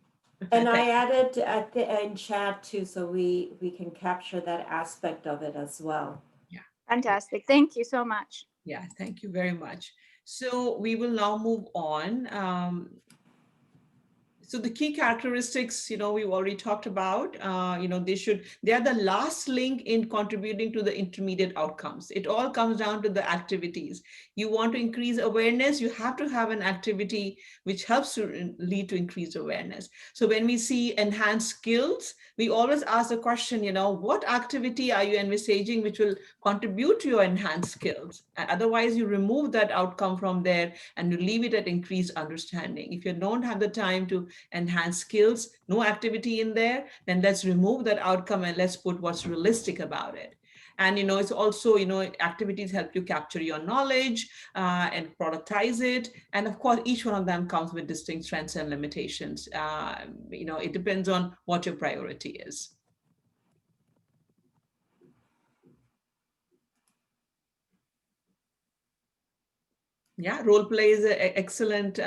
And I added in chat too, so we can capture that aspect of it as well. Yeah. Fantastic. Thank you so much. Yeah, thank you very much. So we will now move on. So the key characteristics, we've already talked about, they are the last link in contributing to the intermediate outcomes. It all comes down to the activities. You want to increase awareness, you have to have an activity which helps to lead to increased awareness. So when we see enhanced skills, we always ask the question, what activity are you envisaging which will contribute to your enhanced skills? Otherwise, you remove that outcome from there and you leave it at increased understanding. If you don't have the time to enhance skills, no activity in there, then let's remove that outcome and let's put what's realistic about it. And it's also, activities help you capture your knowledge and productize it. And of course, each one of them comes with distinct strengths and limitations. It depends on what your priority is. Yeah, role play is excellent.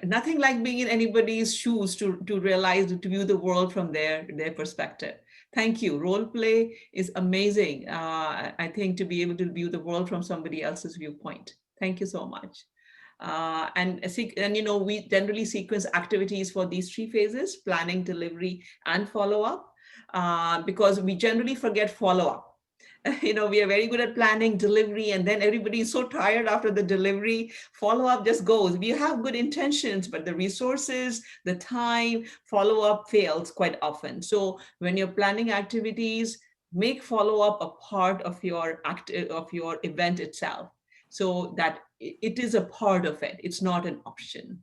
Nothing like being in anybody's shoes to realize, to view the world from their perspective. Thank you. Role play is amazing. I think to be able to view the world from somebody else's viewpoint. Thank you so much. And we generally sequence activities for these 3 phases: planning, delivery, and follow-up, because we generally forget follow-up. We are very good at planning, delivery, and then everybody is so tired after the delivery. Follow-up just goes. We have good intentions, but the resources, the time, follow-up fails quite often. So when you're planning activities, make follow-up a part of your event itself, so that it is a part of it. It's not an option.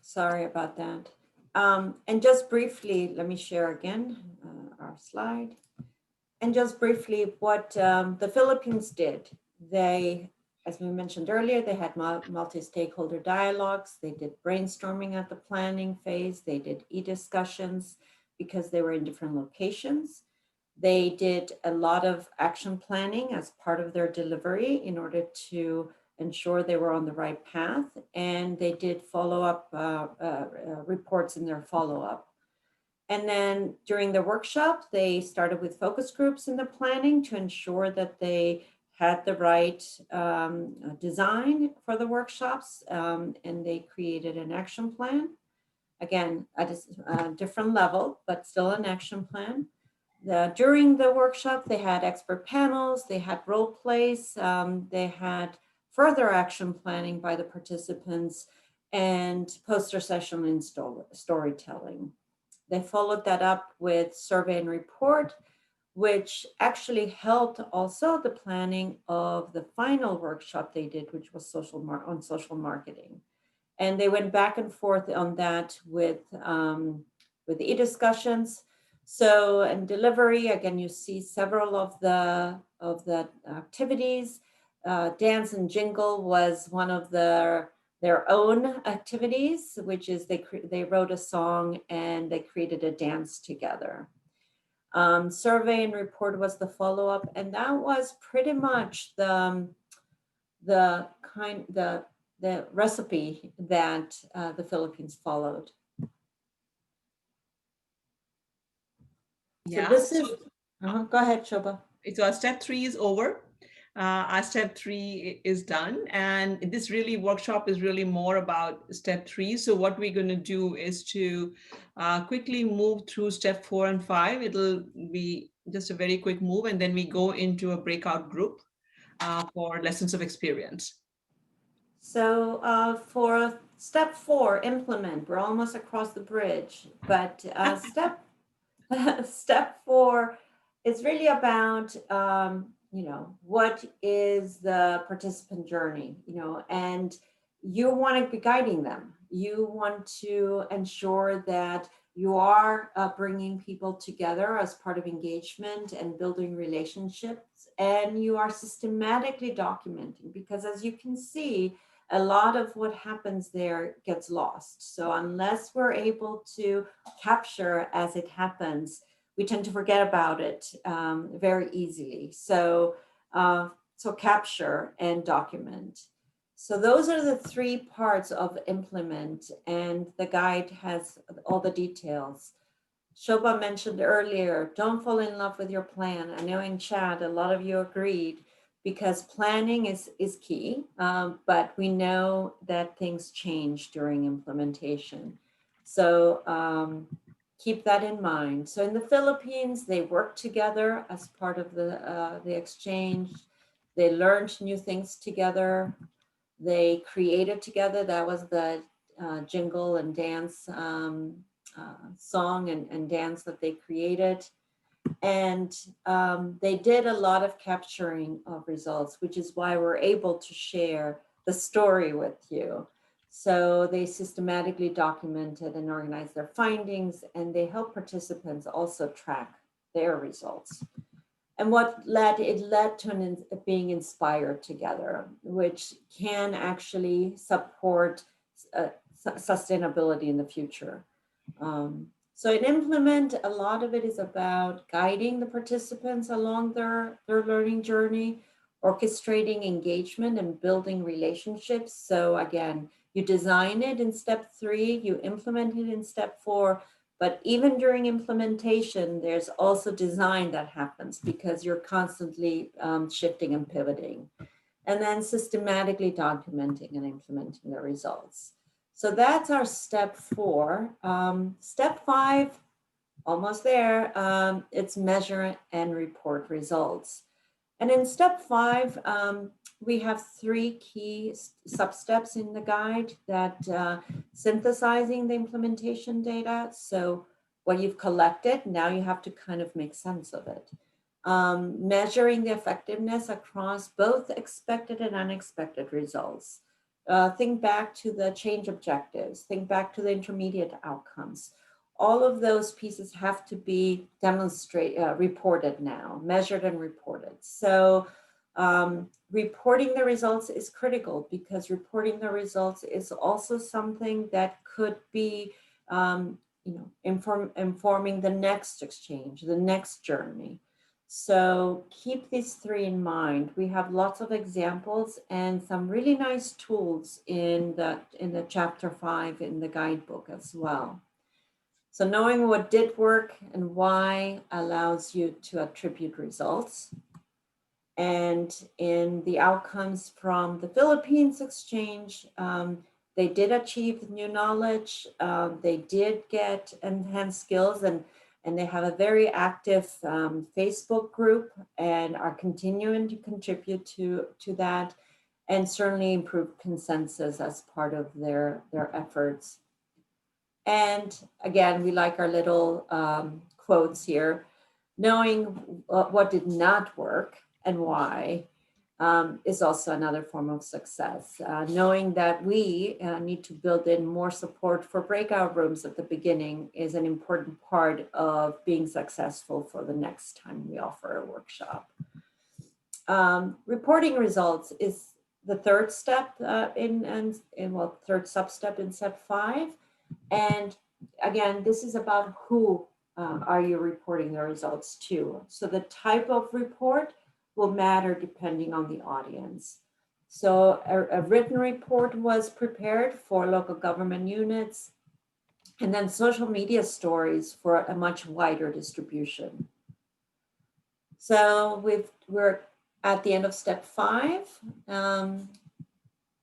Sorry about that. And just briefly, let me share again our slide. And just briefly, what the Philippines did, they, as we mentioned earlier, they had multi-stakeholder dialogues. They did brainstorming at the planning phase. They did e-discussions because they were in different locations. They did a lot of action planning as part of their delivery in order to ensure they were on the right path, and they did follow-up reports in their follow-up. And then during the workshop, they started with focus groups in the planning to ensure that they had the right design for the workshops, and they created an action plan. Again, at a different level, but still an action plan. During the workshop, they had expert panels, they had role plays, they had further action planning by the participants, and poster session and storytelling. They followed that up with survey and report, which actually helped also the planning of the final workshop they did, which was on social marketing. And they went back and forth on that with e-discussions. So in delivery, again, you see several of the activities. Dance and jingle was one of their own activities, which is they wrote a song and they created a dance together. Survey and report was the follow-up, and that was pretty much the recipe that the Philippines followed. Yeah. So this is, go ahead, Shobha. So our step 3 is over. Our step 3 is done, and this workshop is really more about step 3. So what we're going to do is to quickly move through step 4 and 5. It'll be just a very quick move, and then we go into a breakout group for lessons of experience. So for step 4, implement, we're almost across the bridge, but step 4 is really about what is the participant journey, and you want to be guiding them. You want to ensure that you are bringing people together as part of engagement and building relationships, and you are systematically documenting, because as you can see, a lot of what happens there gets lost. So unless we're able to capture as it happens, we tend to forget about it very easily. So, so capture and document. So those are the 3 parts of implement, and the guide has all the details. Shobha mentioned earlier, don't fall in love with your plan. I know in chat, a lot of you agreed because planning is key, but we know that things change during implementation. So keep that in mind. So in the Philippines, they worked together as part of the exchange. They learned new things together. They created together. That was the jingle and dance song and dance that they created. And they did a lot of capturing of results, which is why we're able to share the story with you. So they systematically documented and organized their findings, and they help participants also track their results. And it led to being inspired together, which can actually support sustainability in the future. So in Implement, a lot of it is about guiding the participants along their learning journey, orchestrating engagement and building relationships. So again, you design it in step 3, you implement it in step 4, but even during implementation, there's also design that happens because you're constantly shifting and pivoting, and then systematically documenting and implementing the results. So that's our step 4. Step 5, almost there, it's measure and report results. And in step 5, we have 3 key sub-steps in the guide that synthesizing the implementation data. So what you've collected, now you have to kind of make sense of it. Measuring the effectiveness across both expected and unexpected results. Think back to the change objectives, think back to the intermediate outcomes. All of those pieces have to be reported now, measured and reported. So reporting the results is critical because reporting the results is also something that could be informing the next exchange, the next journey. So keep these 3 in mind. We have lots of examples and some really nice tools in the chapter 5 in the guidebook as well. So knowing what did work and why allows you to attribute results. And in the outcomes from the Philippines exchange, they did achieve new knowledge. They did get enhanced skills and they have a very active Facebook group and are continuing to contribute to that and certainly improve consensus as part of their efforts. And again, we like our little quotes here. Knowing what did not work and why is also another form of success. Knowing that we need to build in more support for breakout rooms at the beginning is an important part of being successful for the next time we offer a workshop. Reporting results is the third step third sub-step in step 5. And again, this is about who are you reporting the results to. So the type of report will matter depending on the audience. So a written report was prepared for local government units, and then social media stories for a much wider distribution. So we're at the end of step 5.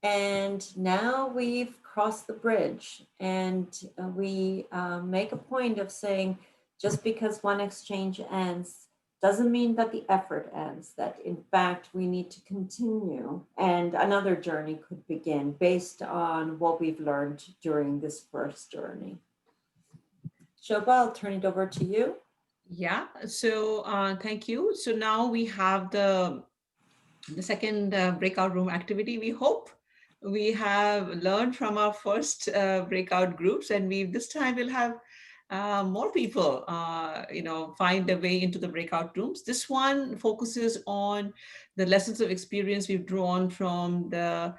And now we've crossed the bridge, and we make a point of saying, just because one exchange ends doesn't mean that the effort ends, that in fact we need to continue and another journey could begin based on what we've learned during this first journey. Shobha, I'll turn it over to you. Yeah, so thank you. So now we have the second breakout room activity. We hope we have learned from our first breakout groups, and this time we'll have more people, find their way into the breakout rooms. This one focuses on the lessons of experience we've drawn from the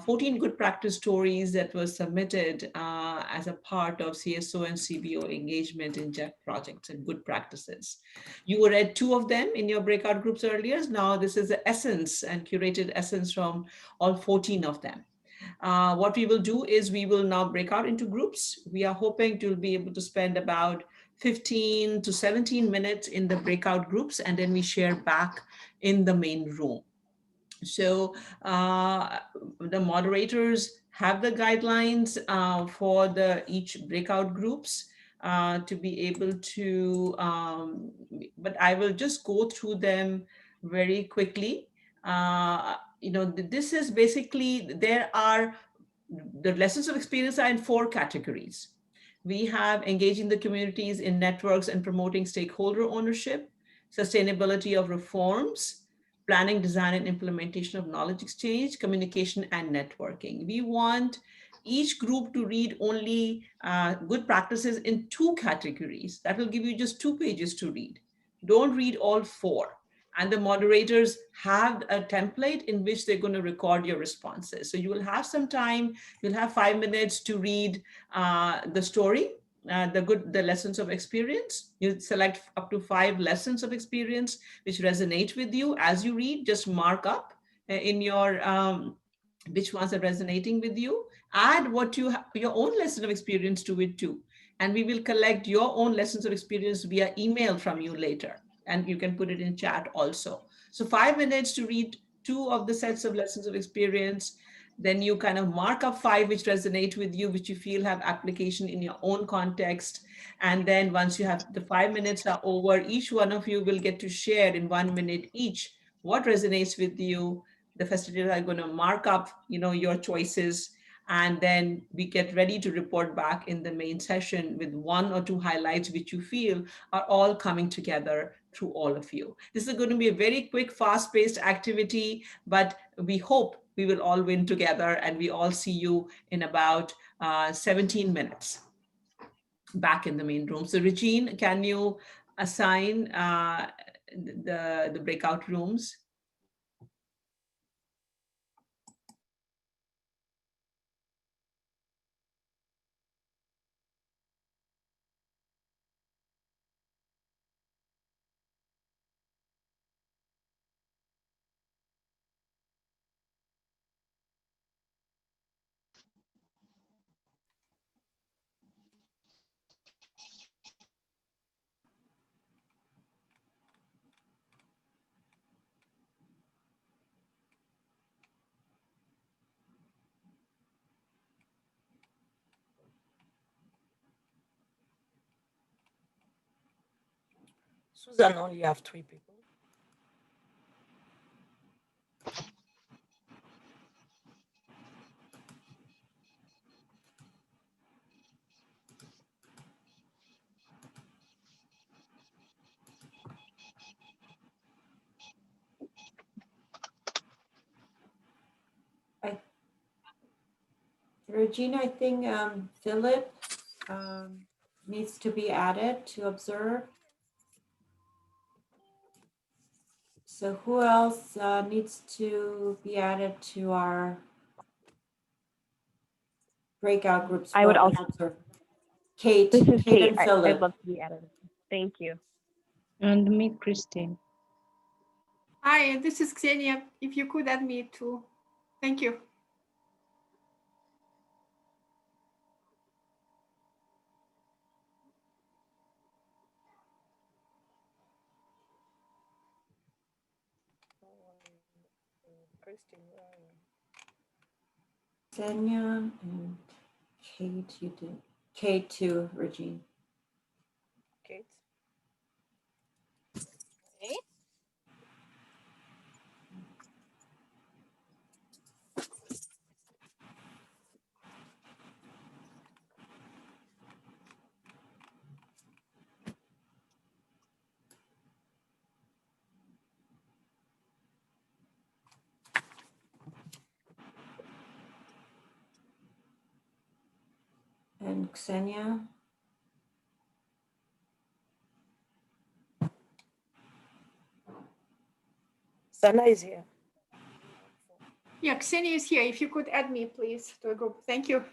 14 good practice stories that were submitted as a part of CSO and CBO engagement in GEF projects and good practices. You read 2 of them in your breakout groups earlier. Now this is the essence and curated essence from all 14 of them. What we will do is we will now break out into groups. We are hoping to be able to spend about 15 to 17 minutes in the breakout groups, and then we share back in the main room. So the moderators have the guidelines for each breakout groups to be able to, but I will just go through them very quickly. This is basically, the lessons of experience are in 4 categories. We have engaging the communities in networks and promoting stakeholder ownership, sustainability of reforms, planning, design, and implementation of knowledge exchange, communication, and networking. We want each group to read only good practices in 2 categories. That will give you just 2 pages to read. Don't read all 4. And the moderators have a template in which they're going to record your responses. So you will have some time, you'll have 5 minutes to read the story, the lessons of experience. You select up to 5 lessons of experience which resonate with you. As you read, just mark up in your which ones are resonating with you. Add your own lesson of experience to it too. And we will collect your own lessons of experience via email from you later. And you can put it in chat also. So 5 minutes to read 2 of the sets of lessons of experience. Then you kind of mark up 5 which resonate with you, which you feel have application in your own context. And then once you have the 5 minutes are over, each one of you will get to share in 1 minute each what resonates with you. The facilitators are going to mark up, your choices, and then we get ready to report back in the main session with 1 or 2 highlights which you feel are all coming together through all of you. This is going to be a very quick, fast-paced activity, but we hope we will all win together, and we all see you in about 17 minutes back in the main room. So Regine, can you assign the breakout rooms? Susan only have 3 people. Regina, I think Philip needs to be added to observe. So who else needs to be added to our breakout groups? I would also observe? Kate, This is Kate Kate. and I'd Philip. love to be added. Thank you. And me, Christine. Hi, this is Ksenia. If you could add me too. Thank you. Christine, where are you? Ksenia and Kate, you did. Kate too, Regine. Kate? And Ksenia. Sana is here. Yeah, Ksenia is here. If you could add me, please, to a group. Thank you.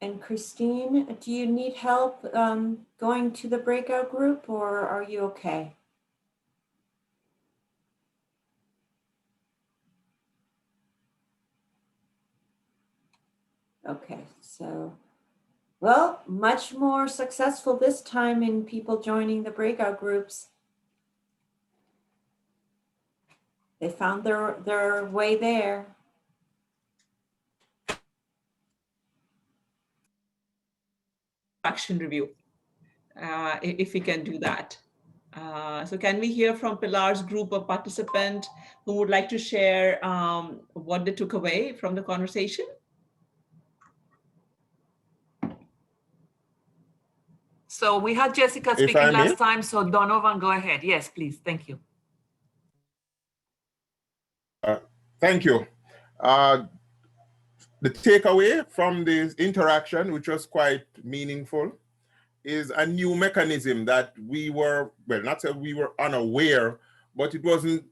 And Christine, do you need help going to the breakout group, or are you okay? Okay, so, well, much more successful this time in people joining the breakout groups. They found their way there. Action review, if we can do that. So can we hear from Pilar's group of participants who would like to share what they took away from the conversation? So we had Jessica If speaking I may? last time, so Donovan, go ahead. Yes, please. Thank you. Thank you. The takeaway from this interaction, which was quite meaningful, is a new mechanism that we were, well, not that we were unaware, but it wasn't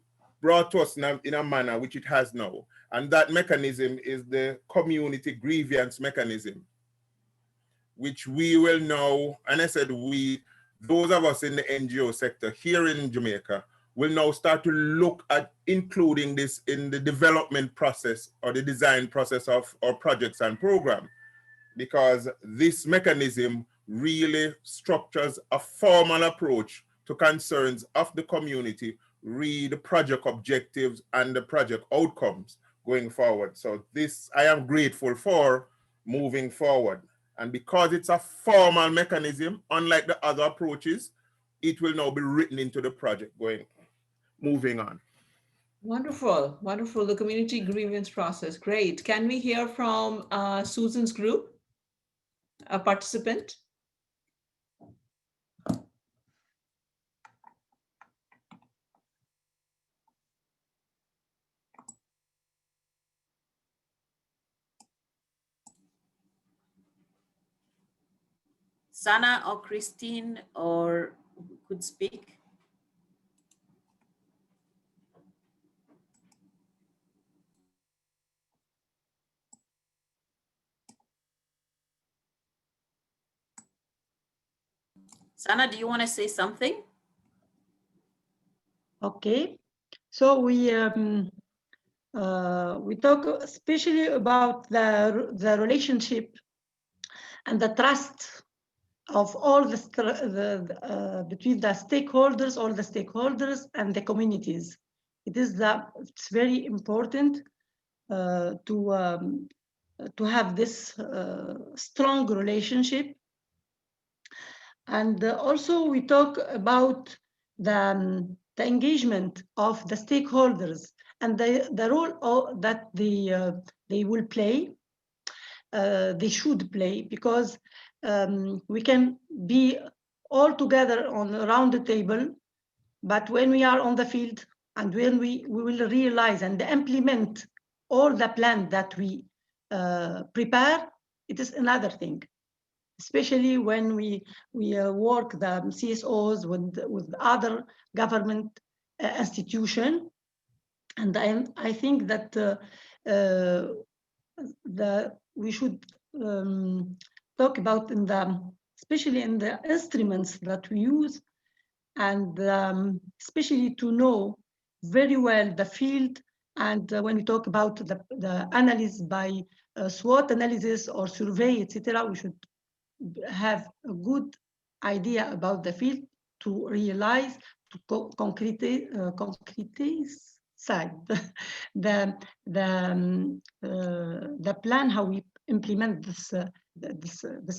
brought to us in a manner which it has now. And that mechanism is the community grievance mechanism, which we will now, and I said we, those of us in the NGO sector here in Jamaica, will now start to look at including this in the development process or the design process of our projects and programs, because this mechanism really structures a formal approach to concerns of the community, read the project objectives and the project outcomes going forward. So this I am grateful for moving forward. And because it's a formal mechanism, unlike the other approaches, it will now be written into the project moving on. Wonderful, wonderful. The community grievance process, great. Can we hear from Susan's group, a participant? Sana or Christine or could speak. Sana, do you want to say something? Okay, so we talk especially about the relationship and the trust of all between the stakeholders, all the stakeholders and the communities. It's very important to have this strong relationship. And also we talk about the engagement of the stakeholders and the role that they will play, they should play, because we can be all together around the table, but when we are on the field and when we will realize and implement all the plan that we prepare, it is another thing. Especially when we work the CSOs with other government institution, and I think that we should talk about especially in the instruments that we use, and especially to know very well the field. And when we talk about the analysis by SWOT analysis or survey, etc., we should have a good idea about the field to realize, to concretize the plan, how we implement this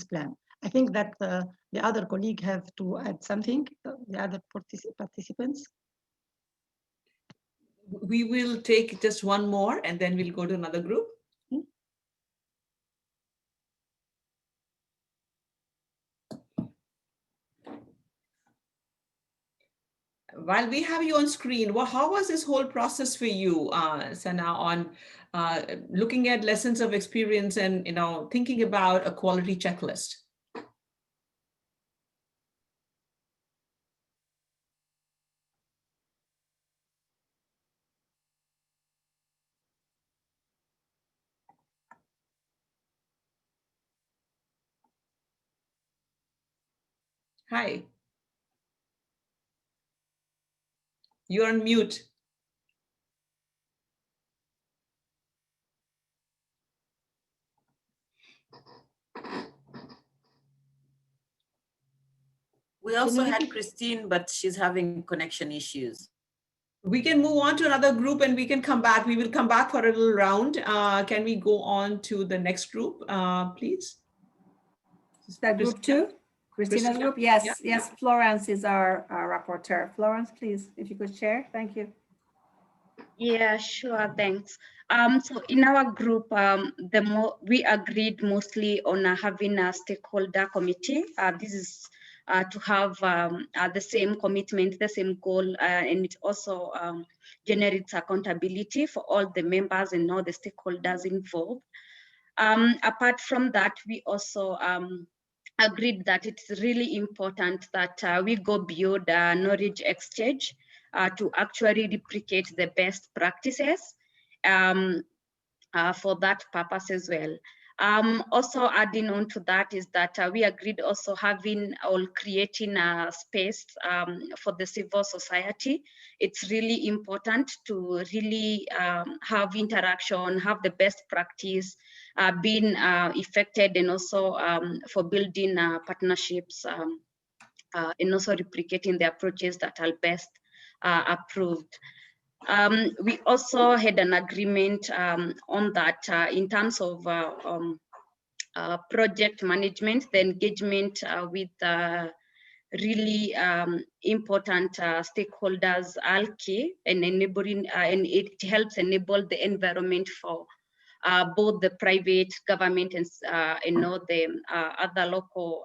plan. I think that the other colleague have to add something, the other participants. We will take just one more and then we'll go to another group. While we have you on screen, how was this whole process for you, Sana, on looking at lessons of experience and thinking about a quality checklist? Hi. You're on mute. We also had Christine, but she's having connection issues. We can move on to another group and we can come back. We will come back for a little round. Can we go on to the next group, please? Is that group 2? Christina's group? Yes, yes. Florence is our rapporteur. Florence, please, if you could share. Thank you. Yeah, sure, thanks. So in our group, we agreed mostly on having a stakeholder committee. This is to have the same commitment, the same goal, and it also generates accountability for all the members and all the stakeholders involved. Apart from that, we also agreed that it's really important that we go beyond knowledge exchange to actually replicate the best practices for that purpose as well. Also adding on to that is that we agreed also having or creating a space for the civil society. It's really important to really have interaction, have the best practice being effected, and also for building partnerships and also replicating the approaches that are best approved. We also had an agreement on that in terms of project management, the engagement with really important stakeholders are key, and enabling, and it helps enable the environment for both the private government and all the other local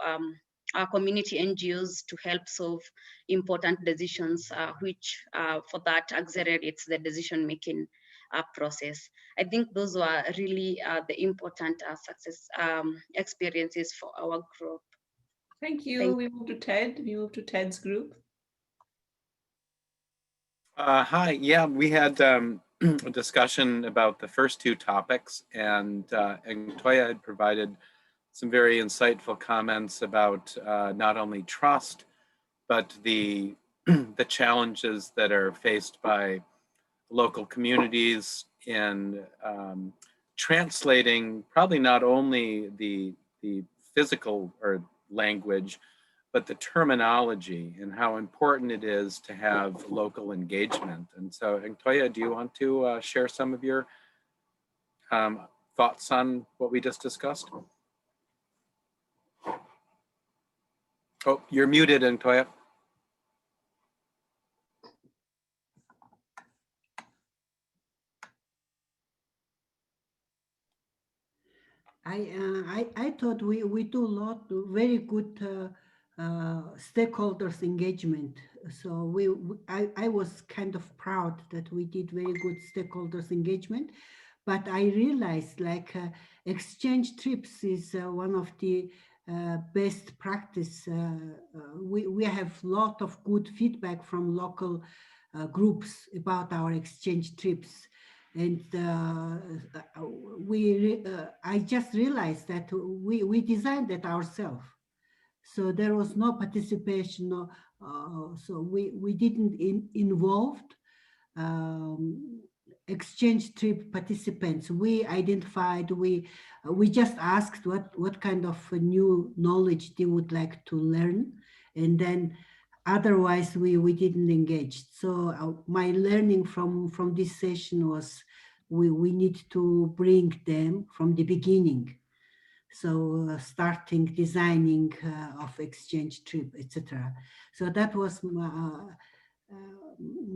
community NGOs to help solve important decisions, which for that accelerates the decision-making process. I think those were really the important success experiences for our group. Thank you. We move to Ted. We move to Ted's group. Hi, yeah, we had a discussion about the first 2 topics, and Toya had provided some very insightful comments about not only trust, but the challenges that are faced by local communities in translating probably not only the physical or language, but the terminology and how important it is to have local engagement. And so, Toya, do you want to share some of your thoughts on what we just discussed? Oh, you're muted, Toya. I thought we do a lot very good stakeholders engagement. So I was kind of proud that we did very good stakeholders engagement, but I realized like exchange trips is one of the best practice. We have a lot of good feedback from local groups about our exchange trips. And I just realized that we designed it ourselves. So there was no participation, so we didn't involve exchange trip participants. We identified, we just asked what kind of new knowledge they would like to learn, and then otherwise we didn't engage. So my learning from this session was we need to bring them from the beginning. So starting designing of exchange trip, etc. So that was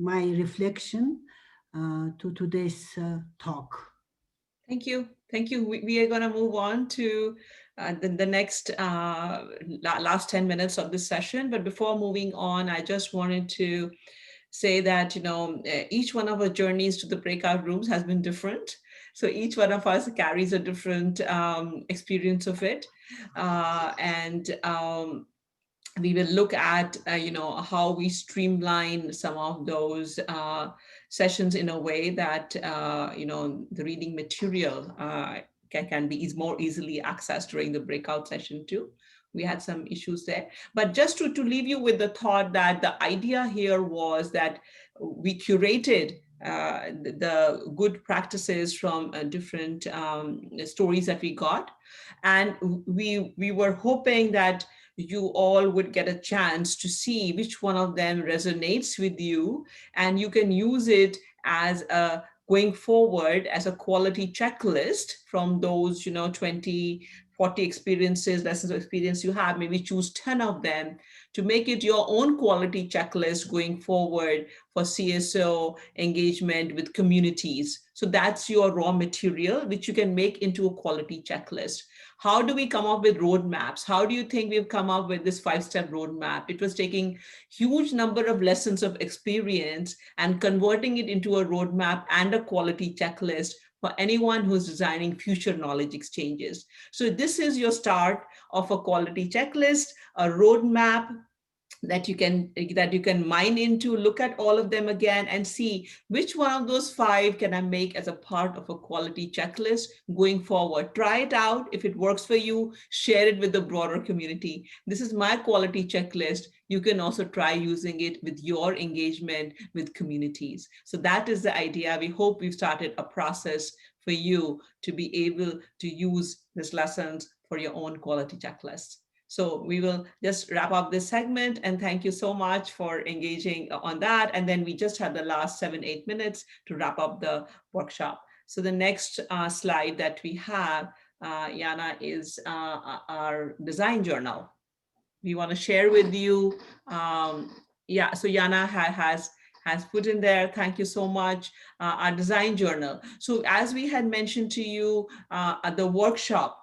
my reflection to today's talk. Thank you. Thank you. We are going to move on to the next last 10 minutes of this session. But before moving on, I just wanted to say that, you know, each one of our journeys to the breakout rooms has been different. So each one of us carries a different experience of it. We will look at, you know, how we streamline some of those sessions in a way that, you know, the reading material can be more easily accessed during the breakout session too. we had some issues there. But just to leave you with the thought that the idea here was that we curated the good practices from different stories that we got. And we were hoping that you all would get a chance to see which one of them resonates with you, and you can use it as a going forward as a quality checklist from those 20, 40 experiences, lessons of experience you have. Maybe choose 10 of them to make it your own quality checklist going forward for CSO engagement with communities. So that's your raw material, which you can make into a quality checklist. How do we come up with roadmaps? How do you think we've come up with this 5-step roadmap? It was taking huge number of lessons of experience and converting it into a roadmap and a quality checklist for anyone who's designing future knowledge exchanges. So this is your start of a quality checklist, a roadmap that you can mine into, look at all of them again and see which one of those 5 can I make as a part of a quality checklist going forward. Try it out. If it works for you, share it with the broader community. This is my quality checklist. You can also try using it with your engagement with communities. So that is the idea. We hope we've started a process for you to be able to use these lessons for your own quality checklist. So we will just wrap up this segment, and thank you so much for engaging on that. And then we just have the last 7-8 minutes to wrap up the workshop. So the next slide that we have, Yana, is our design journal. We want to share with you. Yeah, so Yana has put in there, thank you so much, our design journal. So as we had mentioned to you at the workshop,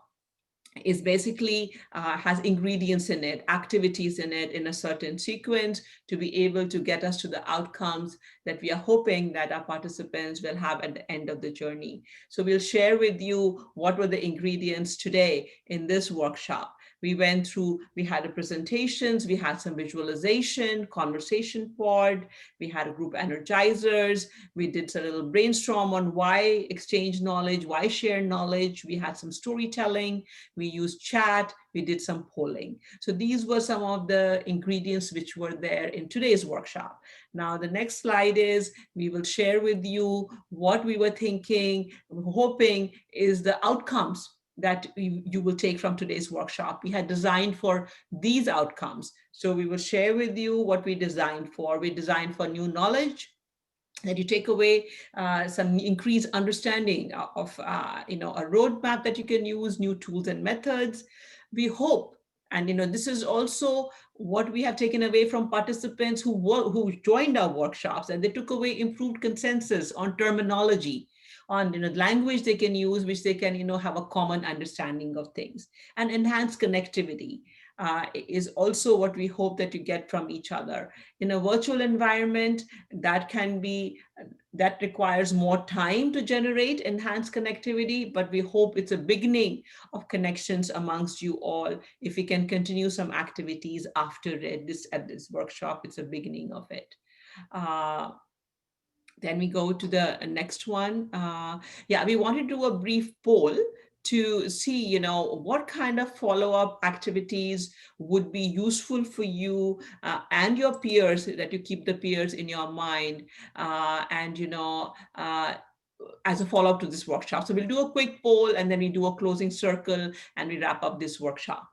is basically has ingredients in it, activities in it in a certain sequence to be able to get us to the outcomes that we are hoping that our participants will have at the end of the journey. So we'll share with you what were the ingredients today in this workshop. We went through, we had presentations, we had some visualization, conversation pod, we had a group energizers, we did a little brainstorm on why exchange knowledge, why share knowledge, we had some storytelling, we used chat, we did some polling. So these were some of the ingredients which were there in today's workshop. Now the next slide is, we will share with you what we were thinking, hoping is the outcomes that you will take from today's workshop. We had designed for these outcomes. So we will share with you what we designed for. We designed for new knowledge, that you take away some increased understanding of a roadmap that you can use, new tools and methods. We hope, and this is also what we have taken away from participants who joined our workshops, and they took away improved consensus on terminology, on language they can use, which they can have a common understanding of things, and enhanced connectivity. Is also what we hope that you get from each other. In a virtual environment, that requires more time to generate enhanced connectivity, but we hope it's a beginning of connections amongst you all. If we can continue some activities after at this workshop, it's a beginning of it. Then we go to the next one. Yeah, we want to do a brief poll to see, what kind of follow-up activities would be useful for you and your peers, that you keep the peers in your mind, and as a follow-up to this workshop. So we'll do a quick poll, and then we do a closing circle, and we wrap up this workshop.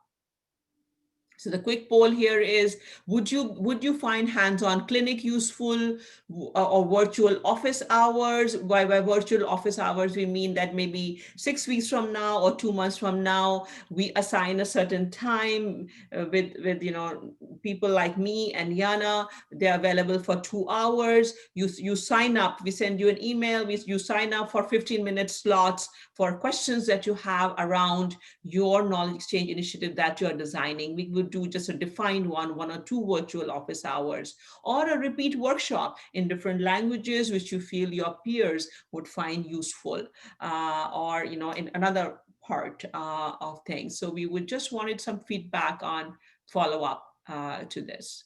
So the quick poll here is, would you find hands-on clinic useful or virtual office hours? By virtual office hours, we mean that maybe 6 weeks from now or 2 months from now, we assign a certain time with people like me and Yana. They're available for 2 hours. You sign up. We send you an email. You sign up for 15-minute slots for questions that you have around your knowledge exchange initiative that you're designing. We would do just a defined one or 2 virtual office hours, or a repeat workshop in different languages which you feel your peers would find useful, or in another part of things. So we would just wanted some feedback on follow-up to this.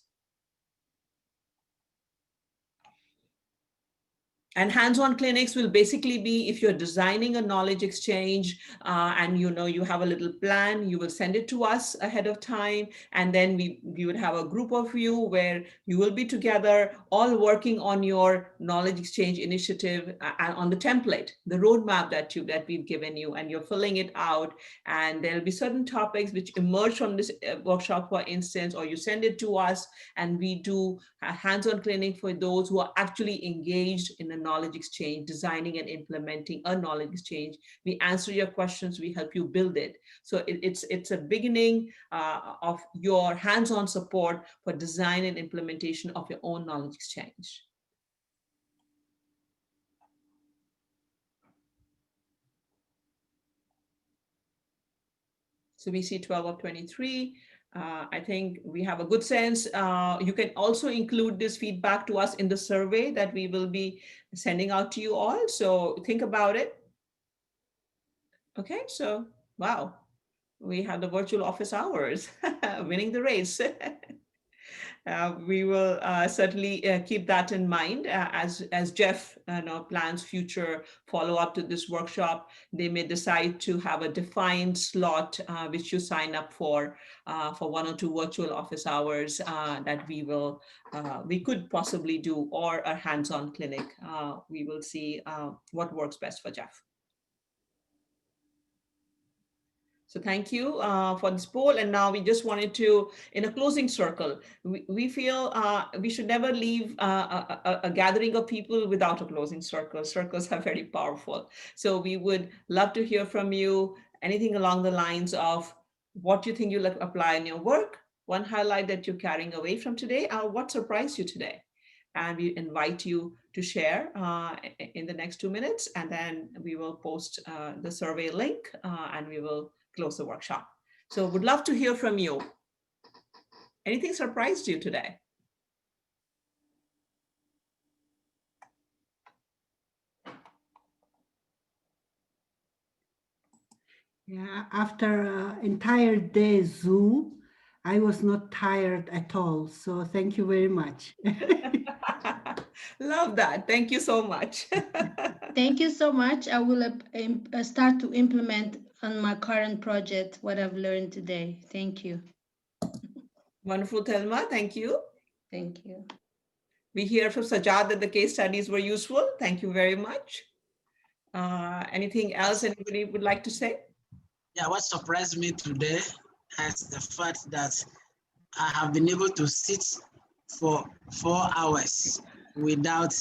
And hands-on clinics will basically be if you're designing a knowledge exchange and you have a little plan, you will send it to us ahead of time. And then we would have a group of you where you will be together, all working on your knowledge exchange initiative and on the template, the roadmap that we've given you, and you're filling it out. And there'll be certain topics which emerge from this workshop, for instance, or you send it to us and we do a hands-on clinic for those who are actually engaged in a knowledge exchange, designing and implementing a knowledge exchange. We answer your questions, we help you build it. So it's a beginning of your hands-on support for design and implementation of your own knowledge exchange. So we see 12 of 23. I think we have a good sense. You can also include this feedback to us in the survey that we will be sending out to you all. So think about it. Okay, so wow, we have the virtual office hours, winning the race. We will certainly keep that in mind as GEF plans future follow-up to this workshop. They may decide to have a defined slot which you sign up for 1 or 2 virtual office hours that we could possibly do, or a hands-on clinic. We will see what works best for GEF. So thank you for this poll. And now we just wanted to, in a closing circle, we feel we should never leave a gathering of people without a closing circle. Circles are very powerful. So we would love to hear from you, anything along the lines of what you think you'll apply in your work, one highlight that you're carrying away from today, or what surprised you today. And we invite you to share in the next 2 minutes, and then we will post the survey link and we will close the workshop. So would love to hear from you. Anything surprised you today? Yeah, after entire day Zoom, I was not tired at all. So thank you very much. Love that. Thank you so much. Thank you so much. I will start to implement on my current project what I've learned today. Thank you. Wonderful, Thelma. Thank you. Thank you. We hear from Sajad that the case studies were useful. Thank you very much. Anything else anybody would like to say? Yeah, what surprised me today is the fact that I have been able to sit for 4 hours without,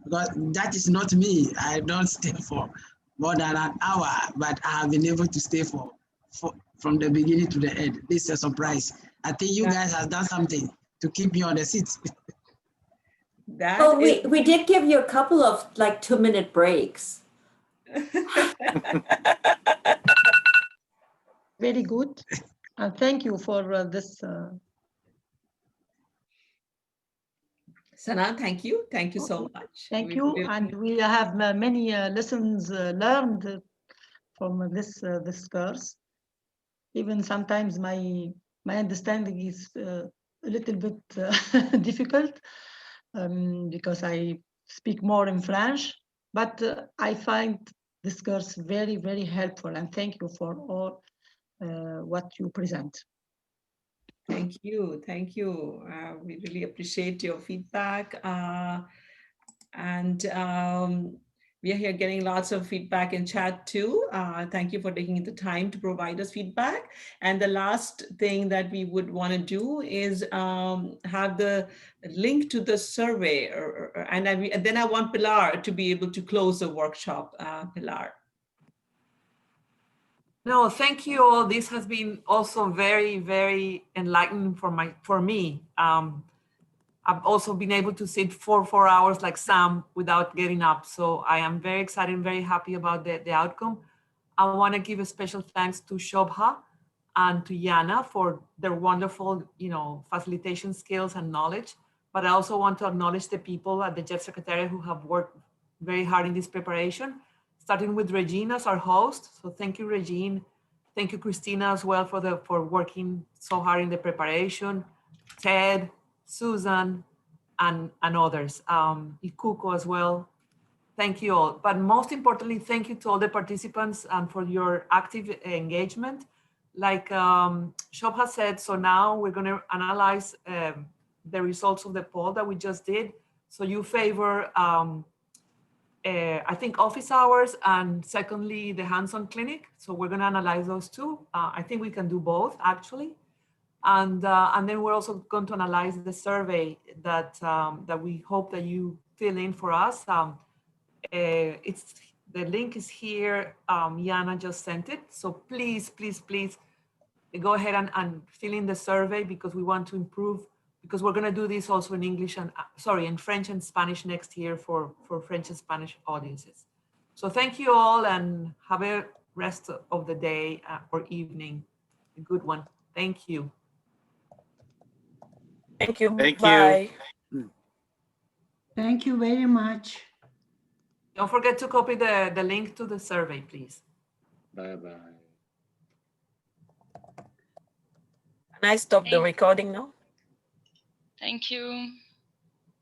because that is not me. I don't stay for more than an hour, but I have been able to stay from the beginning to the end. This is a surprise. I think you guys have done something to keep me on the seat. Well, we did give you a couple of like 2-minute breaks. Very good. And thank you for this. Sana, thank you. Thank you so much. Thank you. And we have many lessons learned from this course. Even sometimes my understanding is a little bit difficult because I speak more in French, but I find this course very, very helpful, and thank you for all what you present. Thank you. Thank you. We really appreciate your feedback. We are here getting lots of feedback in chat too. Thank you for taking the time to provide us feedback. And the last thing that we would want to do is have the link to the survey. And then I want Pilar to be able to close the workshop. Pilar. No, thank you all. This has been also very, very enlightening for me. I've also been able to sit for 4 hours like Sam without getting up. So I am very excited and very happy about the outcome. I want to give a special thanks to Shobha and to Yana for their wonderful, facilitation skills and knowledge. But I also want to acknowledge the people at the GEF Secretariat who have worked very hard in this preparation, starting with Regina as our host. So thank you, Regine. Thank you, Christina, as well for working so hard in the preparation. Ted, Susan, and others, Ikuko as well. Thank you all. But most importantly, thank you to all the participants and for your active engagement. Like Shobha said, so now we're going to analyze the results of the poll that we just did. So you favor, I think, office hours, and secondly, the hands-on clinic. So we're going to analyze those two. I think we can do both, actually. And then we're also going to analyze the survey that we hope that you fill in for us. The link is here. Yana just sent it. So please, please, please go ahead and fill in the survey, because we want to improve, because we're going to do this also in English and in French and Spanish next year for French and Spanish audiences. So thank you all, and have a rest of the day or evening, a good one. Thank you. Thank you. Thank Bye. you. Thank you very much. Don't forget to copy the link to the survey, please. Bye-bye. Can I stop the recording now? Thank you.